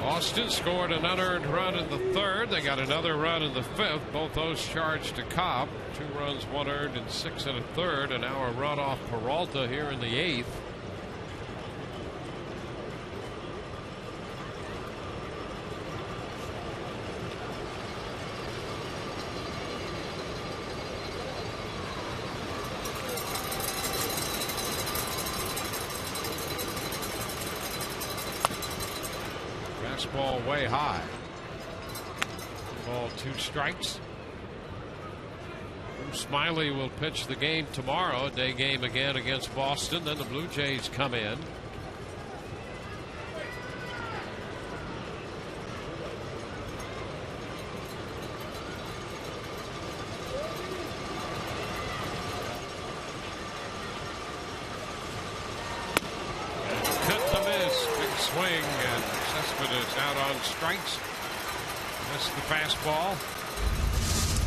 Boston scored an unearned run in the third. They got another run in the fifth. Both those charged to Cobb. 2 runs, 1 earned, and 6 1/3. And now a run off Peralta here in the 8th. Ball way high. Ball 2 strikes. Smiley will pitch the game tomorrow. Day game again against Boston. Then the Blue Jays come in. Swing and Cespedes out on strikes. That's the fastball.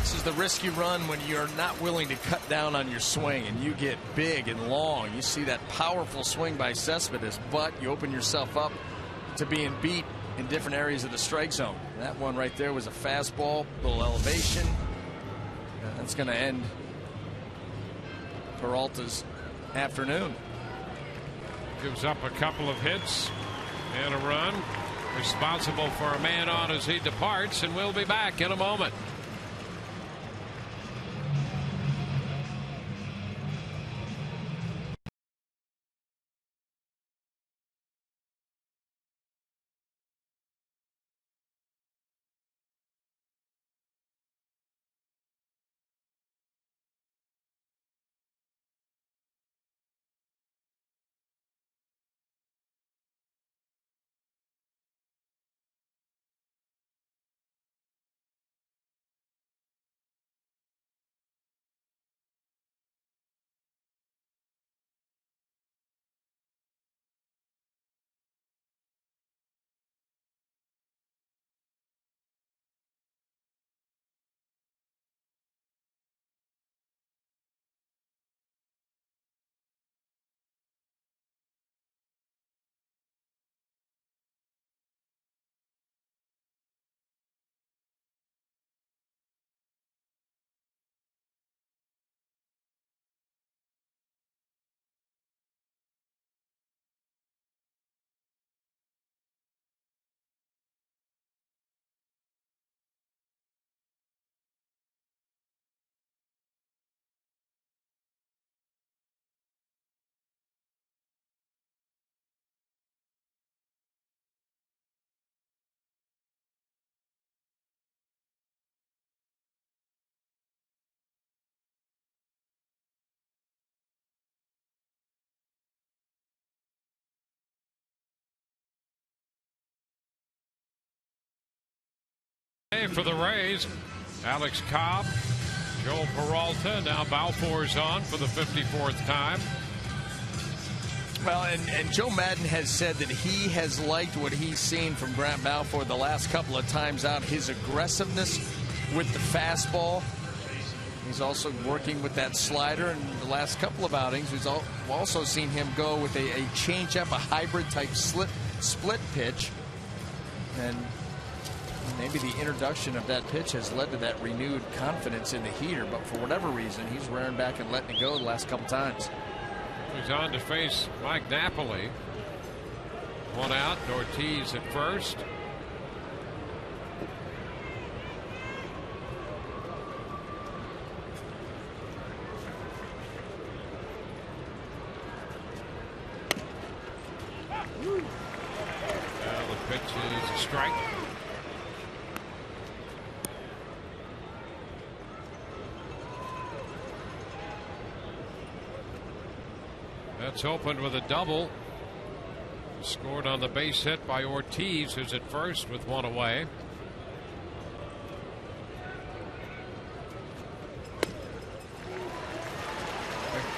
This is the risk you run when you're not willing to cut down on your swing and you get big and long. You see that powerful swing by Cespedes, but you open yourself up to being beat in different areas of the strike zone. That one right there was a fastball, little elevation. That's going to end Peralta's afternoon. Gives up a couple of hits and a run. Responsible for a man on as he departs, and we'll be back in a moment. For the Rays, Alex Cobb, Joel Peralta, now Balfour's on for the 54th time. Well, and Joe Madden has said that he has liked what he's seen from Grant Balfour the last couple of times out, his aggressiveness with the fastball. He's also working with that slider in the last couple of outings. We've also seen him go with a changeup, a hybrid-type split pitch. And maybe the introduction of that pitch has led to that renewed confidence in the heater. But for whatever reason, he's rearing back and letting it go the last couple times. He's on to face Mike Napoli. One out, Ortiz at first. The pitch is a strike. That's opened with a double. Scored on the base hit by Ortiz, who's at first with one away.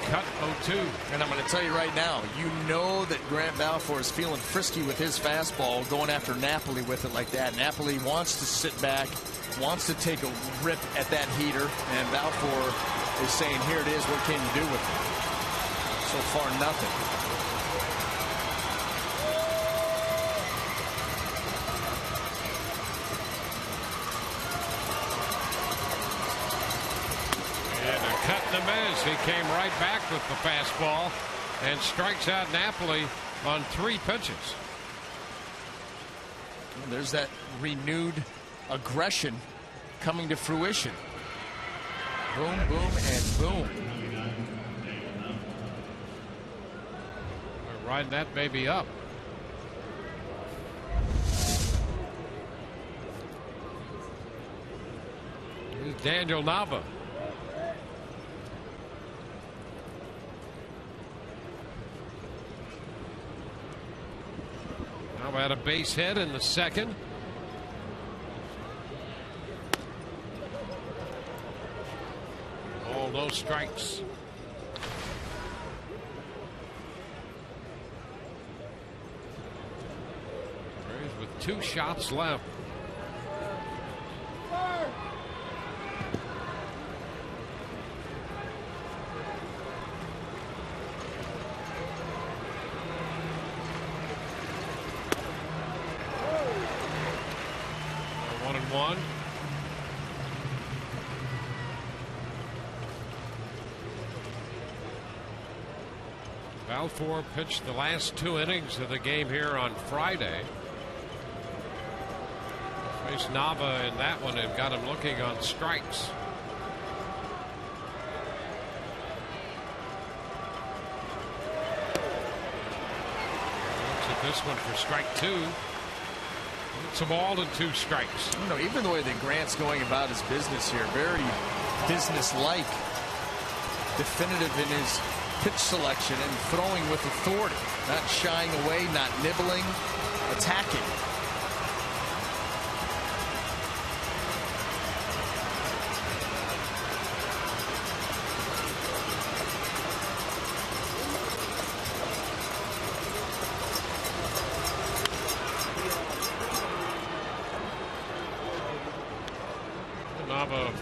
Cut 0-2. And I'm going to tell you right now, you know that Grant Balfour is feeling frisky with his fastball, going after Napoli with it like that. Napoli wants to sit back, wants to take a rip at that heater, and Balfour is saying, here it is, what can you do with it? So far, nothing. And a cut and a miss. He came right back with the fastball and strikes out Napoli on 3 pitches. Well, there's that renewed aggression coming to fruition. Boom, boom, and boom. Riding that baby up. Here's Daniel Nava. Now had a base hit in the second. All those strikes. With 2 shots left. One and one. Balfour pitched the last 2 innings of the game here on Friday. Faced Nava in that one and got him looking on strikes. Looks at this one for strike 2. It's a ball and 2 strikes. You know, even the way that Grant's going about his business here, very business-like, definitive in his pitch selection and throwing with authority, not shying away, not nibbling, attacking.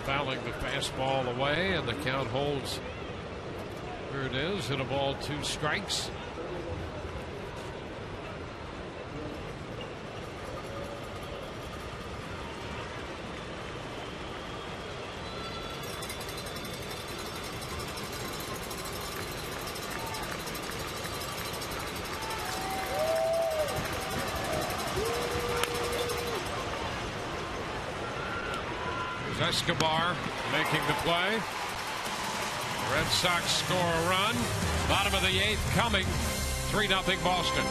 Fouling the fastball away, and the count holds. Here it is, hit a ball, 2 strikes. Escobar making the play. Red Sox score a run. Bottom of the 8th coming. 3-0 Boston.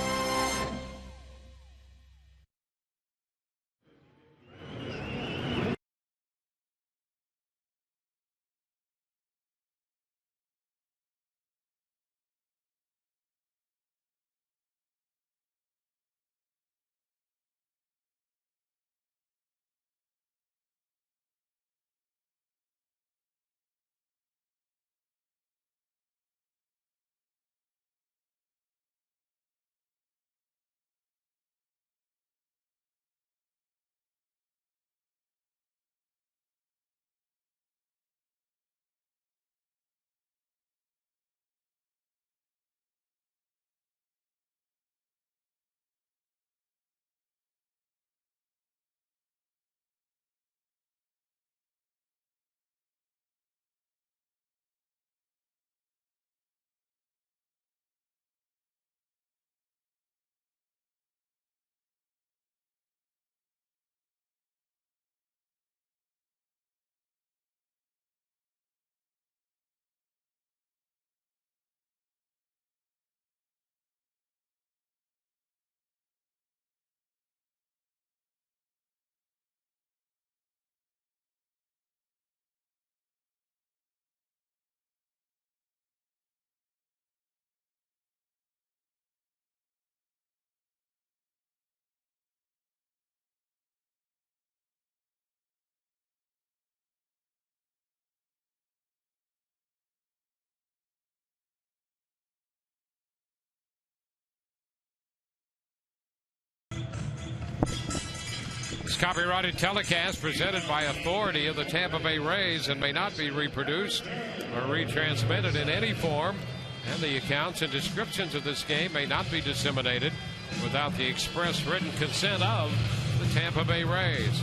copyrighted telecast presented by authority of the Tampa Bay Rays and may not be reproduced or retransmitted in any form, and the accounts and descriptions of this game may not be disseminated without the express written consent of the Tampa Bay Rays.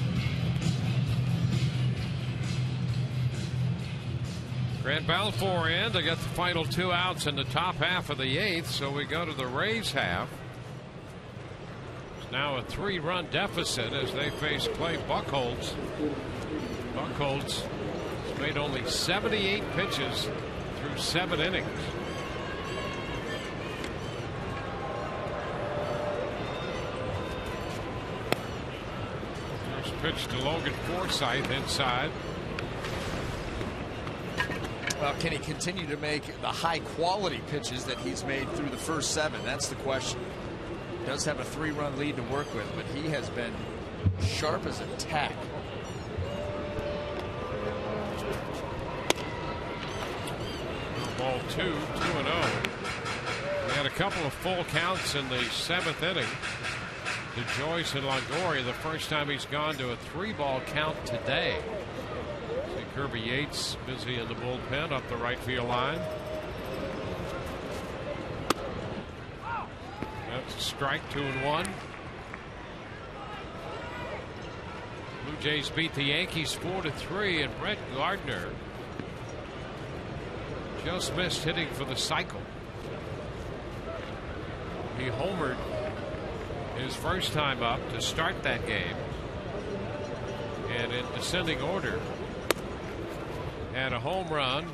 Grant Balfour in to get the final 2 outs in the top half of the 8th, so we go to the Rays half. It's now a 3-run deficit as they face Clay Buchholz. Buchholz has made only 78 pitches through 7 innings. First pitch to Logan Forsythe inside. Well, can he continue to make the high-quality pitches that he's made through the first 7? That's the question. He does have a 3-run lead to work with, but he has been sharp as a tack. Ball 2, 2-0. We had a couple of full counts in the 7th inning to Joyce and Longoria. The first time he's gone to a 3-ball count today. Kirby Yates busy in the bullpen up the right field line. That's a strike, 2-1. Blue Jays beat the Yankees 4-3, and Brett Gardner just missed hitting for the cycle. He homered his first time up to start that game, and in descending order had a home run,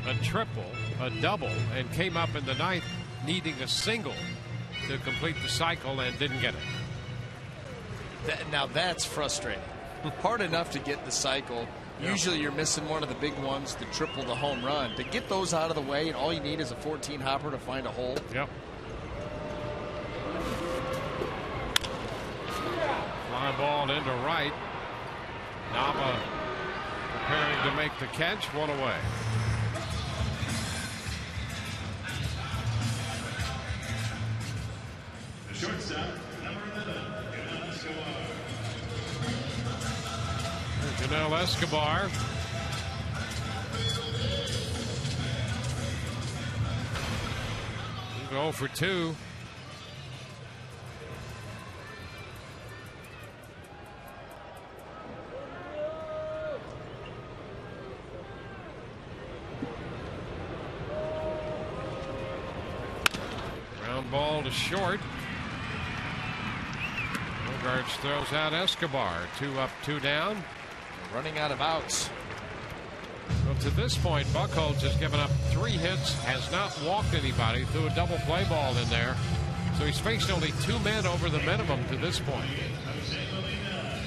a triple, a double, and came up in the 9th needing a single to complete the cycle and didn't get it. Now that's frustrating. Hard enough to get the cycle. Yeah. Usually you're missing one of the big ones, the triple, the home run. To get those out of the way, and all you need is a 14 hopper to find a hole. Yep. Fly ball into right. Nava preparing to make the catch, 1 away. The shortstop, number 11, Janelle Escobar. Go for 2. Ball to short. Bogarts throws out Escobar. 2 up, 2 down. Running out of outs. Well, to this point, Buchholz has given up 3 hits, has not walked anybody, threw a double play ball in there. So he's faced only 2 men over the minimum to this point.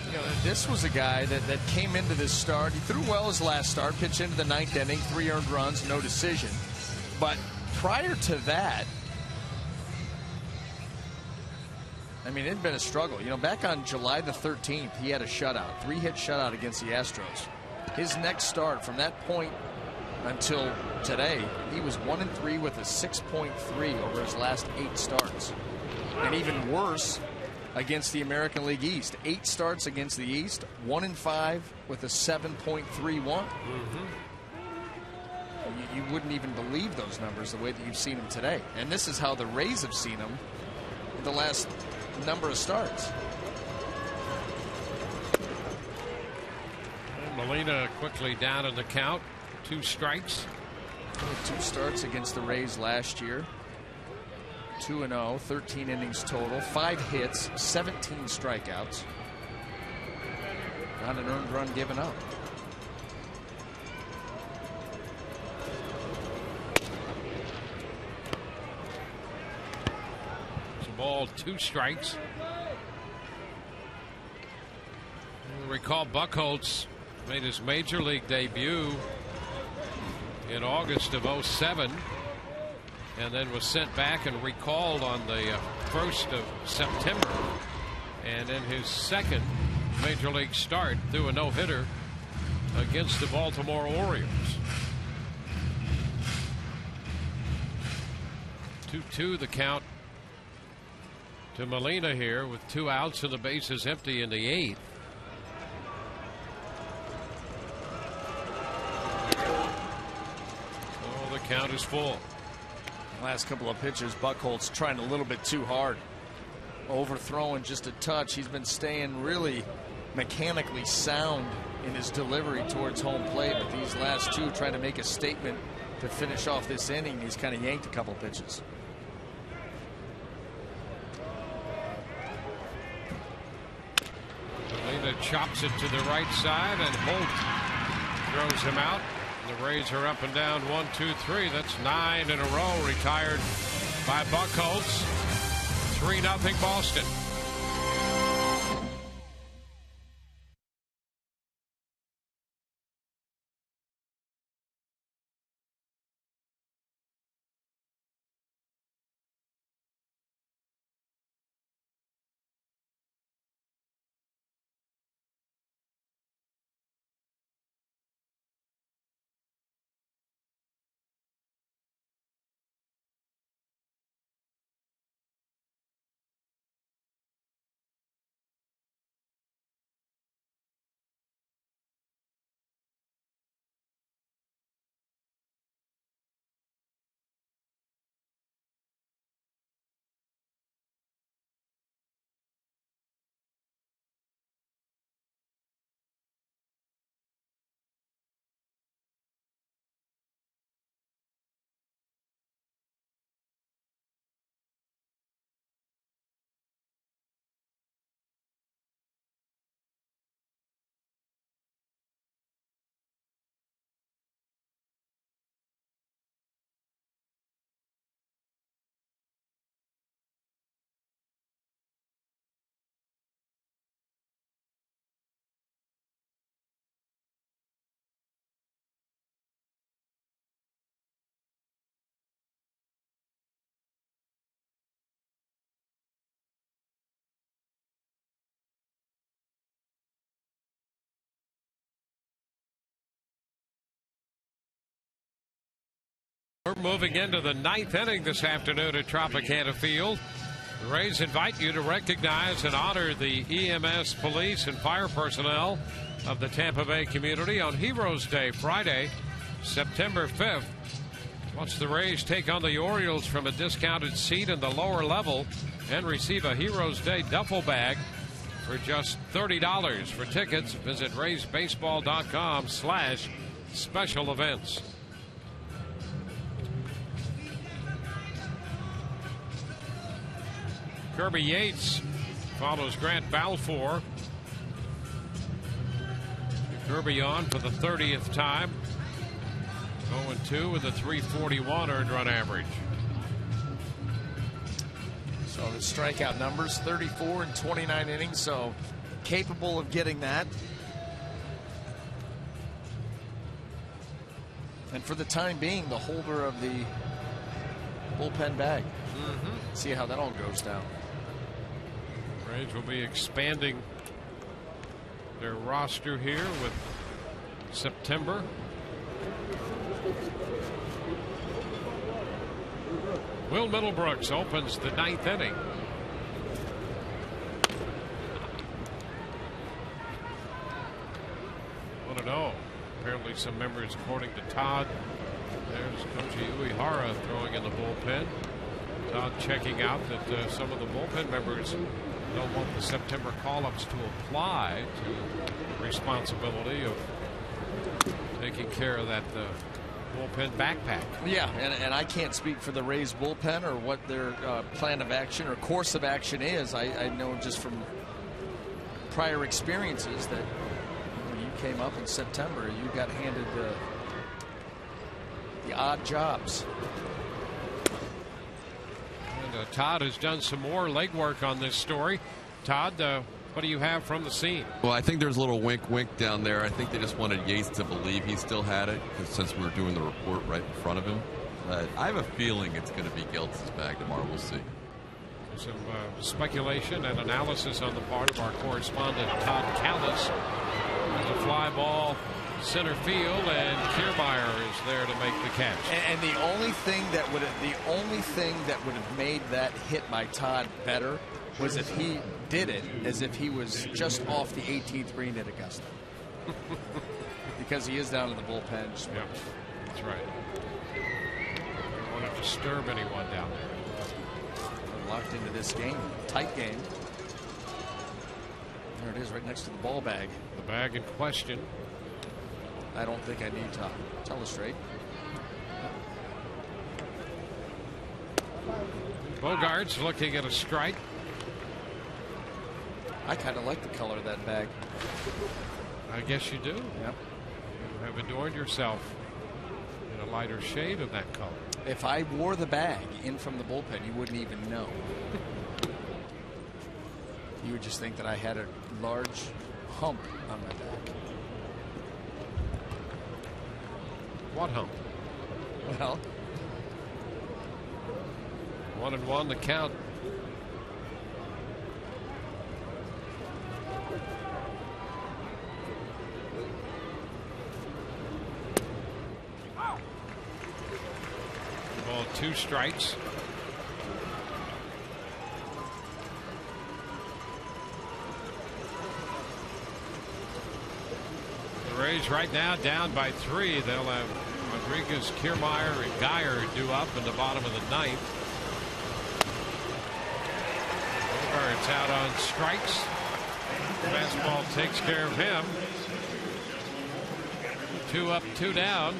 You know, this was a guy that came into this start. He threw well his last start, pitched into the 9th inning, 3 earned runs, no decision. But prior to that, I mean, it had been a struggle. You know, back on July the 13th, he had a shutout, 3-hit shutout against the Astros. His next start from that point until today, he was 1-3 with a 6.3 over his last 8 starts. And even worse against the American League East. 8 starts against the East, 1-5 with a 7.31. You wouldn't even believe those numbers the way that you've seen him today. And this is how the Rays have seen him in the last number of starts. And Molina quickly down in the count. 2 strikes. 2 starts against the Rays last year. 2-0, 13 innings total, 5 hits, 17 strikeouts. Not an earned run given up. Ball, 2 strikes. You'll recall Buchholz made his major league debut in August of 07 and then was sent back and recalled on the 1st of September. And in his second major league start, threw a no-hitter against the Baltimore Orioles. 2-2 the count to Molina here with 2 outs and the bases empty in the 8th. Oh, the count is full. Last couple of pitches, Buchholz trying a little bit too hard. Overthrowing just a touch. He's been staying really mechanically sound in his delivery towards home plate, but these last 2 trying to make a statement to finish off this inning. He's kind of yanked a couple pitches. Molina chops it to the right side, and Holt throws him out. The Rays are up and down 1, 2, 3. That's 9 in a row retired by Buchholz. 3-0 Boston. We're moving into the 9th inning this afternoon at Tropicana Field. The Rays invite you to recognize and honor the EMS, police, and fire personnel of the Tampa Bay community on Heroes Day, Friday, September 5th. Watch the Rays take on the Orioles from a discounted seat in the lower level and receive a Heroes Day duffel bag for just $30. For tickets, visit raysbaseball.com/special events. Kirby Yates follows Grant Balfour. Kirby on for the 30th time. 0-2 with a .341 earned run average. So the strikeout numbers, 34 in 29 innings, so capable of getting that. And for the time being, the holder of the bullpen bag. See how that all goes down. Rays will be expanding their roster here with September. Will Middlebrooks opens the 9th inning. I don't know. Apparently some members, according to Todd. There's Koji Uehara throwing in the bullpen. Todd checking out that some of the bullpen members don't want the September call-ups to apply to the responsibility of taking care of that bullpen backpack. Yeah, and I can't speak for the Rays bullpen or what their plan of action or course of action is. I know just from prior experiences that when you came up in September, you got handed the odd jobs. Todd has done some more legwork on this story. Todd, what do you have from the scene? Well, I think there's a little wink down there. I think they just wanted Yates to believe he still had it, since we were doing the report right in front of him. But I have a feeling it's going to be Geltz's bag tomorrow. We'll see. Some speculation and analysis on the part of our correspondent Todd Callis. There's a fly ball center field, and Kiermaier is there to make the catch. And the only thing that would have made that hit by Todd better was if he did it as if he was just off the 18th green at Augusta. Because he is down in the bullpen. Yeah, that's right. Don't want to disturb anyone down there. We're locked into this game. Tight game. There it is, right next to the ball bag. The bag in question. I don't think I need to telestrate. Bogarts looking at a strike. I kind of like the color of that bag. I guess you do. Yep. You have adorned yourself in a lighter shade of that color. If I wore the bag in from the bullpen, you wouldn't even know. You would just think that I had a large hump on my back. What hump? Well, 1-1 the count. Ball 2 strikes. The Rays right now down by 3. They'll have Rodriguez, Kiermaier, and Geyer due up in the bottom of the 9th. It's out on strikes. Fastball takes care of him. 2 up, 2 down.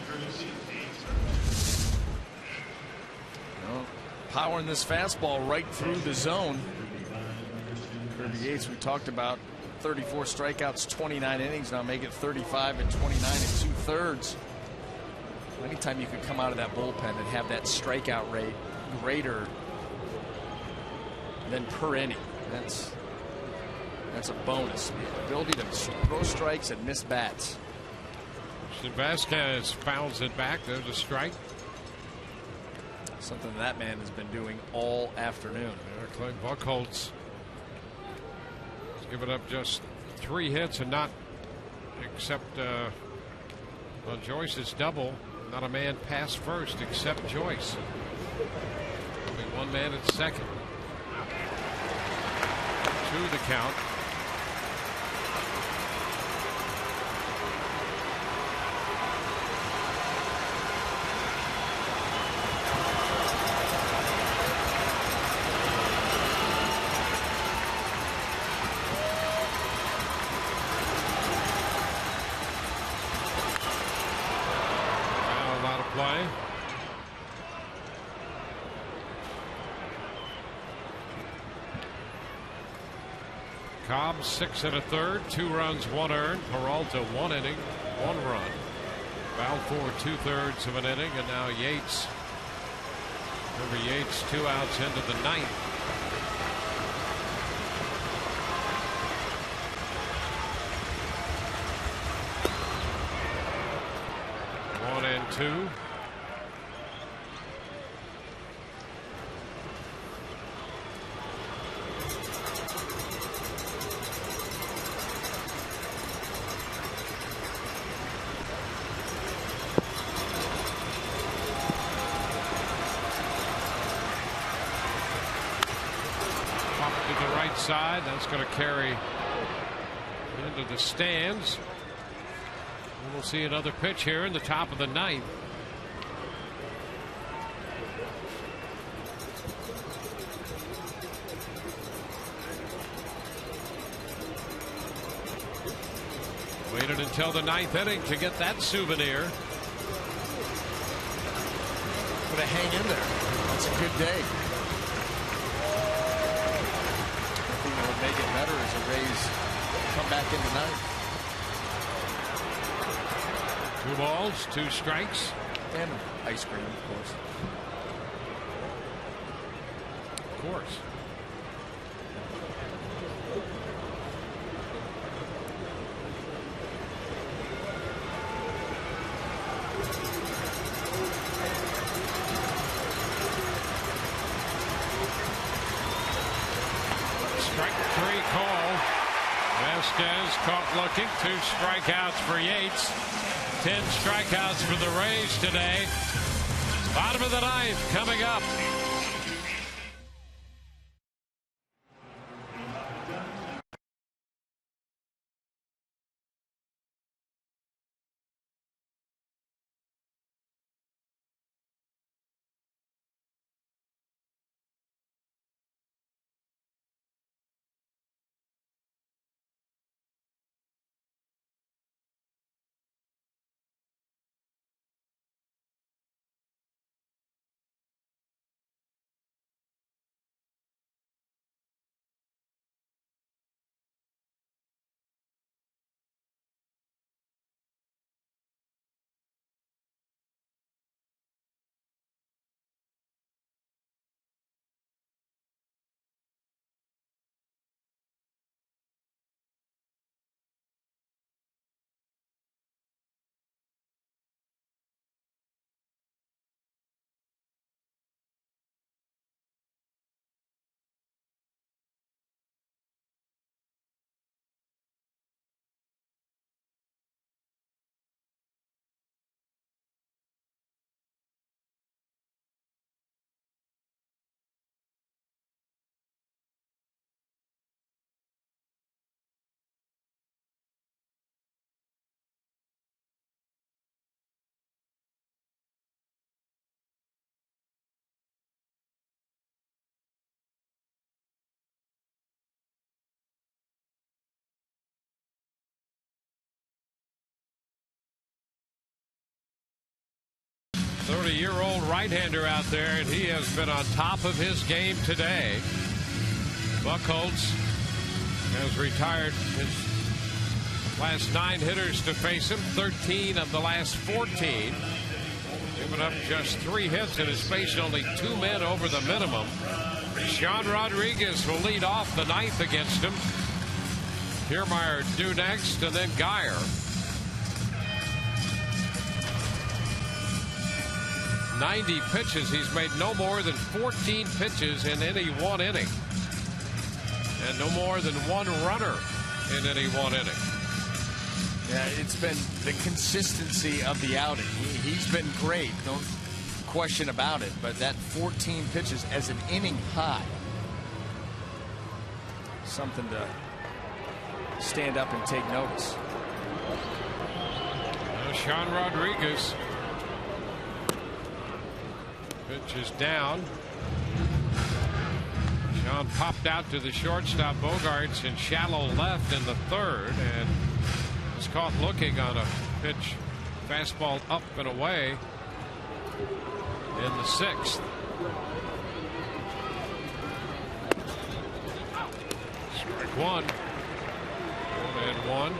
Well, powering this fastball right through the zone. Kirby Yates, we talked about 34 strikeouts, 29 innings. Now make it 35 and 29 and 2/3. Anytime you could come out of that bullpen and have that strikeout rate greater than per inning, that's a bonus. The ability to throw strikes and miss bats. Vasquez fouls it back. There's a strike. Something that man has been doing all afternoon. Clay Buchholz has given up just 3 hits and not except on Joyce's double. Not a man passed first except Joyce. Only 1 man at second. 2 the count. Play. Cobb 6 1/3, 2 runs, 1 earned. Peralta 1 inning, 1 run. Balfour 2/3 of an inning, and now Yates. Remember Yates 2 outs into the 9th. And 2. Pop to the right side. That's going to carry into the stands. We'll see another pitch here in the top of the 9th. Waited until the 9th inning to get that souvenir. Gonna hang in there. That's a good day. I think what would make it better is the Rays come back in the 9th. 2 balls, 2 strikes. And ice cream, of course. Of course. Strike 3 call. Vasquez caught looking. 2 strikeouts for Yates. 10 strikeouts for the Rays today. Bottom of the 9th coming up. 30-year-old right-hander out there, and he has been on top of his game today. Buchholz has retired his last 9 hitters to face him, 13 of the last 14. Giving up just 3 hits and has faced only 2 men over the minimum. Sean Rodriguez will lead off the 9th against him. Kiermaier due next, and then Geyer. 90 pitches. He's made no more than 14 pitches in any one inning. And no more than 1 runner in any one inning. Yeah, it's been the consistency of the outing. He's been great, no question about it. But that 14 pitches as an inning high, something to stand up and take notice. Sean Rodriguez. Pitch is down. Sean popped out to the shortstop Bogaerts in shallow left in the 3rd, and was caught looking on a pitch, fastball up and away in the 6th. Strike 1. 1-1.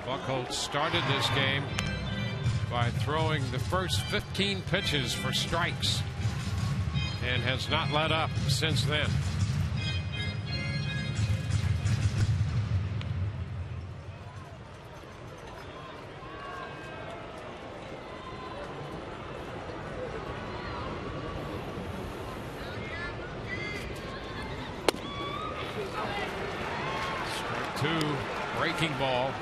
Buchholz started this game by throwing the first 15 pitches for strikes and has not let up since then. Strike 2, breaking ball.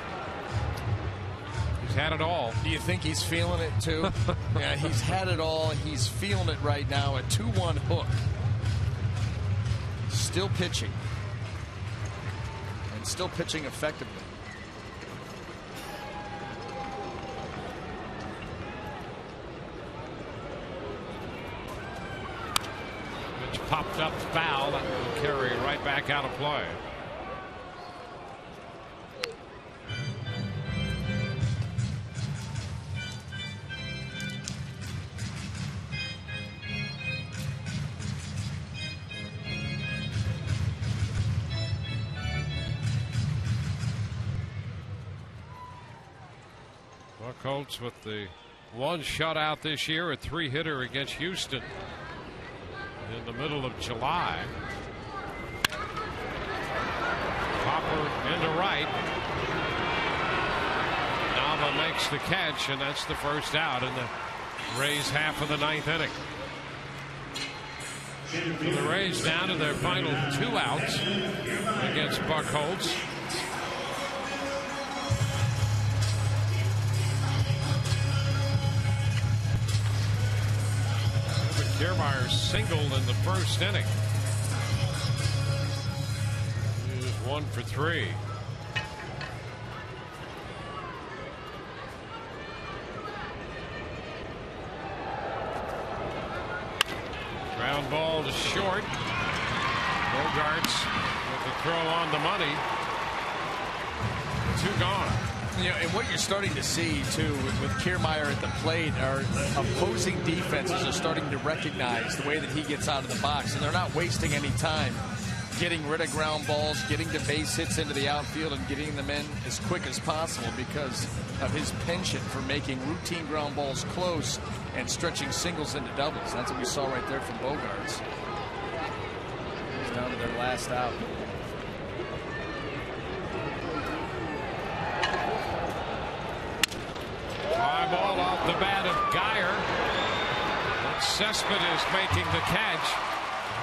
He's had it all. Do you think he's feeling it too? Yeah, he's had it all. He's feeling it right now. A 2-1 hook. Still pitching. And still pitching effectively. Pitch popped up foul. That will carry right back out of play. Buchholz with the 1 shutout this year, a 3-hitter against Houston in the middle of July. Popper into right. Nava makes the catch, and that's the first out in the Rays' half of the 9th inning. So the Rays down to their final 2 outs against Buchholz. Kiermaier singled in the 1st inning. He was 1 for 3. Ground ball to short. Bogaerts with the throw on the money. 2 gone. You know, and what you're starting to see too with Kiermaier at the plate are opposing defenses are starting to recognize the way that he gets out of the box, and they're not wasting any time getting rid of ground balls, getting the base hits into the outfield, and getting them in as quick as possible because of his penchant for making routine ground balls close and stretching singles into doubles. That's what we saw right there from Bogaerts. He's down to their last out. Fly ball off the bat of Geyer. Cespedes making the catch.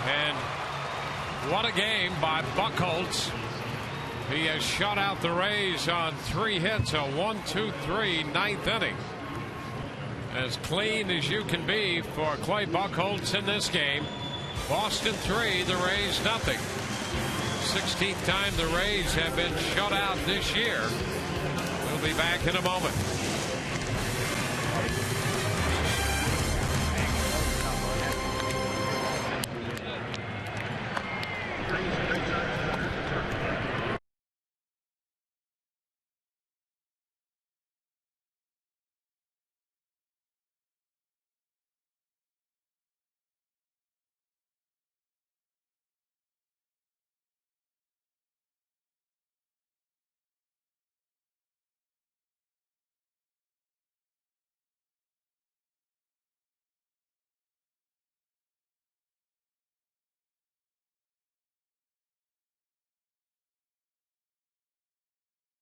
And what a game by Buchholz. He has shut out the Rays on 3 hits, a 1-2-3 9th inning. As clean as you can be for Clay Buchholz in this game. Boston 3, the Rays nothing. 16th time the Rays have been shut out this year. We'll be back in a moment.